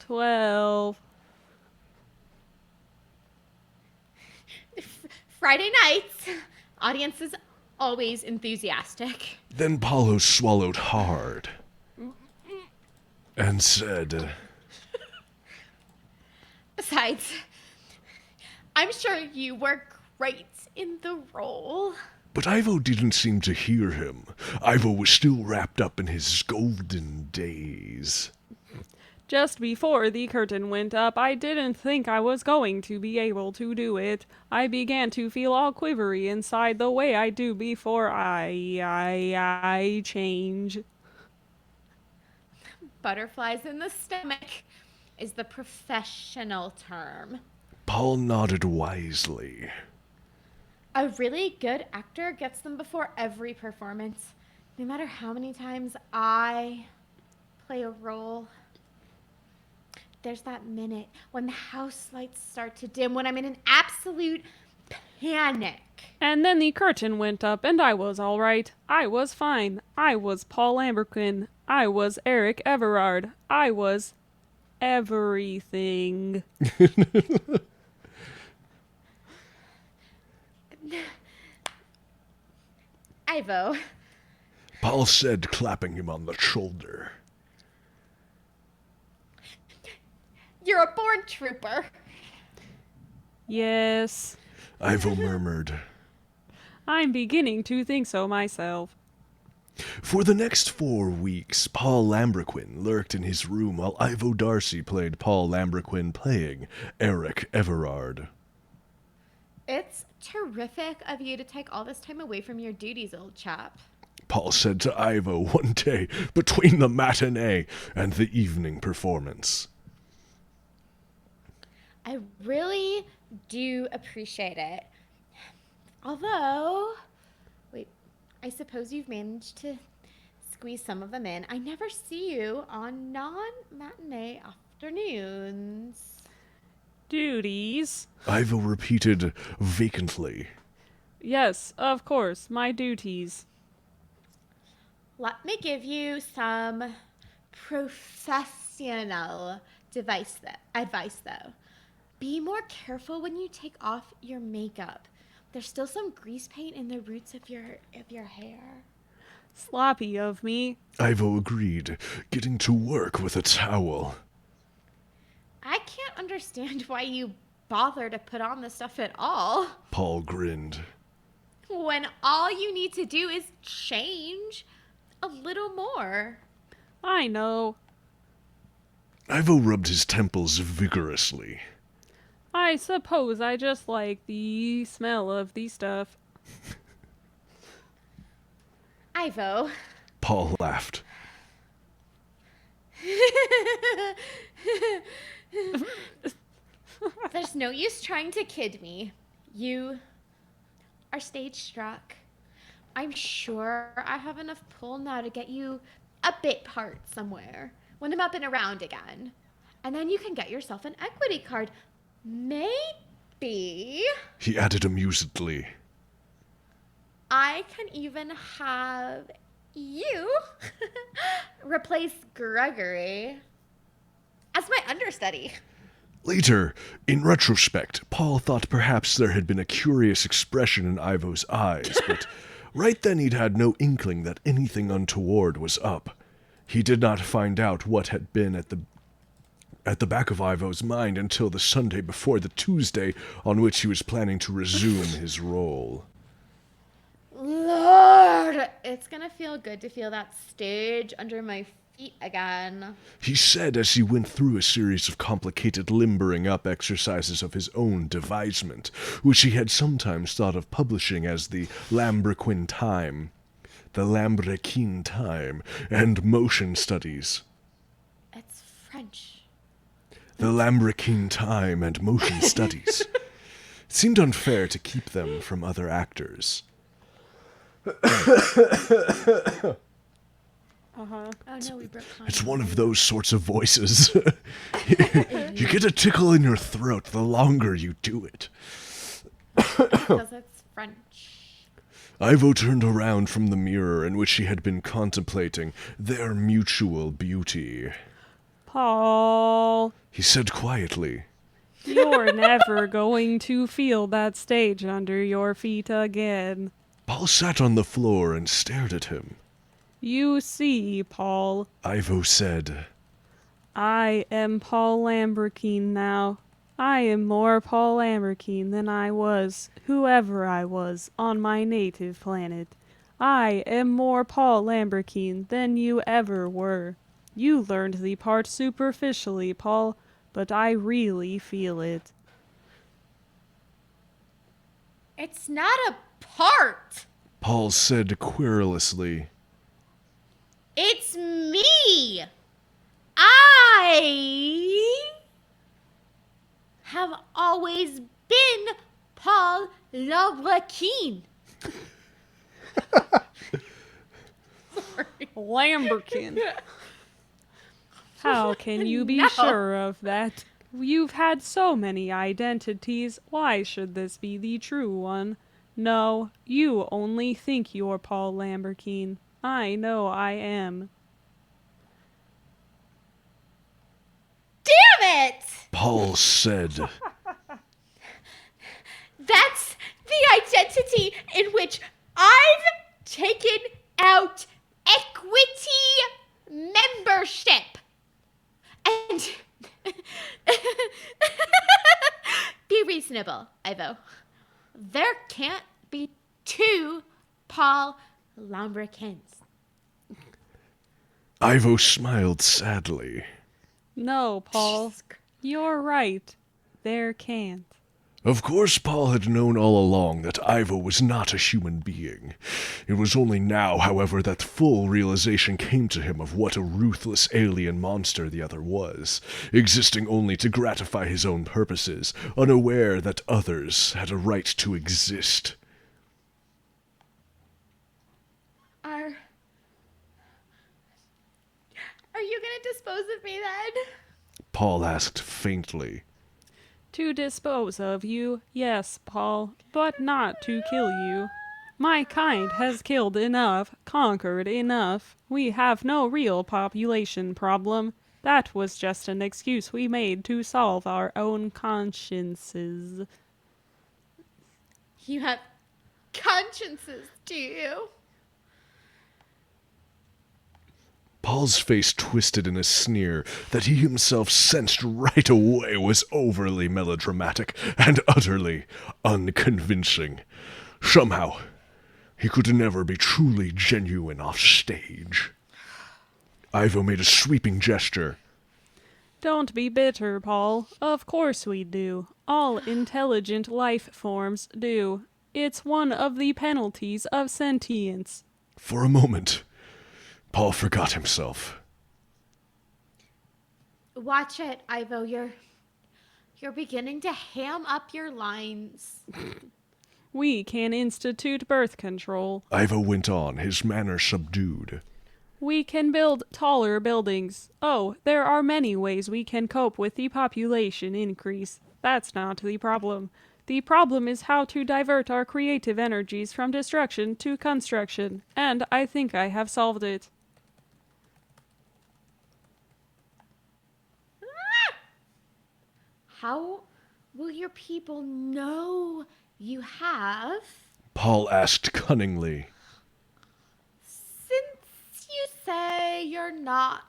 12. Friday nights, audience is always enthusiastic. Then Paulo swallowed hard and said, Besides, I'm sure you were great in the role. But Ivo didn't seem to hear him. Ivo was still wrapped up in his golden days. Just before the curtain went up, I didn't think I was going to be able to do it. I began to feel all quivery inside the way I do before I change. Butterflies in the stomach is the professional term. Paul nodded wisely. A really good actor gets them before every performance. No matter how many times I play a role, there's that minute when the house lights start to dim, when I'm in an absolute panic. And then the curtain went up, and I was all right. I was fine. I was Paul Lamberquin. I was Eric Everard. I was everything. Ivo, Paul said, clapping him on the shoulder. you're a born trooper. Yes, Ivo murmured. I'm beginning to think so myself. For the next 4 weeks, Paul Lamberquin lurked in his room while Ivo Darcy played Paul Lamberquin playing Eric Everard. It's terrific of you to take all this time away from your duties, old chap. Paul said to Ivo one day between the matinee and the evening performance. I really do appreciate it. Although, wait, I suppose you've managed to squeeze some of them in. I never see you on non-matinee afternoons. Duties? Ivo repeated vacantly. Yes, of course, my duties. Let me give you some professional advice, though. Be more careful when you take off your makeup. There's still some grease paint in the roots of your hair. Sloppy of me. Ivo agreed, getting to work with a towel. I can't understand why you bother to put on this stuff at all, Paul grinned. when all you need to do is change a little more. I know. Ivo rubbed his temples vigorously. I suppose I just like the smell of the stuff. Ivo. Paul laughed. There's no use trying to kid me. You are stage struck. I'm sure I have enough pull now to get you a bit part somewhere when I'm up and around again. And then you can get yourself an equity card. Maybe He added amusedly. I can even have you replace Gregory as my understudy. Later, in retrospect, Paul thought perhaps there had been a curious expression in Ivo's eyes, but right then he'd had no inkling that anything untoward was up. He did not find out what had been at the back of Ivo's mind until the Sunday before the Tuesday on which he was planning to resume his role. Lord, it's gonna feel good to feel that stage under my feet again. He said as he went through a series of complicated limbering up exercises of his own devisement, which he had sometimes thought of publishing as the Lamberquin Time, the Lambrequin Time, and Motion Studies. It's French. The Lambrequin Time and Motion Studies. It seemed unfair to keep them from other actors. Uh-huh. Oh no, we broke It's one of those sorts of voices. You get a tickle in your throat the longer you do it. because it's French. Ivo turned around from the mirror in which she had been contemplating their mutual beauty. Paul, he said quietly. you're never going to feel that stage under your feet again. Paul sat on the floor and stared at him. You see, Paul, Ivo said, I am Paul Lamborghini now. I am more Paul Lamborghini than I was, whoever I was, on my native planet. I am more Paul Lamborghini than you ever were. You learned the part superficially, Paul, but I really feel it. It's not a part. Paul said querulously. It's me. I have always been Paul Lamborghini. Lamborghini. How can you be No. sure of that? You've had so many identities. Why should this be the true one? No, you only think you're Paul Lamborghini. I know I am. Damn it! Paul said. That's the identity in which I've taken out equity membership. And be reasonable, Ivo. There can't be two Paul Lamborghinis. Ivo smiled sadly. No, Paul. You're right. There can't. Of course, Paul had known all along that Ivo was not a human being. It was only now, however, that full realization came to him of what a ruthless alien monster the other was, existing only to gratify his own purposes, unaware that others had a right to exist. Are you gonna dispose of me then? Paul asked faintly. To dispose of you, yes, Paul, but not to kill you. My kind has killed enough, conquered enough. We have no real population problem. That was just an excuse we made to solve our own consciences. You have consciences, do you? Paul's face twisted in a sneer that he himself sensed right away was overly melodramatic and utterly unconvincing. Somehow, he could never be truly genuine off stage. Ivo made a sweeping gesture. Don't be bitter, Paul. Of course we do. All intelligent life forms do. It's one of the penalties of sentience. For a moment, Paul forgot himself. Watch it, Ivo. You're beginning to ham up your lines. We can institute birth control. Ivo went on, his manner subdued. We can build taller buildings. Oh, there are many ways we can cope with the population increase. That's not the problem. The problem is how to divert our creative energies from destruction to construction, and I think I have solved it. How will your people know you have? Paul asked cunningly. Since you say you're not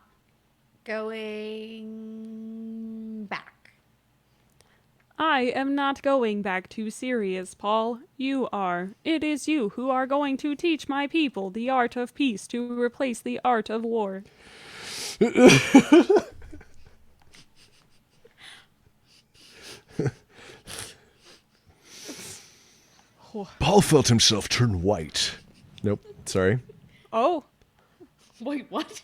going back. I am not going back to Sirius, Paul. You are. It is you who are going to teach my people the art of peace to replace the art of war. Paul felt himself turn white. Nope. Sorry. Oh, Wait, what?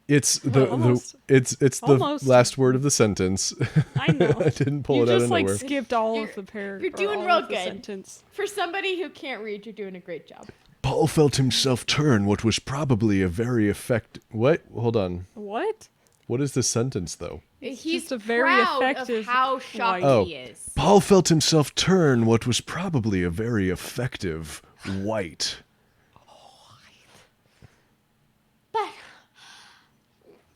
It's the almost. it's the Almost. last word of the sentence. I know. I didn't pull you it out of just like nowhere. skipped all You're- of the paragraph. you're doing all real of the good. sentence. For somebody who can't read, you're doing a great job. Paul felt himself turn what was probably a very What? Hold on. What? What is this sentence though? He's just a very proud effective of how shocked Oh. he is. Paul felt himself turn what was probably a very effective white. But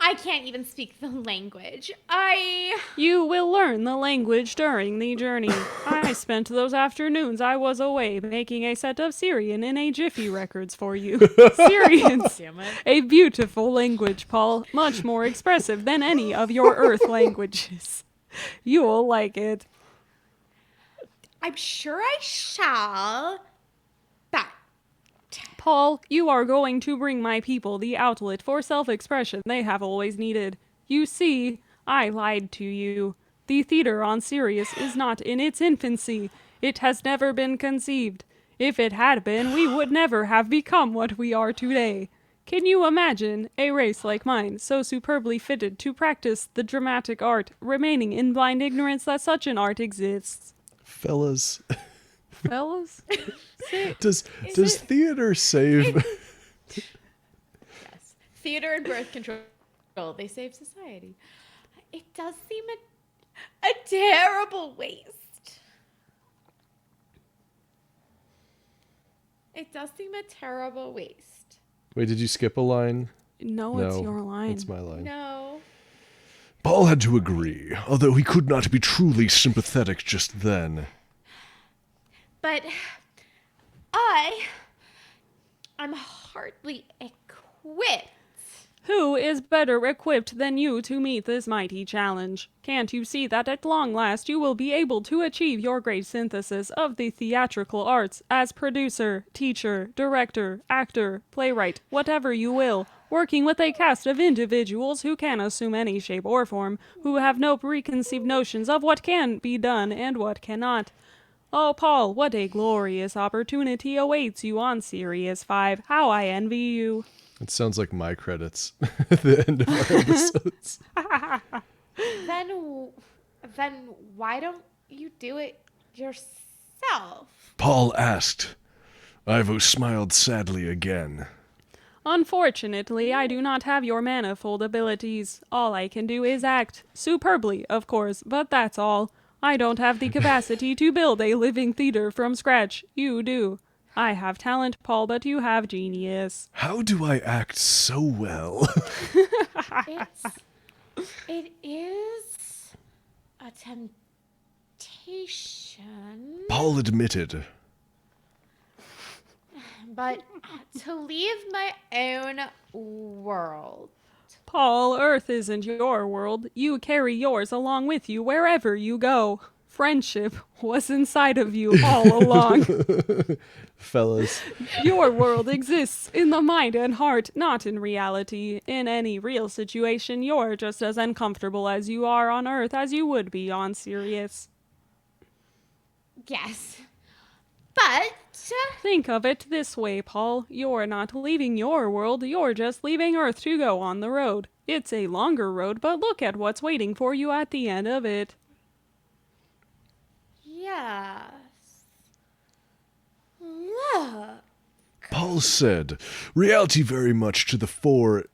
I can't even speak the language. You will learn the language during the journey. I spent those afternoons I was away making a set of Syrian in a Jiffy records for you. Syrian's Damn it. a beautiful language, Paul. Much more expressive than any of your Earth languages. You'll like it. I'm sure I shall. But Paul, you are going to bring my people the outlet for self-expression they have always needed. You see, I lied to you. The theater on Sirius is not in its infancy. It has never been conceived. If it had been, we would never have become what we are today. Can you imagine a race like mine, so superbly fitted to practice the dramatic art, remaining in blind ignorance that such an art exists? Fellas, Fellas? does theater save? yes, theater and birth control, they save society. It does seem a terrible waste. It does seem a terrible waste. Wait, did you skip a line? No, it's your line. It's my line. No. Paul had to agree, although he could not be truly sympathetic just then. But I'm hardly equipped. Who is better equipped than you to meet this mighty challenge? Can't you see that at long last you will be able to achieve your great synthesis of the theatrical arts as producer, teacher, director, actor, playwright, whatever you will, working with a cast of individuals who can assume any shape or form, who have no preconceived notions of what can be done and what cannot? Oh, Paul, what a glorious opportunity awaits you on Sirius 5. How I envy you. It sounds like my credits at the end of our episodes. Then why don't you do it yourself? Paul asked. Ivo smiled sadly again. Unfortunately, I do not have your manifold abilities. All I can do is act. Superbly, of course, but that's all. I don't have the capacity to build a living theater from scratch. You do. I have talent, Paul, but you have genius. How do I act so well? It is a temptation, Paul admitted. but to leave my own world. Paul, Earth isn't your world. You carry yours along with you wherever you go. Friendship was inside of you all along. Fellas, Your world exists in the mind and heart, not in reality. In any real situation, you're just as uncomfortable as you are on Earth as you would be on Sirius. Yes, but Think of it this way, Paul. You're not leaving your world, you're just leaving Earth to go on the road. It's a longer road, but look at what's waiting for you at the end of it. yes. Look. Paul said, reality very much to the fore.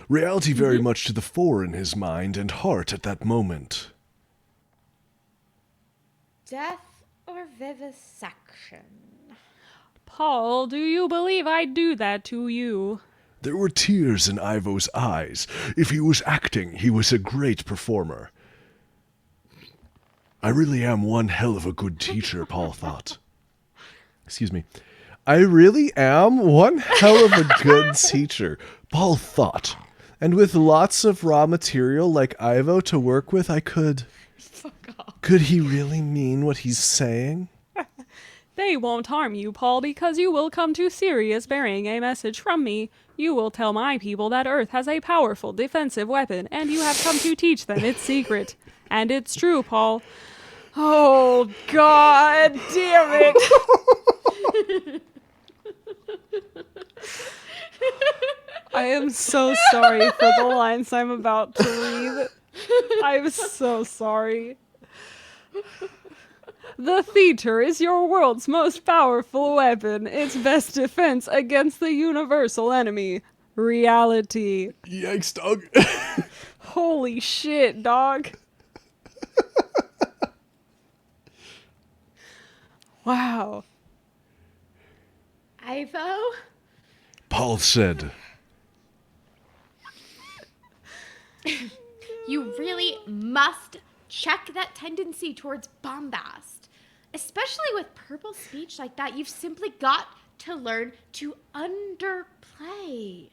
Reality very much to the fore in his mind and heart at that moment. Death or vivisection? Paul, do you believe I'd do that to you? There were tears in Ivo's eyes. If he was acting, he was a great performer. I really am one hell of a good teacher, Paul thought. excuse me. I really am one hell of a good teacher, Paul thought. and with lots of raw material like Ivo to work with, I could... Could he really mean what he's saying? They won't harm you, Paul, because you will come to Sirius bearing a message from me. You will tell my people that Earth has a powerful defensive weapon, and you have come to teach them its secret. And it's true, Paul. Oh, God damn it! I am so sorry for the lines I'm about to read. I'm so sorry. The theater is your world's most powerful weapon, its best defense against the universal enemy, reality. Yikes, dog. Holy shit, dog. Wow. Ivo? Paul said, You really must check that tendency towards bombast. Especially with purple speech like that, you've simply got to learn to underplay.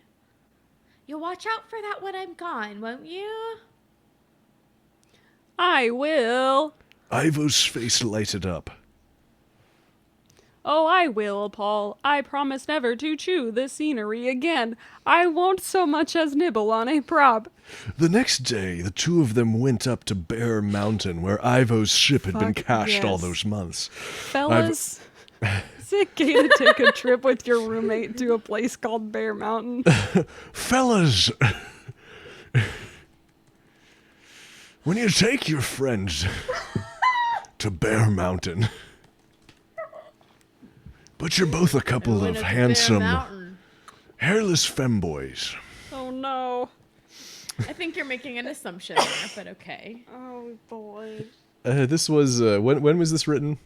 You'll watch out for that when I'm gone, won't you? I will. Ivo's face lighted up. Oh, I will, Paul. I promise never to chew the scenery again. I won't so much as nibble on a prop. The next day, the two of them went up to Bear Mountain, where Ivo's ship had been Fuck cached all yes. those months. Fellas, is it gay to take a trip with your roommate to a place called Bear Mountain? Fellas, when you take your friends to Bear Mountain, but you're both a couple When of it's Bear handsome, Mountain. hairless femboys. Oh no. I think you're making an assumption there, but okay. Oh boy. This was when was this written?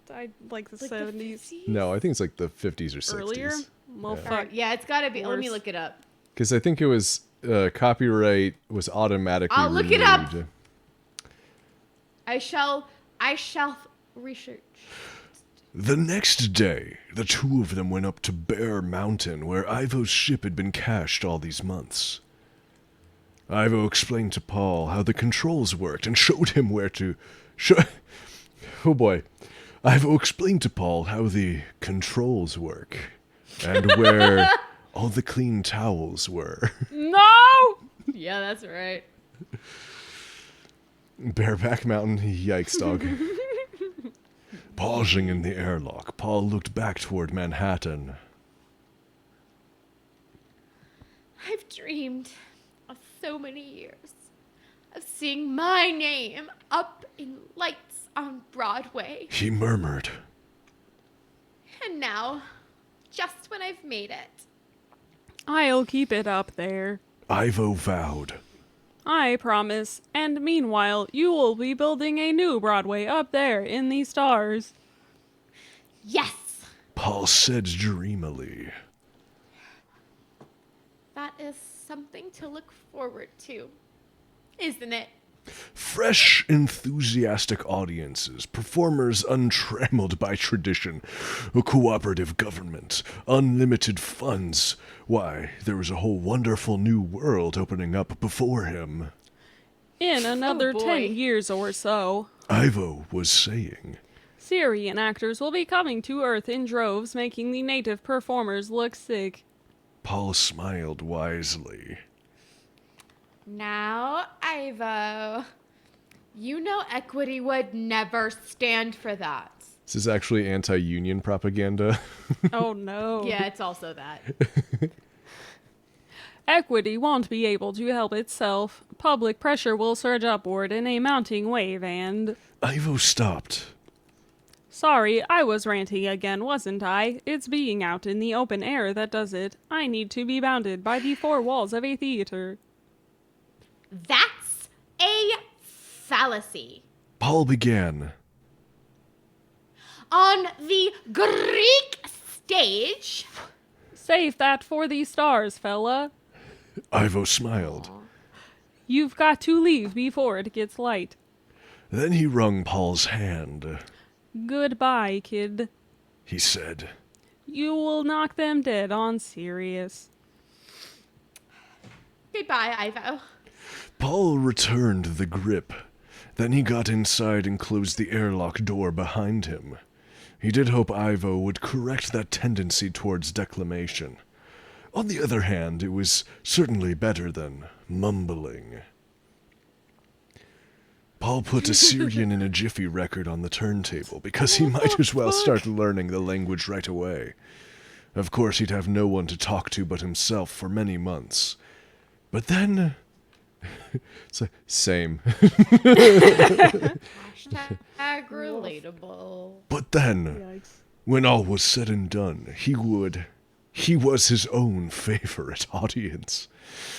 Died like the Like the 70s. 50s? No, I think it's like the 50s or 60s. Earlier? Well, Yeah. fuck. Yeah, it's gotta be. Let me Worse. look it up. Because I think it was copyright was automatically I'll look it up. removed. I shall research. The next day, the two of them went up to Bear Mountain, where Ivo's ship had been cached all these months. Ivo explained to Paul how the controls worked and showed him where to... Oh boy. Ivo explained to Paul how the controls work and where all the clean towels were. No! Yeah, that's right. Bareback Mountain, yikes, dog. Pausing in the airlock, Paul looked back toward Manhattan. I've dreamed of so many years of seeing my name up in lights on Broadway. He murmured. And now, just when I've made it, I'll keep it up there. Ivo vowed. I promise. And meanwhile, you will be building a new Broadway up there in the stars. yes, Paul said dreamily. that is something to look forward to, isn't it? Fresh, enthusiastic audiences, performers untrammeled by tradition, a cooperative government, unlimited funds. Why, there was a whole wonderful new world opening up before him. In another boy. 10 years or so, Ivo was saying. Syrian actors will be coming to Earth in droves, making the native performers look sick. Paul smiled wisely. Now, Ivo, you know Equity would never stand for that. This is actually anti-union propaganda. Oh no. Yeah, it's also that. Equity won't be able to help itself. Public pressure will surge upward in a mounting wave and... Ivo stopped. Sorry, I was ranting again, wasn't I? It's being out in the open air that does it. I need to be bounded by the four walls of a theater. That's a fallacy. Paul began. On the Greek stage, Save that for the stars, fella. Ivo smiled. You've got to leave before it gets light. Then he wrung Paul's hand. Goodbye, kid. He said, You will knock them dead on Sirius. goodbye, Ivo. Paul returned the grip. Then he got inside and closed the airlock door behind him. He did hope Ivo would correct that tendency towards declamation. On the other hand, it was certainly better than mumbling. Paul put Assyrian in a Jiffy record on the turntable because he might as well start learning the language right away. Of course, he'd have no one to talk to but himself for many months. But then... It's like, same. Hashtag relatable. But then, when all was said and done, he was his own favorite audience.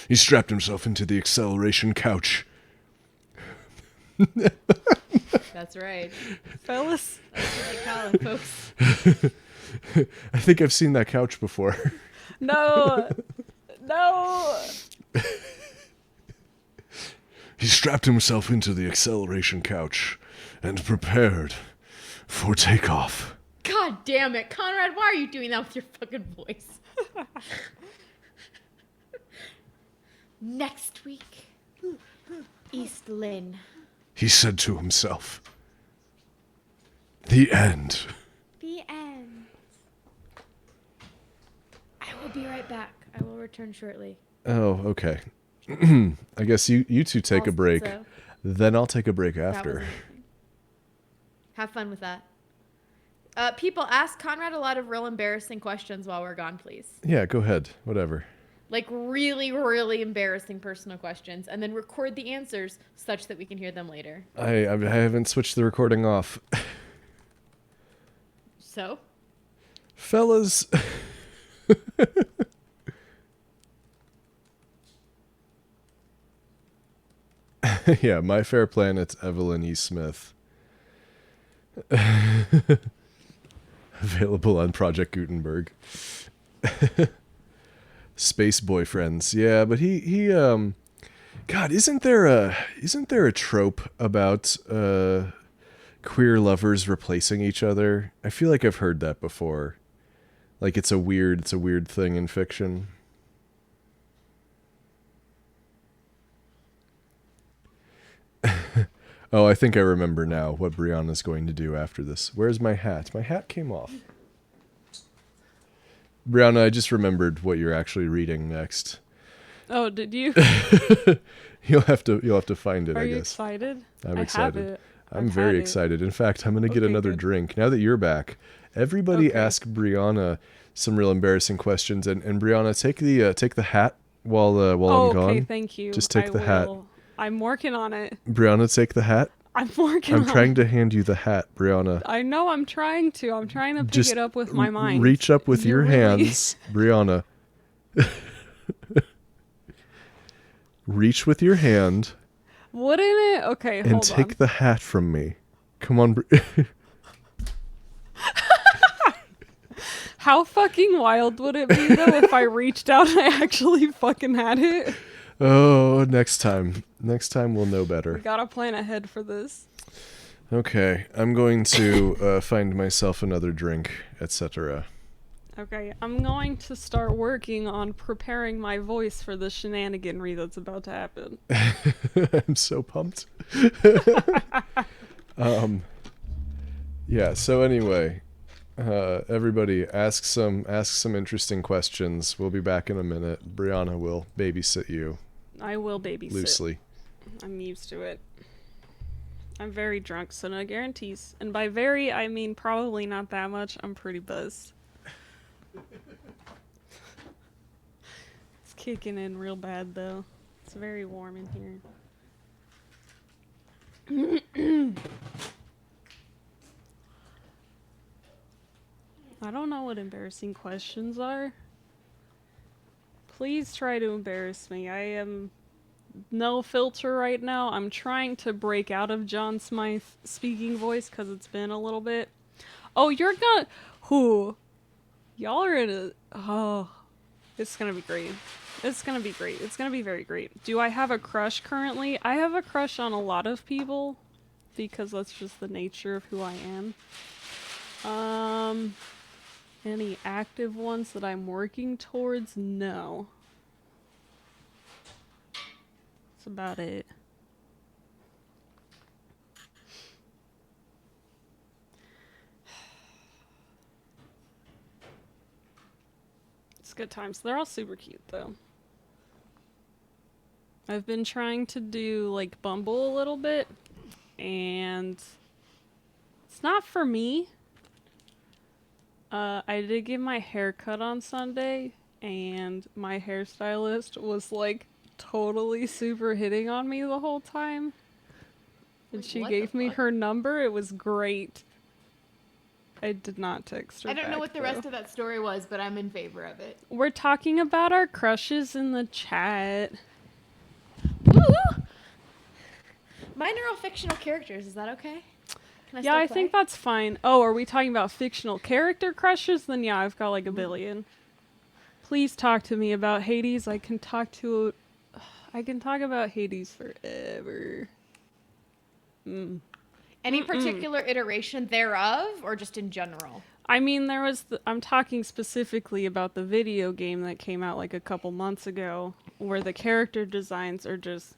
He strapped himself into the acceleration couch. That's right. Fellas? That's what they call it, folks. I think I've seen that couch before. No! No! He strapped himself into the acceleration couch and prepared for takeoff. God damn it, Conrad, why are you doing that with your fucking voice? Next week, East Lynn. He said to himself, "The end." The end. I will be right back. I will return shortly. Oh, okay. I guess you two take a break. Also, Then I'll take a break that was after. amazing. Have fun with that. People, ask Conrad a lot of real embarrassing questions while we're gone, please. Yeah, go ahead. Whatever. Like really, really embarrassing personal questions, and then record the answers such that we can hear them later. I haven't switched the recording off. So? Fellas. Yeah, My Fair Planet's Evelyn E. Smith. Available on Project Gutenberg. Space Boyfriends. Yeah, but he God, isn't there a trope about queer lovers replacing each other? I feel like I've heard that before. Like it's a weird thing in fiction. Oh, I think I remember now what Brianna's going to do after this. Where's my hat? My hat came off. Brianna, I just remembered what you're actually reading next. Oh, did you? You'll have to find it, Are I you guess. excited? I'm I excited. Have it. I'm I've very had it. excited. In fact, I'm going to get Okay, another good. drink. Now that you're back, everybody Okay. ask Brianna some real embarrassing questions. And Brianna, take the hat while I'm Oh, gone. okay, thank you. Just take I the hat. will. I'm working on it. Brianna, take the hat. I'm working I'm on trying it. to hand you the hat, Brianna. I know I'm trying to. I'm trying to pick Just it up with my mind. Reach up with You're your really- hands, Brianna. Reach with your hand Wouldn't it? Okay, and hold take on. the hat from me. Come on. How fucking wild would it be though if I reached out and I actually fucking had it? Oh, next time. Next time we'll know We better. gotta plan ahead for this. Okay, I'm going to find myself another drink, etc. Okay, I'm going to start working on preparing my voice for the shenaniganry that's about to happen. I'm so pumped. Yeah, so anyway, everybody ask some interesting questions. We'll be back in a minute. Brianna will babysit you I will babysit. loosely. I'm used to it. I'm very drunk, so no guarantees. And by very, I mean probably not that much. I'm pretty buzzed. It's kicking in real bad, though. It's very warm in here. I don't know what embarrassing questions are. Please try to embarrass me. I am no filter right now. I'm trying to break out of John Smythe speaking voice because it's been a little bit. Oh, you're gonna. Who? Y'all are in a. Oh. It's gonna be great. It's gonna be great. It's gonna be very great. Do I have a crush currently? I have a crush on a lot of people because that's just the nature of who I am. Any active ones that I'm working towards? No. That's about it. It's good times. They're all super cute though. I've been trying to do like Bumble a little bit and it's not for me. I did get my hair cut on Sunday, and my hairstylist was like totally super hitting on me the whole time. And Like, she what gave the me fuck? her number. It was great. I did not text her. I don't know back, what the though. rest of that story was, but I'm in favor of it. We're talking about our crushes in the chat. Woo! Mine are all fictional characters. Is that okay? Can Yeah, I still think play? that's fine. Oh, are we talking about fictional character crushes? Then yeah, I've got like a billion. Please talk to me about Hades. I can talk to I can talk about Hades forever. Any particular iteration thereof, or just in general? I mean, I'm talking specifically about the video game that came out like a couple months ago, where the character designs are just.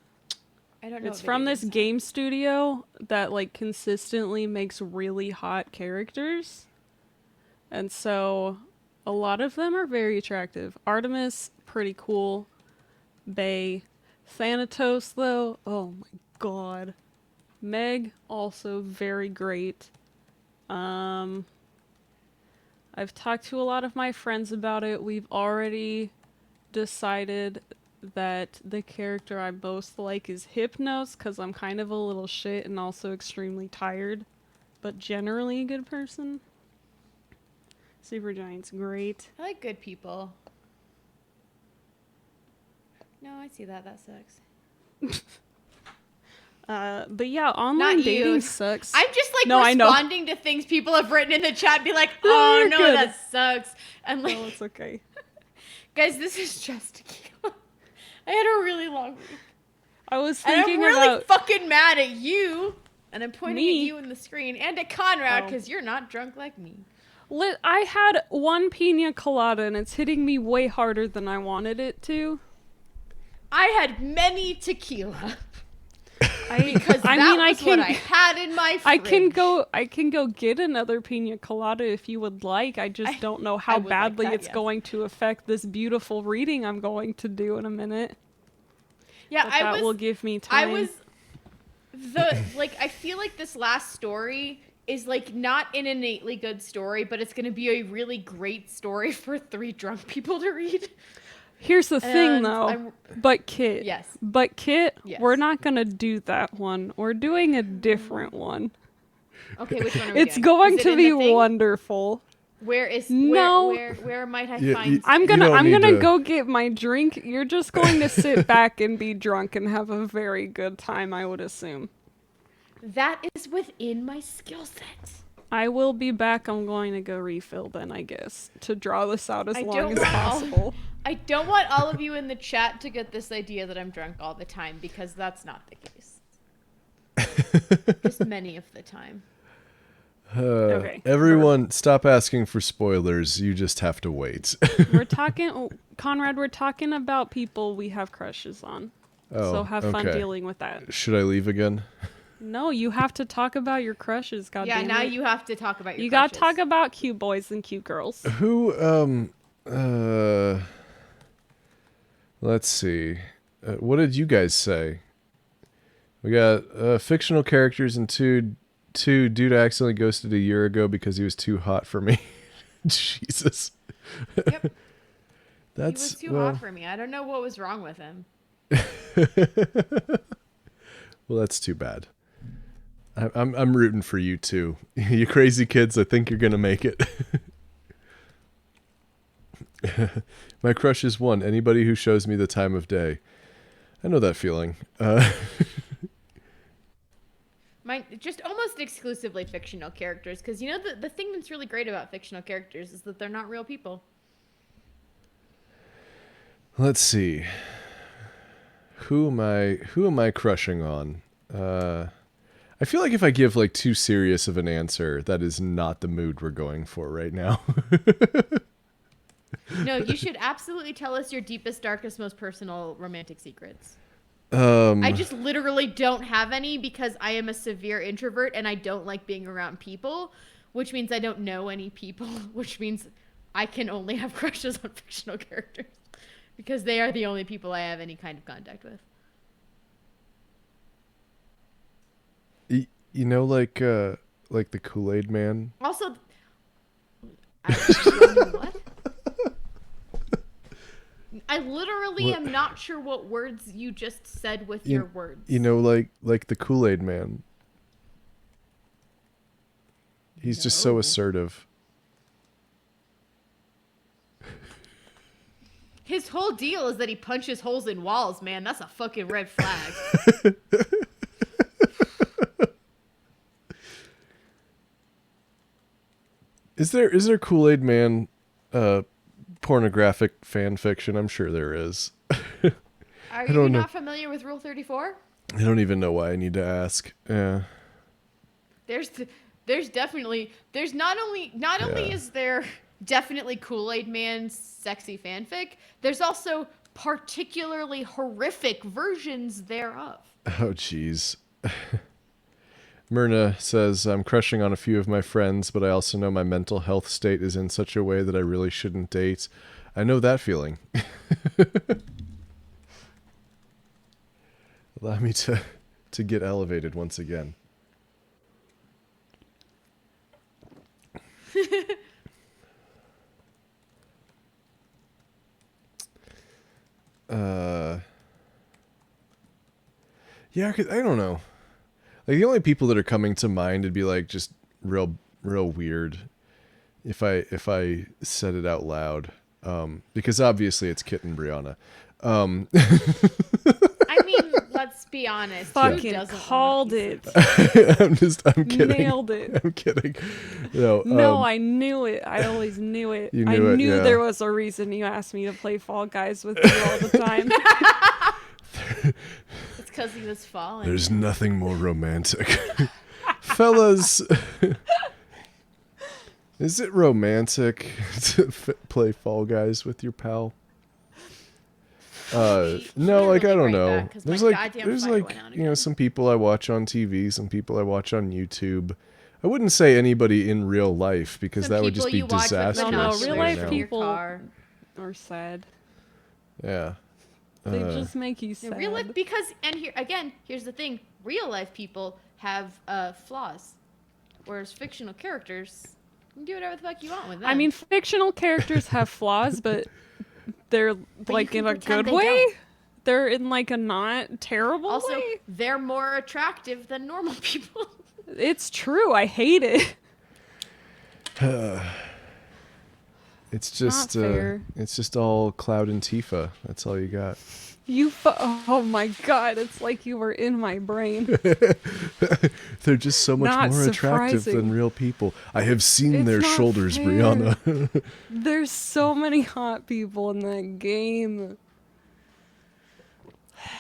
I don't know. It's what from video this games are. game studio that like consistently makes really hot characters. And so a lot of them are very attractive. Artemis, pretty cool. Bay. Thanatos, though, oh my god. Meg, also very great. I've talked to a lot of my friends about it. We've already decided that the character I most like is Hypnos, because I'm kind of a little shit and also extremely tired, but generally a good person. Supergiant's great. I like good people. No, I see that. That sucks. But yeah, online Not you. dating sucks. I'm just like No, I know. responding to things people have written in the chat, be like, No, "Oh you're no, good. that sucks." And like, No, it's okay. guys, this is just tequila. I had a really long week, I was and I'm thinking really about fucking mad at you. And I'm pointing Me? at you in the screen and at Conrad Oh. because you're not drunk like me. I had one pina colada and it's hitting me way harder than I wanted it to. I had many tequila Because because that was what I had in my fridge. I can go get another pina colada if you would like. I just don't know how would like badly that, it's yes. going to affect this beautiful reading I'm going to do in a minute. Yeah, But I that was. will give me I time. was I feel like this last story is like not an innately good story, but it's going to be a really great story for 3 drunk people to read. Here's the thing And though. But Kit. Yes. But Kit, Yes. we're not going to do that one. We're doing a different one. Okay, which one are we It's doing? going Is it to in be the thing? wonderful. Where is No. where might I Yeah, find? I'm You gonna don't need to- go get my drink. You're just going to sit back and be drunk and have a very good time, I would assume. That is within my skill set. I will be back. I'm going to go refill then, I guess, to draw this out as I long don't as want all- possible. I don't want all of you in the chat to get this idea that I'm drunk all the time because that's not the case. Just many of the time. Okay. Everyone, stop asking for spoilers. You just have to wait. We're talking, Conrad, we're talking about people we have crushes on. So have fun okay. dealing with that. Should I leave again? No, you have to talk about your crushes, Yeah, goddamn now it. you have to talk about your You gotta crushes. talk about cute boys and cute girls. Who, let's see. What did you guys say? We got fictional characters and two dude accidentally ghosted a year ago because he was too hot for me. Jesus. Yep. He That's was too well, hot for me. I don't know what was wrong with him. well, that's too bad. I'm rooting for you too. You crazy kids, I think you're gonna make it. My crush is one. Anybody who shows me the time of day. I know that feeling. Mine just almost exclusively fictional characters, because you know the thing that's really great about fictional characters is that they're not real people. Let's see. Who am I crushing on? I feel like if I give like too serious of an answer, that is not the mood we're going for right now. No, you should absolutely tell us your deepest, darkest, most personal romantic secrets. I just literally don't have any because I am a severe introvert and I don't like being around people, which means I don't know any people, which means I can only have crushes on fictional characters because they are the only people I have any kind of contact with. You know, like the Kool-Aid Man. Also, what? I literally am not sure what words you just said with your words. You know, like the Kool-Aid Man. He's just so No. assertive. His whole deal is that he punches holes in walls, man. That's a fucking red flag. Is there Kool-Aid Man pornographic fan fiction? I'm sure there is. Are don't you know. not familiar with Rule 34? I don't even know why I need to ask. Yeah. There's definitely not only Yeah. is there definitely Kool-Aid Man sexy fanfic, there's also particularly horrific versions thereof. Oh, jeez. Myrna says, I'm crushing on a few of my friends, but I also know my mental health state is in such a way that I really shouldn't date. I know that feeling. Allow me to get elevated once again. Yeah, 'cause I don't know. Like the only people that are coming to mind would be like just real weird if I said it out loud. Because obviously it's Kit and Brianna. I mean, let's be honest. Who Fucking doesn't want a called piece it. of I'm kidding. Nailed it. I'm kidding. No, No, I knew it. I always knew it. You I knew it, knew yeah. there was a reason you asked me to play Fall Guys with you all the time. It's because he was falling. There's nothing more romantic. fellas. Is it romantic to play Fall Guys with your pal? No, like I don't know. There's like some people I watch on TV, some people I watch on YouTube. I wouldn't say anybody in real life because Some that would just people be you watch with disastrous. binoculars real life you know? people- in your car. Or sad. Yeah. They just make you No, sad. real life, because here's the thing: real life people have flaws, whereas fictional characters you can do whatever the fuck you want with them. I mean, fictional characters have flaws, but they're you like can in a pretend good they way. don't. They're in like a not terrible also way. they're more attractive than normal people. It's true. I hate it. It's just fair. it's just all Cloud and Tifa. That's all you got. Oh my god! It's like you were in my brain. They're just so much Not more attractive than surprising. real people. I have seen It's their not shoulders, fair. Brianna. There's so many hot people in that game.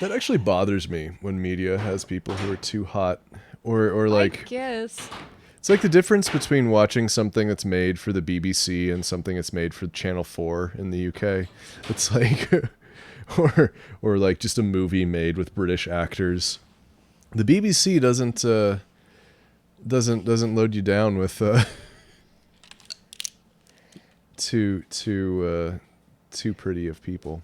That actually bothers me when media has people who are too hot or I like guess. it's like the difference between watching something that's made for the BBC and something that's made for Channel 4 in the UK. It's like or like just a movie made with British actors. The BBC doesn't load you down with too pretty of people.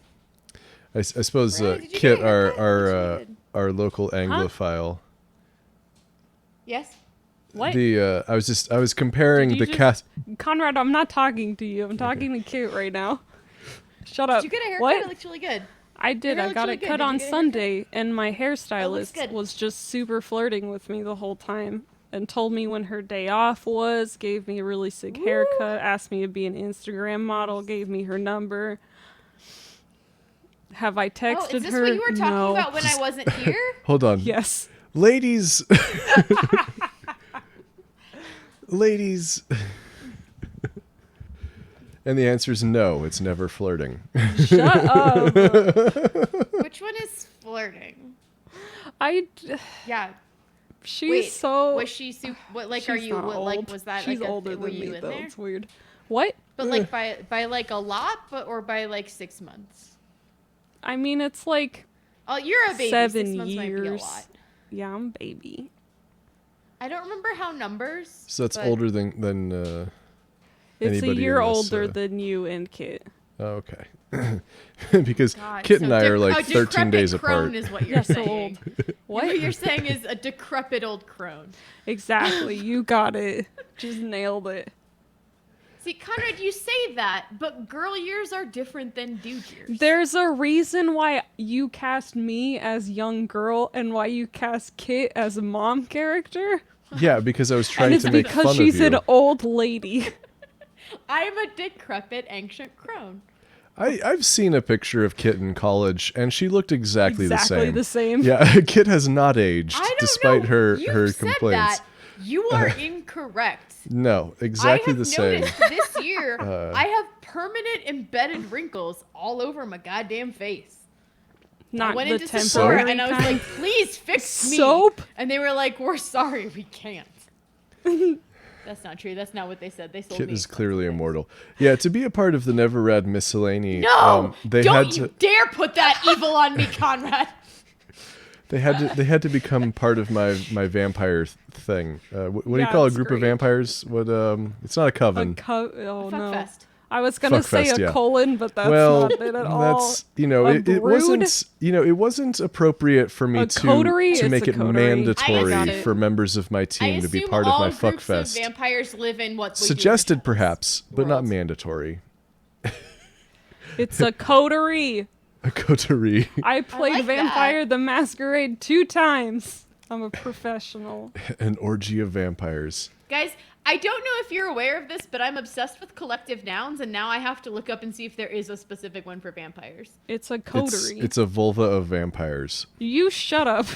I suppose Brandon, did you Kit, get a haircut? I wish you did. our local Anglophile. Yes. What? I was comparing Did you the just- cast. Conrad, I'm not talking to you. I'm talking to Kit right now. Shut up. Did you get a haircut? What? It looks really good. I did. hair I looks got really it good. cut Did you on get a haircut? Sunday, and my looks hairstylist good. was just super flirting with me the whole time and told me when her day off was, gave me a really sick haircut, asked me to be an Instagram model, gave me her number. Have I texted Oh, is this her? what you were talking No. about when I wasn't here? Hold on, Yes. ladies. Ladies. And the answer is no. It's never flirting. Shut up. Which one is flirting? She's Wait, so. Was she super? What like are she's you? not What like old. was that? She's like older were than you me in though. there? It's weird. What? But like by like a lot, or by like 6 months. I mean, it's like Oh, you're a baby. 7 6 months might be a years. lot. Yeah, I'm baby. I don't remember how numbers. So that's but- older than It's Anybody a in year this, older than you and Kit. oh, okay. Because God, Kit so and I are like a 13 days decrepit crone apart. is what you're Yeah, so saying. old. What What? you're saying is a decrepit old crone. Exactly. You got it. Just nailed it. See, Conrad, you say that, but girl years are different than dude years. There's a reason why you cast me as young girl and why you cast Kit as a mom character. Yeah, because I was And trying it's to make because fun she's of you. an old lady. I'm a decrepit ancient crone. I've seen a picture of Kit in college, and she looked exactly the same. Yeah. Yeah, Kit has not aged, I don't despite know. her You've said complaints. that. You are incorrect. No, exactly I have the same. noticed this year I have permanent embedded wrinkles all over my goddamn face. Not I went the into the store temporary and I was kind. like, please fix me. Soap? And they were like, we're sorry, we can't. That's not true. That's not what they said. They sold Kit me is expensive clearly things. immortal. Yeah, to be a part of the Never Rad Miscellany, No! they Don't had you to dare put that evil on me, Conrad. they had to become part of my vampire thing. What do you Yeah, call a it's group of great. vampires? What it's not a A coven. oh Fuck no. fest. I was gonna say Fuckfest, a yeah. colon, but that's Well, not it at all. that's A it wasn't it wasn't appropriate for me A coterie? to It's make a it coterie. I mandatory got it. for members of my I team to be assume part of all my groups of fuckfest. vampires live in what we do in Suggested the perhaps, but not world. mandatory. It's a coterie. A coterie. I played like Vampire the Masquerade 2 times. I'm a professional. An orgy of vampires. Guys, I don't know if you're aware of this, but I'm obsessed with collective nouns, and now I have to look up and see if there is a specific one for vampires. It's a coterie. It's a vulva of vampires. You shut up.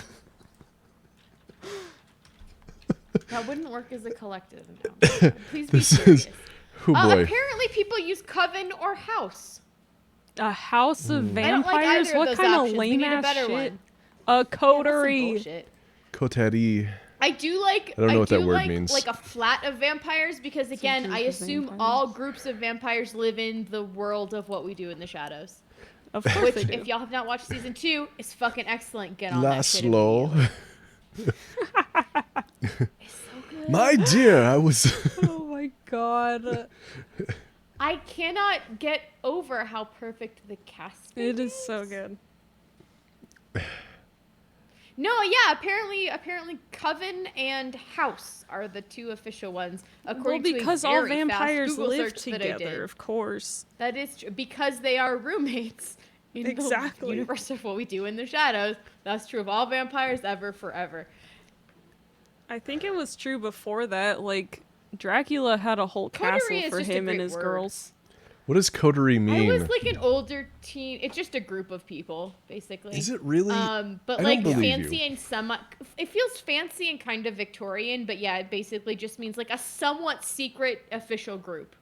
That wouldn't work as a collective noun. Please be This serious. is oh boy. Apparently, people use coven or house. A house of I don't like vampires? either of What those kind of options. We lame need a ass better shit? one. A That's some coterie. bullshit. Coterie. I do like. I don't know what that do word like, means. Like a flat of vampires because again, group I of assume vampires. all groups of vampires live in the world of what we do in the shadows. Of course Which, they do. if y'all have not watched season 2, is fucking excellent. Get on that shit. Laszlo. immediately. It's so good. My dear, I was Oh my god. I cannot get over how perfect the casting It is so good. No, yeah, apparently Coven and House are the two official ones Well, according because to a all very vampires fast Google live search that I together, did. of course. That is true because they are roommates in Exactly. the universe of what we do in the shadows. That's true of all vampires ever forever. I think it was true before that. Like, Dracula had a whole Coterie castle is for just a him and great his word. girls. What does coterie I mean? was like an older teen. It's just a group of people, basically. Is it really? But I like don't believe fancy you. and somewhat. It feels fancy and kind of Victorian, but yeah, it basically just means like a somewhat secret official group.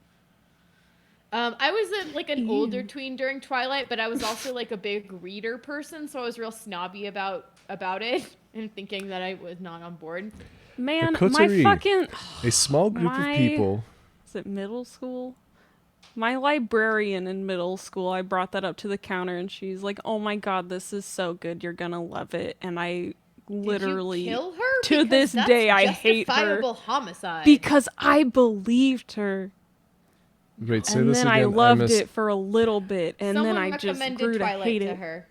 I was like an older tween during Twilight, but I was also like a big reader person, so I was real snobby about it and thinking that I was not on board. Man, my coterie. fucking... A small group My- of people. Is it middle school? My librarian in middle school, I brought that up to the counter and she's like, oh my god, this is so good, you're gonna love it. And I literally... Did you kill her? to Because this that's day, I hate her. justifiable homicide. Because I believed her. Wait, say And this then again. I loved missed- it for a little bit. And Someone then I just recommended grew to Twilight hate to it. her.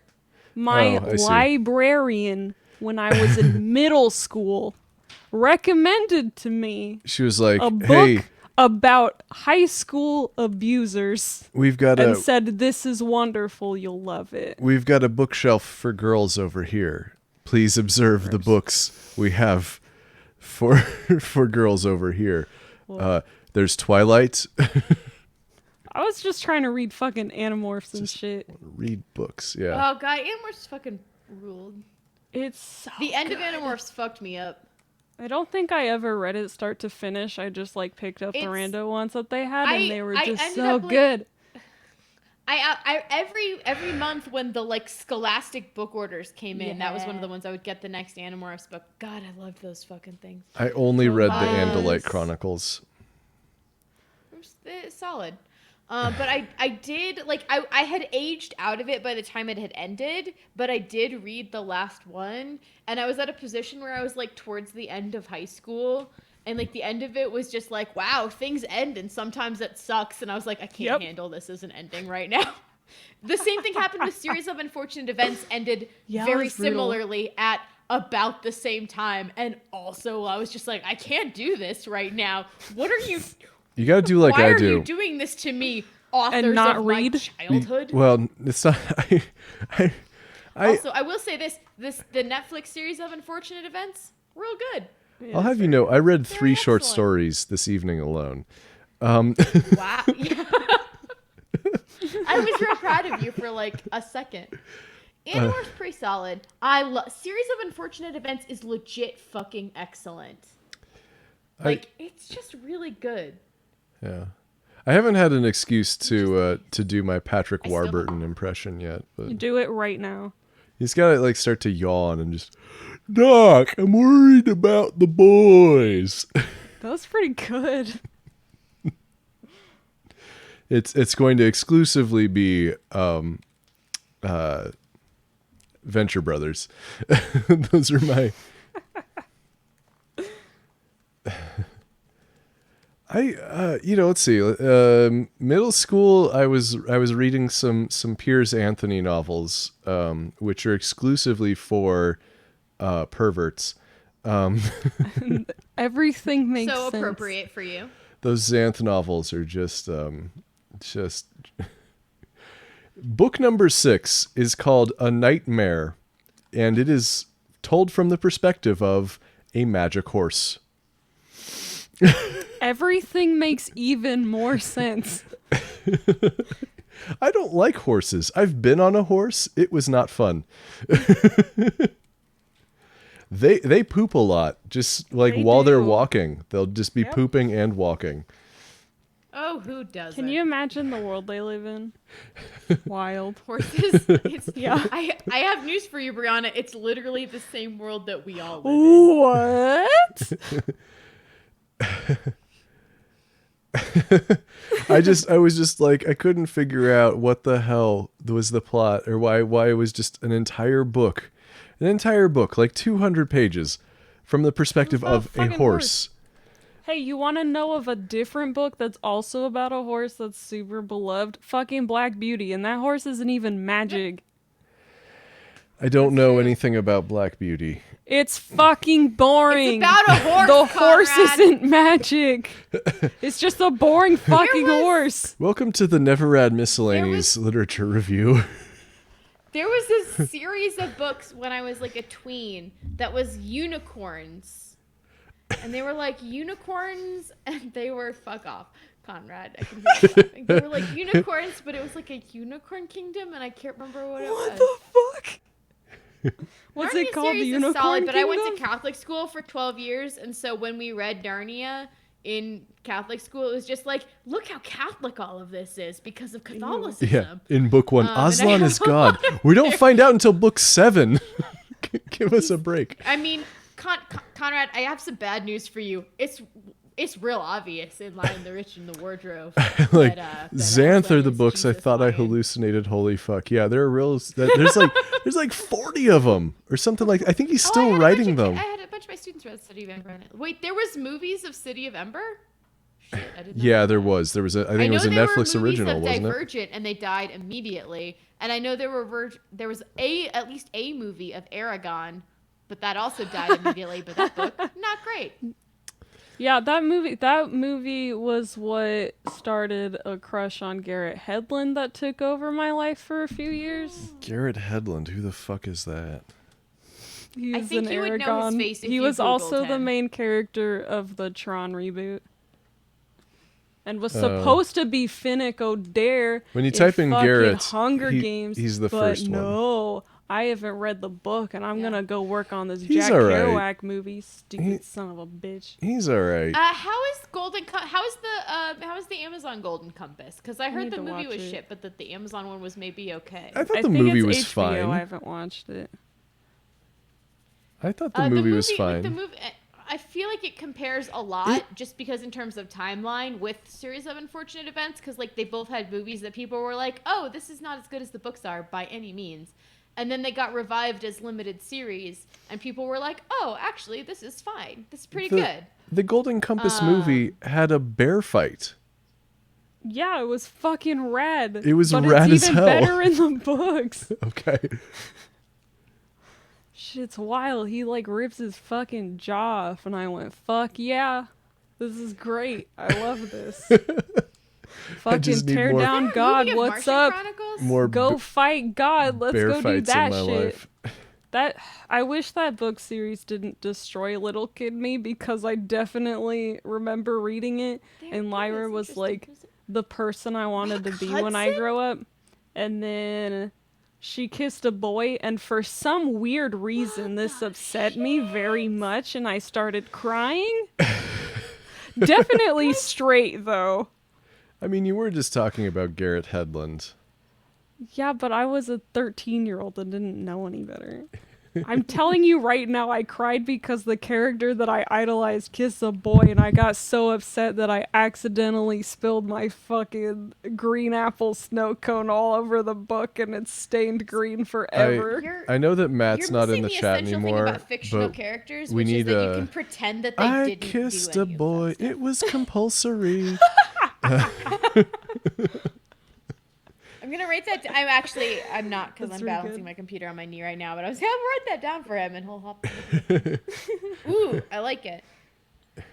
My Oh, I see. librarian, when I was in middle school, recommended to me She was like, a book "Hey, about high school abusers we've got and a said, this is wonderful, you'll love it. bookshelf for girls over here. Please observe the books we have for for girls over here. There's Twilight. I was just trying to read fucking Animorphs and shit. Read books. Yeah. Oh god, Animorphs fucking ruled. It's so The end of good. Animorphs fucked me up. I don't think I ever read it start to finish. I just like picked up the It's- rando ones that they had, and they were I just ended so up, like- good. I every month when the like Scholastic book orders came in, that was one of the ones I would get the next Animorphs book. God, I loved those fucking things. I only read the Yes. Andalite Chronicles. It was solid. But I did like I had aged out of it by the time it had ended, but I did read the last one, and I was at a position where I was like towards the end of high school, and like the end of it was just like, wow, things end, and sometimes it sucks, and I was like, I can't Yep. handle this as an ending right now. The same thing happened with Series of Unfortunate Events, ended Yeah, it very was brutal. similarly at about the same time, and also I was just like, I can't do this right now. What are you? You got to do like Why I are do. you doing this to me, authors not of read? my childhood? Well, it's not. I Also, I will say the Netflix series of Unfortunate Events, real good. I'll have you know, I read Very 3 short excellent. stories this evening alone. Wow. Yeah. I was real proud of you for like a second. Animorphs pretty solid. I love Series of Unfortunate Events is legit fucking excellent. Like it's just really good. Yeah. I haven't had an excuse to do my Patrick I still don't. Warburton impression yet, but Do it right now. He's got to like start to yawn and just. Doc, I'm worried about the boys. That was pretty good. It's going to exclusively be Venture Brothers. Those are my. Let's see. Middle school, I was reading some Piers Anthony novels, which are exclusively for perverts. Everything makes So sense. appropriate for you. Those Xanth novels are just. Book number 6 is called A Nightmare, and it is told from the perspective of a magic horse. Everything makes even more sense. I don't like horses. I've been on a horse. It was not fun. They poop a lot, just like They while they're do. walking. They'll just be Yep. pooping and walking. Oh, who doesn't? Can you imagine the world they live in? Wild. Horses? It's, Yeah. I have news for you, Brianna. It's literally the same world that we all live in. What? I was just like, I couldn't figure out what the hell was the plot or why it was just an entire book, like 200 pages from the perspective What about of a fucking horse. Hey, you want to know of a different book that's also about a horse that's super beloved? Fucking Black Beauty, and that horse isn't even magic. I don't know anything about Black Beauty. It's fucking boring. It's about a horse, The horse Conrad. isn't magic. It's just a boring fucking was- horse. Welcome to the Neverad Miscellaneous Literature Review. There was this series of books when I was like a tween that was unicorns. And they were like unicorns and they were fuck off, Conrad. I can hear you laughing. They were like unicorns, but it was like a unicorn kingdom and I can't remember what it What was. the fuck? What's Narnia it called? The series is Unicorn solid, but I went Kingdom? to Catholic school for 12 years, and so when we read Narnia in Catholic school, it was just like, look how Catholic all of this is because of Catholicism. Yeah, in book 1, and I Aslan have is God. We don't find out until book 7. Give us a break. I mean, Conrad, I have some bad news for you. It's real obvious in Lion the Rich and the Wardrobe. Like that Xanth Aslan are the is books I Jesus thought I Lion. hallucinated. Holy fuck! Yeah, there are real. There's like 40 of them or something like. I think he's Oh, I still had a writing bunch of- them. I had a bunch of my students read City of Ember. Wait, there was movies of City of Ember? Shit, I didn't know Yeah, that. there was. I think it know was a there were Netflix movies original, of wasn't it? Divergent, and they died immediately. And I know there was at least a movie of Aragon, but that also died immediately. But that book, not great. Yeah, that movie was what started a crush on Garrett Hedlund that took over my life for a few years. Garrett Hedlund. Who the fuck is that? He's I think an you would know his Aragon. face if He you was also Googled the him. main character of the Tron reboot. And was Oh. supposed to be Finnick O'Dare. When you type in fucking Garrett, Hunger he- Games, he's the but first one. no, I haven't read the book, and I'm Yeah. gonna go work on this He's Jack alright. Kerouac movie. Stupid He- son of a bitch. He's all right. How is how is the Amazon Golden Compass? Because I heard need the to movie watch was it. shit, but that the Amazon one was maybe okay. I thought I the think movie it's was HBO. I fine. haven't watched it. I thought the movie was fine. The movie, I feel like it compares a lot, just because in terms of timeline with Series of Unfortunate Events, because like they both had movies that people were like, "Oh, this is not as good as the books are by any means," and then they got revived as limited series, and people were like, "Oh, actually, this is fine. This is pretty good." The Golden Compass movie had a bear fight. Yeah, it was fucking rad. It was but rad it's as even hell. better in the books. Okay. Shit's wild. He like rips his fucking jaw off, and I went, "Fuck yeah, this is great. I love this." Fucking just need tear more- down Movie God. of What's Martian up? Chronicles? More Go fight God. Let's bear go do fights that in my shit. life. That I wish that book series didn't destroy little kid me, because I definitely remember reading it, and Lyra was like the person I wanted to be when I Hudson? grow up. And then she kissed a boy, and for some weird reason this upset me very much, and I started crying. Definitely straight though. I mean, you were just talking about Garrett Hedlund. Yeah, but I was a 13-year-old and didn't know any better. I'm telling you right now, I cried because the character that I idolized kissed a boy, and I got so upset that I accidentally spilled my fucking green apple snow cone all over the book, and it's stained green forever. I know that Matt's You're not in missing the the chat essential anymore, thing about fictional but characters, we which need is that you a- can pretend that they I didn't kissed do a any of boy. that stuff. It was compulsory. I'm gonna write that. I'm not because That's I'm really balancing good. my computer on my knee right now. But I was gonna write that down for him, and he'll hop. Ooh, I like it.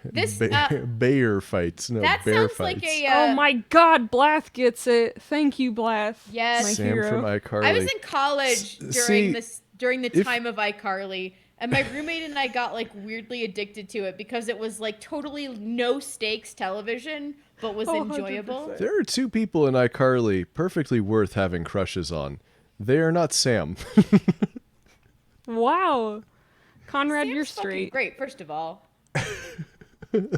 This Bear fights. No, that bear sounds fights. like a. Oh my god, Blath gets it. Thank you, Blath. Yes. My Sam hero. from iCarly. I was in college see, during the if- time of iCarly, and my roommate and I got like weirdly addicted to it because it was like totally no stakes television, but was Oh, enjoyable. 100%. There are two people in iCarly perfectly worth having crushes on. They are not Sam. Wow. Conrad, Sam's you're fucking straight. great, first of all. Wait,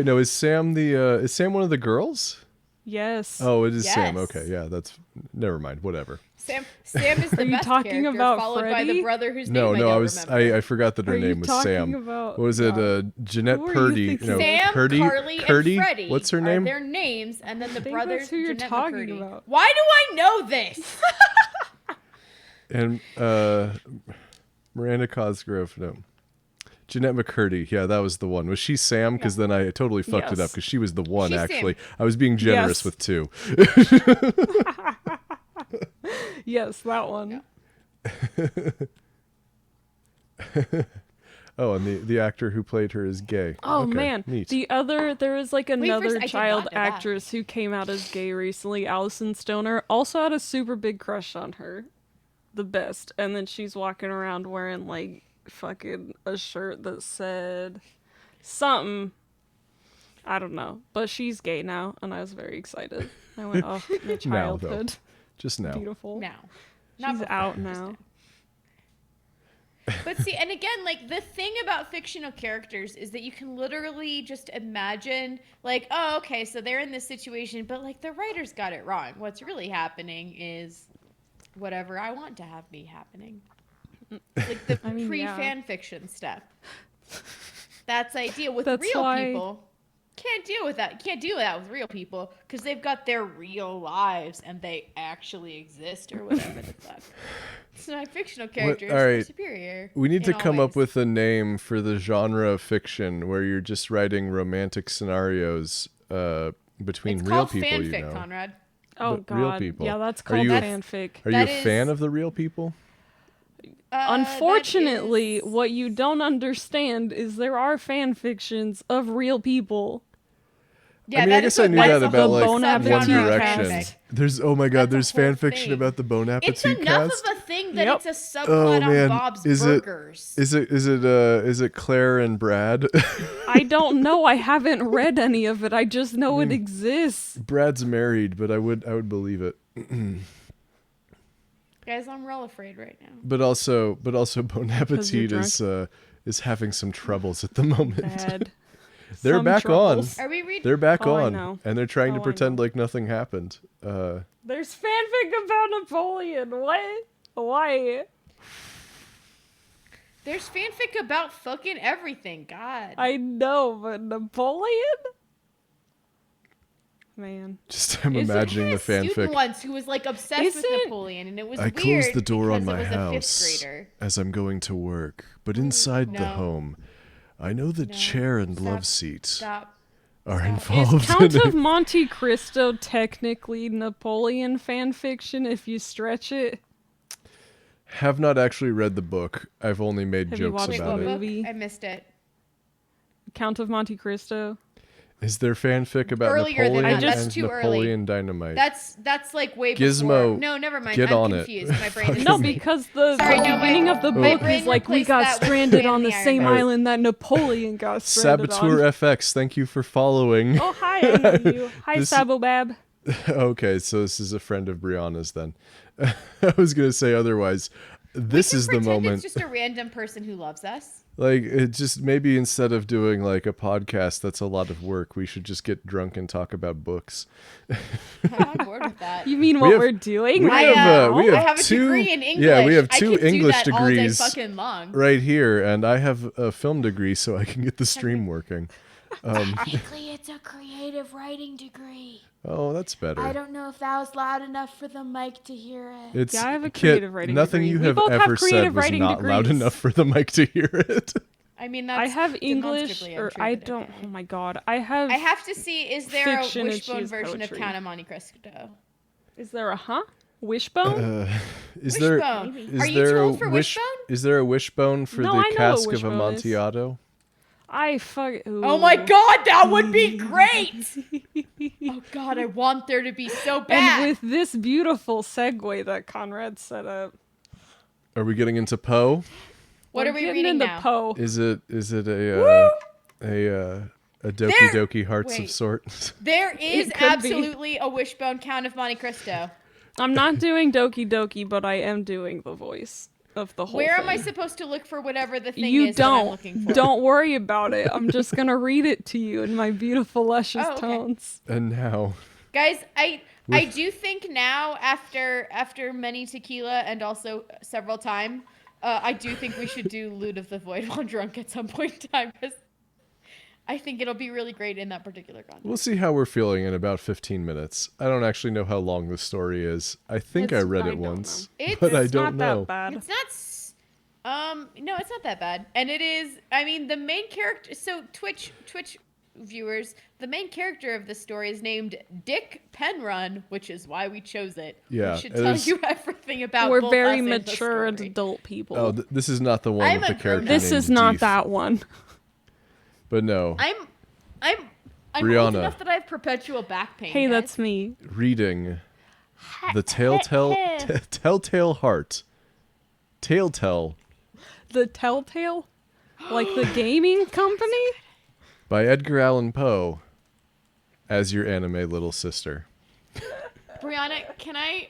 no, is Sam one of the girls? Yes. Oh, it is Sam. Yes. Okay, yeah, that's never mind. Whatever. Sam is the Are you best talking character, about followed by the Freddy? brother whose No, name no, I I don't was remember. I forgot that her Are you name was talking Sam. about- What was it? Jeanette Who are you Purdy. thinking No, of? Sam, Purdy. Carly, Purdy? and Freddie. What's her Are name? their names, and then the think brothers. that's who you're Jeanette talking McCurdy. about. Why do I know this? And Miranda Cosgrove. No. Jeanette McCurdy. Yeah, that was the one. Was she Sam? Because then I totally fucked it up Yes. because she was the one, She's Sam. actually. I was being generous Yes. with two. Yes, that one. Oh, and the actor who played her is gay. Oh Okay, man, neat. there was like first, another I did child not know that. actress who came out as gay recently, Allison Stoner. Also had a super big crush on her, the best. And then she's walking around wearing like fucking a shirt that said something. I don't know, but she's gay now, and I was very excited. I went, oh, my Now, though. childhood, Just now. beautiful. Now. Not She's before, out just now. But see, and again, like the thing about fictional characters is that you can literally just imagine, like, oh, okay, so they're in this situation, but like the writers got it wrong. What's really happening is whatever I want to have be happening. Like the I mean, pre-fan fiction stuff. That's ideal with That's real why- people. Can't deal with that. Can't deal with that with real people because they've got their real lives and they actually exist or whatever the fuck. So my fictional characters all right. are superior. We need in to all come up ways. with a name for the genre of fiction where you're just writing romantic scenarios between It's real called people, fanfic, you know. Conrad. Oh But real god, people. yeah, that's Are called you a- fanfic. Are you That a fan is- of the real people? Unfortunately, that is- what you don't understand is there are fan fictions of real people. Yeah, I mean, that I is guess I what- knew that's that a about whole like Bon One Appetit Direction. fanfic. There's oh my god, That's there's a whole fan fiction thing. about the Bon It's Appetit enough cast. of a thing that Yep. it's a Oh, subplot man. on Bob's Is it- Burgers. Is it Claire and Brad? I don't know. I haven't read any of it. I just know it exists. Brad's married, but I would believe it. Guys, I'm real afraid right now. But also Bon you're Appetit drunk? is having some troubles at the moment. Bad. They're Some back troubles. Are we reading? They're back Oh, I on, know. and they're trying to Oh, I pretend know. like nothing happened. There's fanfic about Napoleon. What? Why? There's fanfic about fucking everything. God. I know, but Napoleon? Man. Just I'm Is it- imagining I the had a student fanfic. once who was like obsessed with Isn't- Napoleon, and it was I weird closed the door on because my it was a house fifth grader. as I'm going to work, but inside the no. home, I know the No. chair and Stop. love seat Stop. are Stop. involved Is Count in of it. Monte Cristo technically Napoleon fan fiction if you stretch it? Have not actually read the book. I've only made Have you jokes watched Wait, the about what it. book? movie? I missed it. Count of Monte Cristo? Is there fanfic about Earlier than Napoleon that. That's and too early. Napoleon Dynamite? That's like way Gizmo, before. No, never mind. get I'm on it. confused. My brain is No, asleep. because the Sorry, no, my- beginning of the my book brain is like we replaced got that with stranded Man on in the the same Iron Man. island that Napoleon got stranded Saboteur on. FX, thank you for following. Oh, hi, I know you. Hi, This- Sabobab. Okay, so this is a friend of Brianna's then. I was gonna say otherwise. This We is can the pretend moment. It's just a random person who loves us. Like, it just maybe instead of doing like a podcast that's a lot of work, we should just get drunk and talk about books. I'm on board with that. You mean We what have- we're doing? we right have, now? we have I have a two- degree in English. yeah, we have I two could do English that all day degrees. fucking long. Right here, and I have a film degree, so I can get the stream working. Technically, it's a creative writing degree. Oh, that's better. I don't know if that was loud enough for the mic to hear it. It's Yeah, I have a Kit, creative writing nothing degree. you We have both have ever said creative was writing not loud degrees. enough for the mic to hear it. I mean, that's I have English, demonstrably or untrue, I but don't. okay. Oh my god, I have. I have to see, is there Fiction a and wishbone she's version poetry. of Count of Monte Cristo? Is there a wishbone? Is there Wishbone. is Are you there too a old for wish? wishbone? Is there a wishbone for No, the I know what cask of wishbone is. Amontillado? I fuck. Oh my ooh. god, that would be great! Oh god, I want there to be so bad. And with this beautiful segue that Conrad set up, Are we getting into Poe? what we're are we getting reading into now? Poe. Is it a Doki There- Doki Hearts of wait. Sorts? There is It could be. absolutely a wishbone Count of Monte Cristo. I'm not doing Doki Doki, but I am doing the voice of the whole Where thing. am I supposed to look for whatever the thing You is that I'm don't. looking for? Don't worry about it. I'm just gonna read it to you in my beautiful, luscious Oh, okay. tones. And now, Guys, I do think now after many tequila and also several time, I do think we should do Loot of the Void while drunk at some point in time, 'cause I think it'll be really great in that particular context. we'll see how we're feeling in about 15 minutes. I don't actually know how long the story is. I think I It's- read I it don't once, know. but I It's don't not know. that bad. It's not. No, it's not that bad, and it is. I mean, the main character. So Twitch viewers, the main character of the story is named Dick Penrun, which is why we chose it. Yeah, we should it tell is- you everything about. We're both very us and the mature and story. adult people. Oh, this is not the one I'm with a the character this named is not Deef. that one. But no, I'm old Brianna. enough that I have perpetual back pain. Hey, guys. that's me. reading the Telltale Heart. Telltale The Telltale? Like the gaming company? by Edgar Allan Poe as your anime little sister. Brianna, can I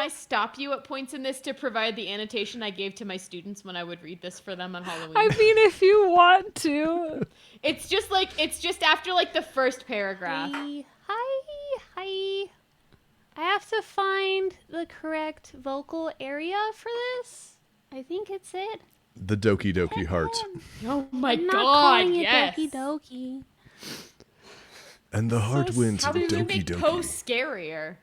stop you at points in this to provide the annotation I gave to my students when I would read this for them on Halloween? I mean, if you want to. It's just after like the first paragraph. Hi. I have to find the correct vocal area for this. I think it's it. The Doki Doki Heart. Oh my I'm not god, calling it yes. Doki Doki. And the heart wins How in did you Doki make Poe Doki. scarier?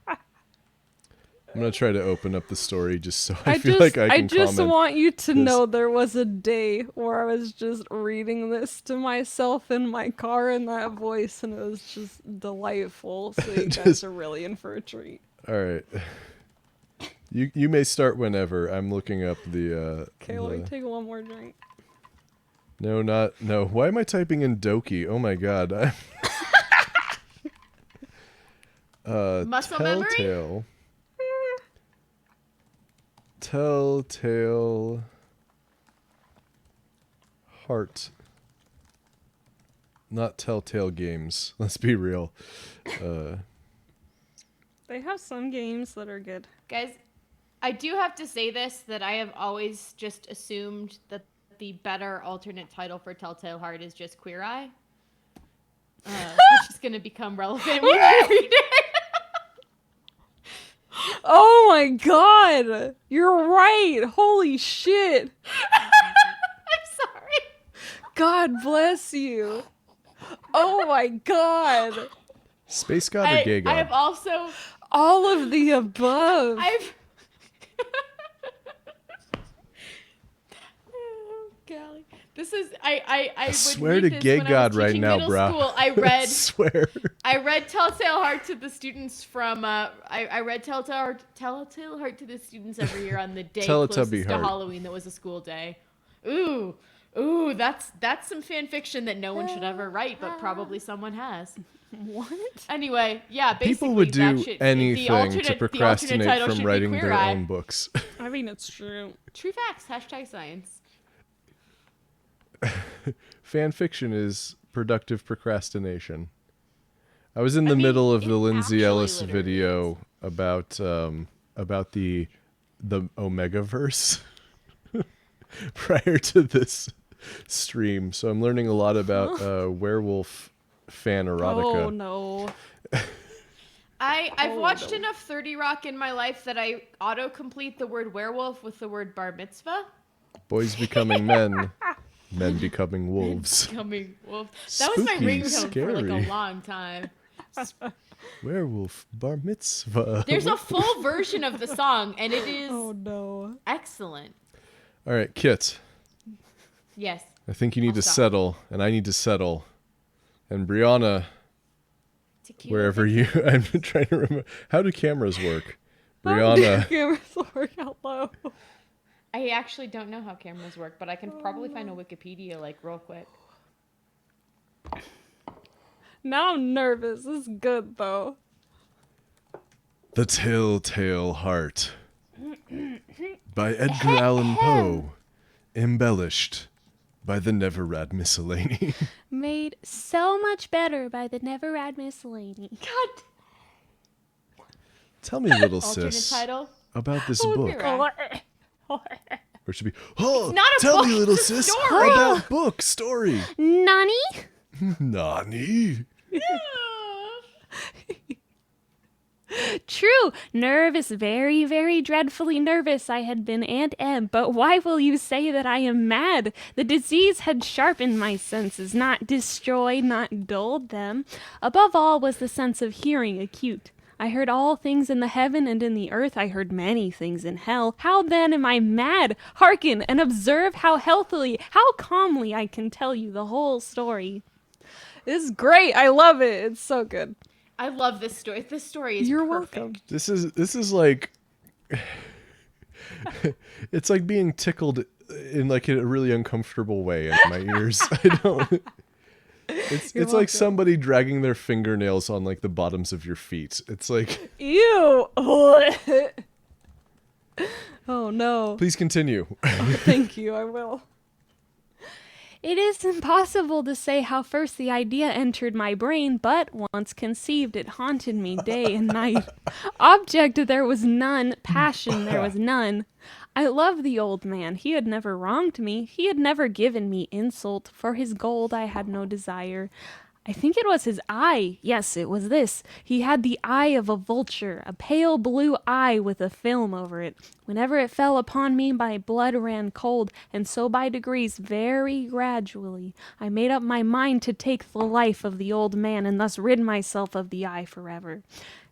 I'm gonna try to open up the story just so I feel like I can just comment. want you to this. know there was a day where I was just reading this to myself in my car in that voice, and it was just delightful. So you guys Just- are really in for a treat. All right. You may start whenever. I'm looking up the. Okay, let me take one more drink. No, not no. Why am I typing in Doki? Oh my god. Muscle memory? Telltale Heart. Not Telltale Games. Let's be real. They have some games that are good. Guys, I do have to say this, that I have always just assumed that the better alternate title for Telltale Heart is just Queer Eye. Which is going to become relevant when you read it. Oh my god! You're right! Holy shit! I'm sorry. God bless you! Oh my god! Space God or Gay God? I have also... All of the above! I've... Oh, golly. This is... I would swear read to this Gay when I was God right teaching now, middle bro. School. I swear. read Telltale Heart to the students from I read Telltale Heart to the students every year on the day Teletubby closest to Heart. Halloween that was a school day. Ooh, that's some fan fiction that no one should ever write, but probably someone has. What? Anyway, yeah, basically People would that do shit- anything the alternate- to the alternate procrastinate title from should be writing Queer their Eye. own books. I mean, it's true. True facts. #science. Fan fiction is productive procrastination. I was in the mean, middle of it the Lindsay actually Ellis literally video about the Omega verse. prior to this stream, so I'm learning a lot about werewolf fan erotica. Oh no. I've Oh, watched no. enough 30 Rock in my life that I auto-complete the word werewolf with the word bar mitzvah. Boys becoming men, men becoming wolves. Becoming wolf. That was my Spooky, ringtone for like scary. a long time. Werewolf bar mitzvah. There's a full version of the song, and it is Oh no. excellent. All right, Kit. Yes. I think you need I'll to stop. settle, and I need to settle. And Brianna, Tequila. wherever you, I'm trying to remember. How do cameras work? How do Brianna, cameras work out low? I actually don't know how cameras work, but I can probably find a Wikipedia like real quick. Now I'm nervous. This is good though. The Telltale Heart by Edgar Allan Poe, embellished by the Neverrad Miscellany. Made so much better by the Never Rad Miscellany. God. Tell me, little Alternate sis, title. about this you're book. right. Or it should be, oh, not a tell book, me, little it's a sis, story." about book story. Nani? Nani? True. Nervous, very, very dreadfully nervous I had been and am, but why will you say that I am mad? The disease had sharpened my senses, not destroyed, not dulled them. Above all was the sense of hearing acute. I heard all things in the heaven and in the earth. I heard many things in hell. How then am I mad? Hearken and observe how healthily, how calmly I can tell you the whole story. This is great. I love it. It's so good. I love this story. This story is You're perfect. welcome. This is like, it's like being tickled in like a really uncomfortable way in my ears. I don't. It's You're like welcome. somebody dragging their fingernails on like the bottoms of your feet. It's like, Ew. Oh no. please continue. Thank you. I will. It is impossible to say how first the idea entered my brain, but once conceived, it haunted me day and night. Object there was none, passion there was none. I loved the old man. He had never wronged me. He had never given me insult. For his gold I had no desire. I think it was his eye. Yes, it was this. He had the eye of a vulture, a pale blue eye with a film over it. Whenever it fell upon me, my blood ran cold, and so by degrees, very gradually, I made up my mind to take the life of the old man and thus rid myself of the eye forever.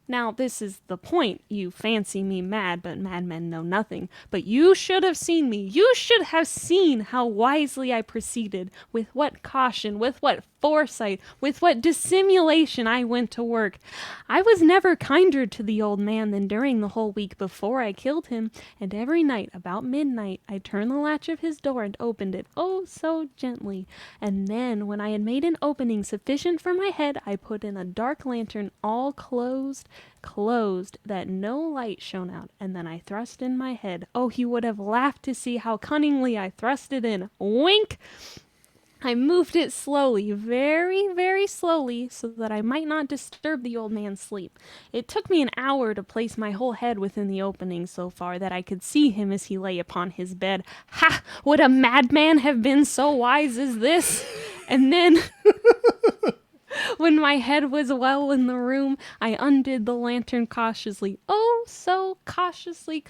Now, this is the point. You fancy me mad, but madmen know nothing. But you should have seen me. You should have seen how wisely I proceeded, with what caution, with what foresight, with what dissimulation I went to work. I was never kinder to the old man than during the whole week before I killed him, and every night, about midnight, I turned the latch of his door and opened it, oh so gently. And then, when I had made an opening sufficient for my head, I put in a dark lantern, all closed, that no light shone out, and then I thrust in my head. Oh, he would have laughed to see how cunningly I thrust it in. Wink! I moved it slowly, very, very slowly, so that I might not disturb the old man's sleep. It took me an hour to place my whole head within the opening so far that I could see him as he lay upon his bed. Ha! Would a madman have been so wise as this? And then, when my head was well in the room, I undid the lantern cautiously. Oh, so cautiously,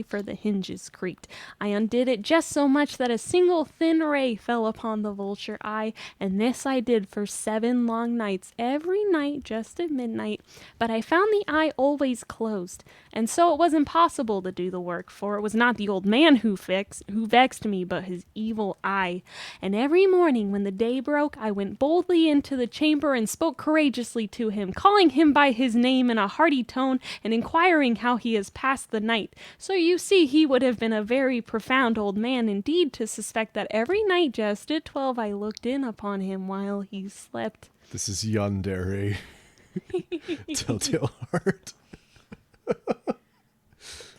for the hinges creaked. I undid it just so much that a single thin ray fell upon the vulture eye, and this I did for 7 long nights, every night just at midnight. But I found the eye always closed, and so it was impossible to do the work, for it was not the old man who vexed me, but his evil eye. And every morning when the day broke, I went boldly into the chamber and spoke courageously to him, calling him by his name in a hearty tone, and inquiring how he has passed the night. So you see he would have been a very profound old man indeed to suspect that every night just at 12 I looked in upon him while he slept. This is Yandere. Telltale Heart.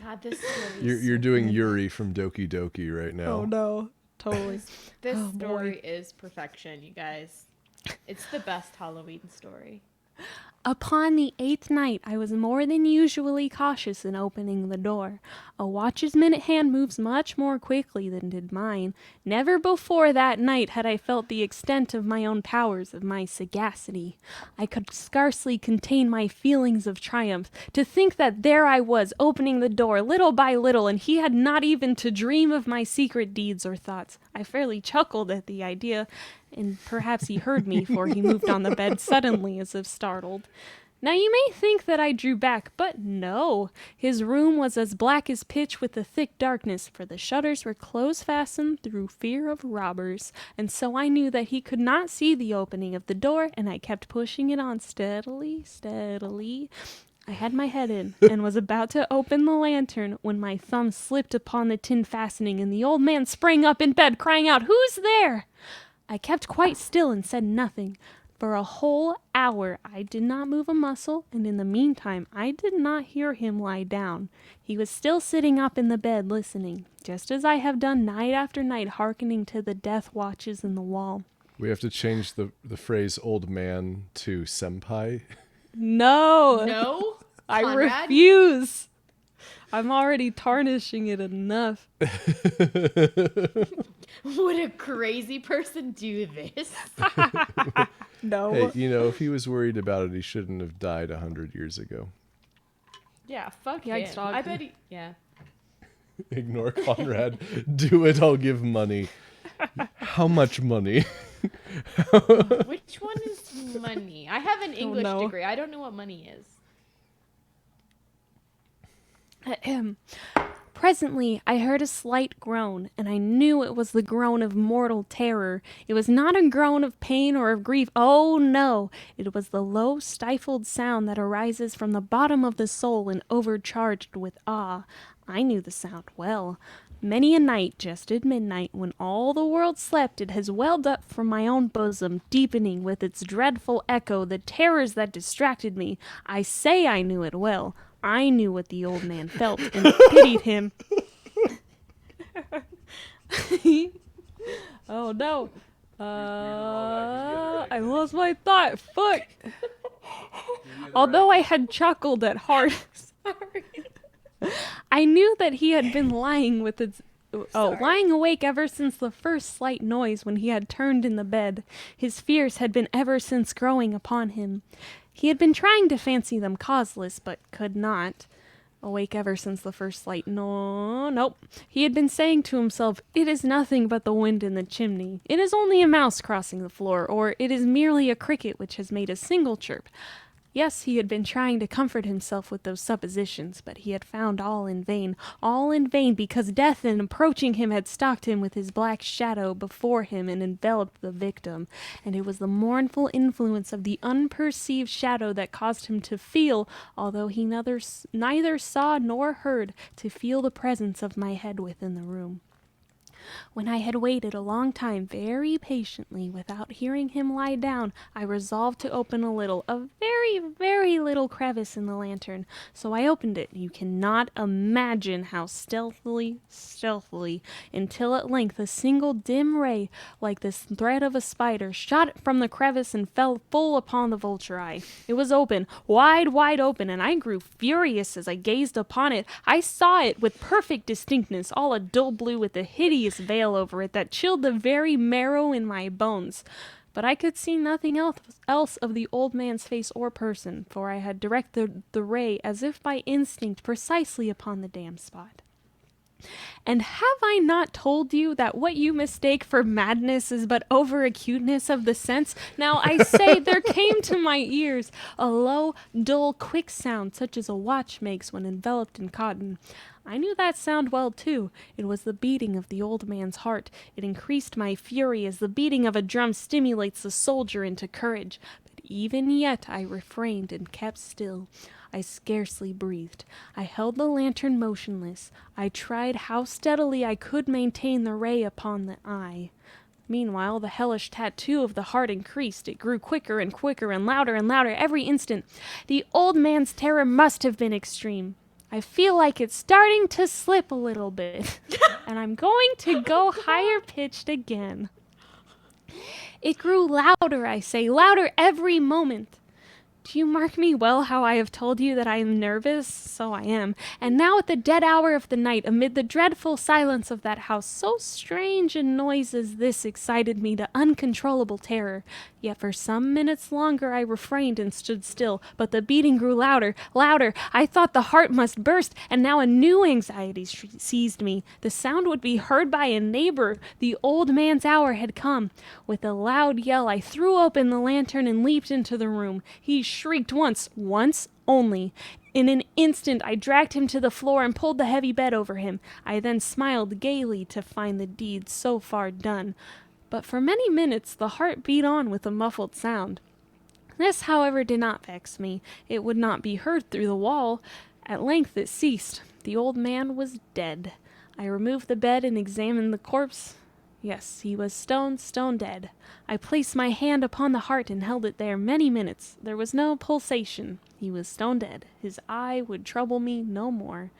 God, this story is You're so doing good. Yuri from Doki Doki right now. Oh no. Totally. This Oh, boy. story is perfection, you guys. It's the best Halloween story. Upon the 8th night, I was more than usually cautious in opening the door. A watch's minute hand moves much more quickly than did mine. Never before that night had I felt the extent of my own powers, of my sagacity. I could scarcely contain my feelings of triumph. To think that there I was, opening the door little by little, and he had not even to dream of my secret deeds or thoughts. I fairly chuckled at the idea, and perhaps he heard me, for he moved on the bed suddenly as if startled. Now you may think that I drew back, but no. His room was as black as pitch with a thick darkness, for the shutters were close-fastened through fear of robbers, and so I knew that he could not see the opening of the door, and I kept pushing it on steadily. I had my head in, and was about to open the lantern, when my thumb slipped upon the tin fastening, and the old man sprang up in bed, crying out, "Who's there?" I kept quite still and said nothing. For a whole hour I did not move a muscle, and in the meantime I did not hear him lie down. He was still sitting up in the bed listening, just as I have done night after night, hearkening to the death watches in the wall. We have to change the phrase old man to senpai. No! No? I Conrad? refuse! I'm already tarnishing it enough. Would a crazy person do this? No. Hey, if he was worried about it, he shouldn't have died 100 years ago. Yeah, fuck Yikes, him. dog. I bet he... Yeah. Ignore Conrad. Do it, I'll give money. How much money? Which one is money? I have an English no. degree. I don't know what money is. Ahem. Presently, I heard a slight groan, and I knew it was the groan of mortal terror. It was not a groan of pain or of grief. Oh, no! It was the low, stifled sound that arises from the bottom of the soul and overcharged with awe. I knew the sound well. Many a night, just at midnight, when all the world slept, it has welled up from my own bosom, deepening with its dreadful echo the terrors that distracted me. I say I knew it well. I knew what the old man felt, and pitied him. Oh no. I lost my thought. Fuck. Although I had chuckled at heart, I knew that he had been lying awake ever since the first slight noise when he had turned in the bed. His fears had been ever since growing upon him. He had been trying to fancy them causeless, but could not. Awake ever since the first slight nope. He had been saying to himself, "It is nothing but the wind in the chimney. It is only a mouse crossing the floor, or it is merely a cricket which has made a single chirp." Yes, he had been trying to comfort himself with those suppositions, but he had found all in vain, because death in approaching him had stalked him with his black shadow before him and enveloped the victim, and it was the mournful influence of the unperceived shadow that caused him to feel, although he neither saw nor heard, to feel the presence of my head within the room. When I had waited a long time very patiently without hearing him lie down, I resolved to open a very, very little crevice in the lantern. So I opened it. You cannot imagine how stealthily, until at length a single dim ray, like the thread of a spider, shot from the crevice and fell full upon the vulture eye. It was open, wide open, and I grew furious as I gazed upon it. I saw it with perfect distinctness, all a dull blue with a hideous veil over it that chilled the very marrow in my bones. But I could see nothing else of the old man's face or person, for I had directed the ray as if by instinct precisely upon the damned spot. And have I not told you that what you mistake for madness is but over-acuteness of the sense? Now I say there came to my ears a low, dull, quick sound, such as a watch makes when enveloped in cotton. I knew that sound well, too. It was the beating of the old man's heart. It increased my fury as the beating of a drum stimulates the soldier into courage. But even yet I refrained and kept still. I scarcely breathed. I held the lantern motionless. I tried how steadily I could maintain the ray upon the eye. Meanwhile, the hellish tattoo of the heart increased. It grew quicker and quicker and louder every instant. The old man's terror must have been extreme. I feel like it's starting to slip a little bit, and I'm going to go higher pitched again. It grew louder, I say, louder every moment. Do you mark me well how I have told you that I am nervous? So I am. And now at the dead hour of the night, amid the dreadful silence of that house, so strange a noise as this excited me to uncontrollable terror. Yet for some minutes longer I refrained and stood still, but the beating grew louder, louder. I thought the heart must burst, and now a new anxiety seized me. The sound would be heard by a neighbor. The old man's hour had come. With a loud yell, I threw open the lantern and leaped into the room. He shrieked once only. In an instant, I dragged him to the floor and pulled the heavy bed over him. I then smiled gaily to find the deed so far done. But for many minutes the heart beat on with a muffled sound. This, however, did not vex me. It would not be heard through the wall. At length it ceased. The old man was dead. I removed the bed and examined the corpse. Yes, he was stone dead. I placed my hand upon the heart and held it there many minutes. There was no pulsation. He was stone dead. His eye would trouble me no more.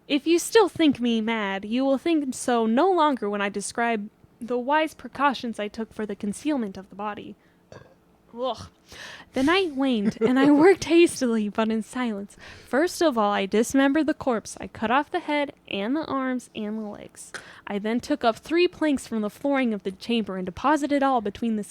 If you still think me mad, you will think so no longer when I describe the wise precautions I took for the concealment of the body. Ugh. The night waned, and I worked hastily, but in silence. First of all, I dismembered the corpse. I cut off the head, and the arms, and the legs. I then took up 3 planks from the flooring of the chamber and deposited all between the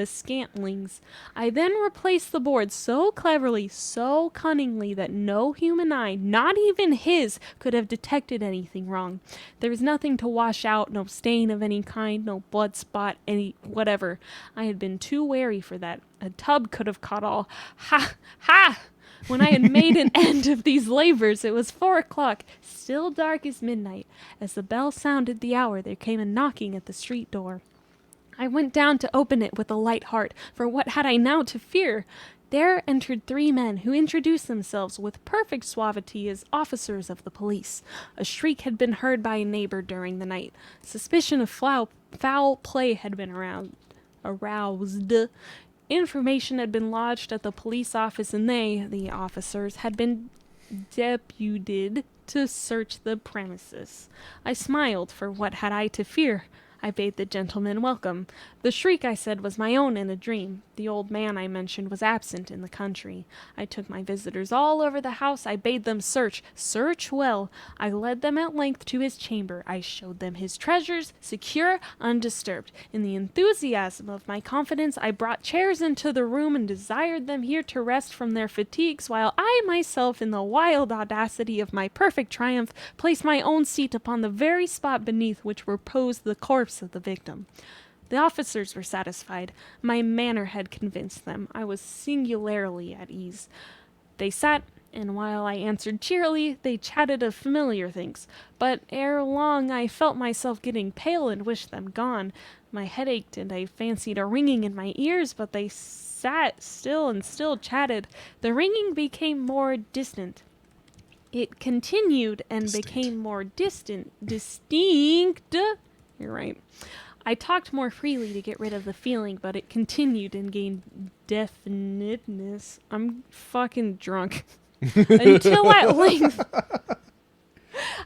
scantlings. I then replaced the boards so cleverly, so cunningly, that no human eye, not even his, could have detected anything wrong. There was nothing to wash out, no stain of any kind, no blood spot, any whatever. I had been too wary for that. A tub could have caught all. Ha! Ha! When I had made an end of these labors, it was 4 o'clock, still dark as midnight. As the bell sounded the hour, there came a knocking at the street door. I went down to open it with a light heart, for what had I now to fear? There entered 3 men, who introduced themselves with perfect suavity as officers of the police. A shriek had been heard by a neighbor during the night. Suspicion of foul play had been aroused. Information had been lodged at the police office, and they, the officers, had been deputed to search the premises. I smiled, for what had I to fear? I bade the gentleman welcome. The shriek, I said, was my own in a dream. The old man I mentioned was absent in the country. I took my visitors all over the house. I bade them search well. I led them at length to his chamber. I showed them his treasures, secure, undisturbed. In the enthusiasm of my confidence, I brought chairs into the room and desired them here to rest from their fatigues, while I myself, in the wild audacity of my perfect triumph, placed my own seat upon the very spot beneath which reposed the corpse of the victim. The officers were satisfied. My manner had convinced them. I was singularly at ease. They sat, and while I answered cheerily, they chatted of familiar things. But ere long I felt myself getting pale and wished them gone. My head ached, and I fancied a ringing in my ears, but they sat still and still chatted. The ringing became more distant. It continued and became more distinct. You're right. I talked more freely to get rid of the feeling, but it continued and gained definiteness. I'm fucking drunk. Until at length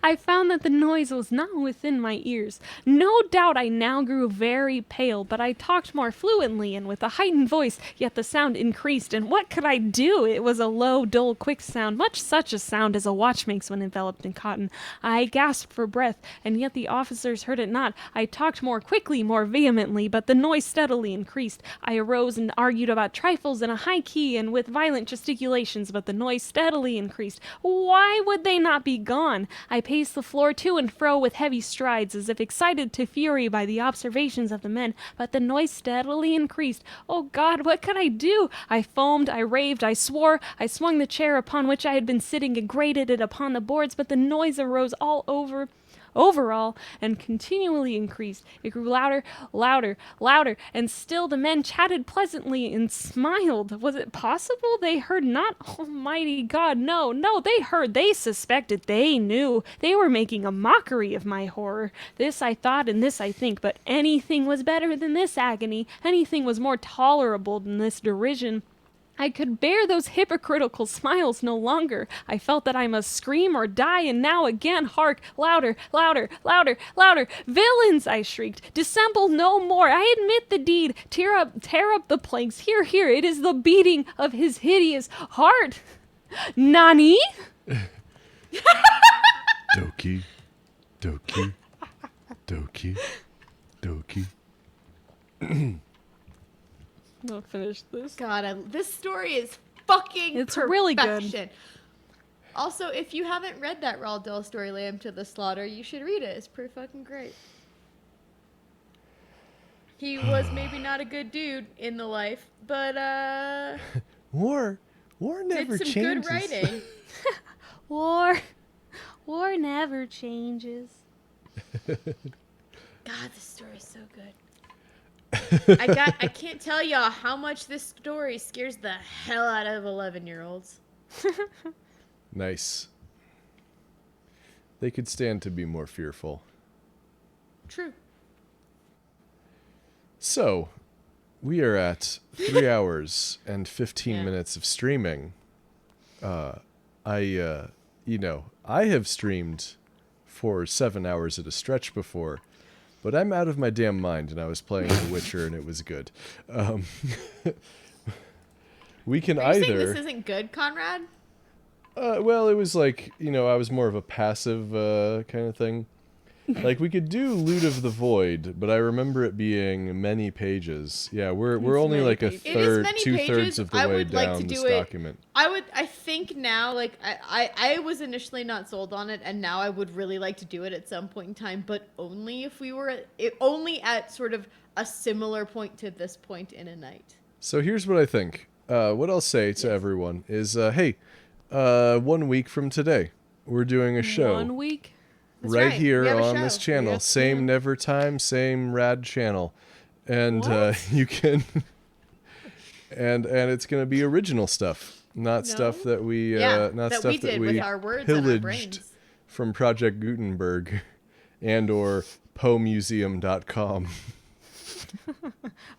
I found that the noise was not within my ears. No doubt I now grew very pale, but I talked more fluently and with a heightened voice, yet the sound increased, and what could I do? It was a low, dull, quick sound, much such a sound as a watch makes when enveloped in cotton. I gasped for breath, and yet the officers heard it not. I talked more quickly, more vehemently, but the noise steadily increased. I arose and argued about trifles in a high key and with violent gesticulations, but the noise steadily increased. Why would they not be gone? I paced the floor to and fro with heavy strides, as if excited to fury by the observations of the men, but the noise steadily increased. Oh God, what could I do? I foamed, I raved, I swore, I swung the chair upon which I had been sitting and grated it upon the boards, but the noise arose overall, and continually increased. It grew louder, and still the men chatted pleasantly and smiled. Was it possible they heard not? Almighty God, no, they heard, they suspected, they knew. They were making a mockery of my horror. This I thought, and this I think, but anything was better than this agony. Anything was more tolerable than this derision. I could bear those hypocritical smiles no longer. I felt that I must scream or die, and now again, hark, louder, louder, louder, louder. Villains, I shrieked, dissemble no more. I admit the deed. Tear up the planks. Here, here, it is the beating of his hideous heart. Nani? Doki, Doki, Doki, Doki. I'll finish this. God, this story is fucking It's really good. perfection. Also, if you haven't read that Roald Dahl story, Lay Him to the Slaughter, you should read it. It's pretty fucking great. He was maybe not a good dude in the life, but War never did some changes. good writing. War never changes. God, this story is so good. I can't tell y'all how much this story scares the hell out of 11-year-olds. Nice. They could stand to be more fearful. True. So, we are at 3 hours and 15 Yeah. minutes of streaming. I have streamed for 7 hours at a stretch before, but I'm out of my damn mind, and I was playing The Witcher, and it was good. We can Are you saying either... this isn't good, Conrad? well, it was like, I was more of a passive kind of thing. Like, we could do Loot of the Void, but I remember it being many pages. Yeah, we're only many like a pages. It is third, many 2/3 pages. of the I way would like down to this do it- document. I think now, like, I was initially not sold on it, and now I would really like to do it at some point in time, but only if we were only at sort of a similar point to this point in a night. So here's what I think. What I'll say to everyone is, hey, 1 week from today, we're doing a show 1 week. That's right right. here We have a on this show. channel. Yes, Same yeah. never time, same rad channel. And What? you can... and it's going to be original stuff, not No. stuff that we... Yeah, not that stuff we did that with we our words and our pillaged brains. from Project Gutenberg and or poemuseum.com.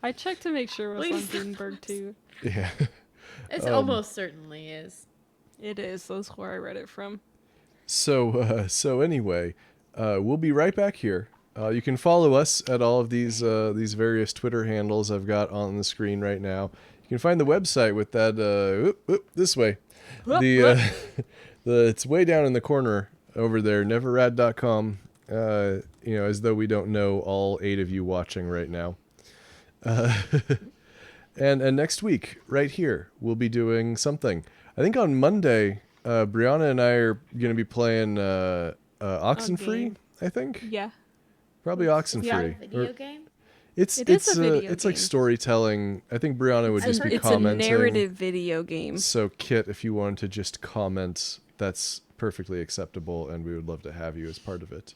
I checked to make sure it was on Please. Gutenberg too. Yeah. It almost certainly is. It is. That's where I read it from. So anyway, we'll be right back here. You can follow us at all of these various Twitter handles I've got on the screen right now. You can find the website with that this way. It's way down in the corner over there, neverrad.com. As though we don't know all 8 of you watching right now. And next week, right here, we'll be doing something. I think on Monday, Brianna and I are going to be playing Oxenfree, game. I think. Yeah. Probably Is Oxenfree. that a video Or- game? It's It is a video it's like game. storytelling. I think Brianna would just be It's a commenting. narrative video game. So Kit, if you wanted to just comment, that's perfectly acceptable, and we would love to have you as part of it.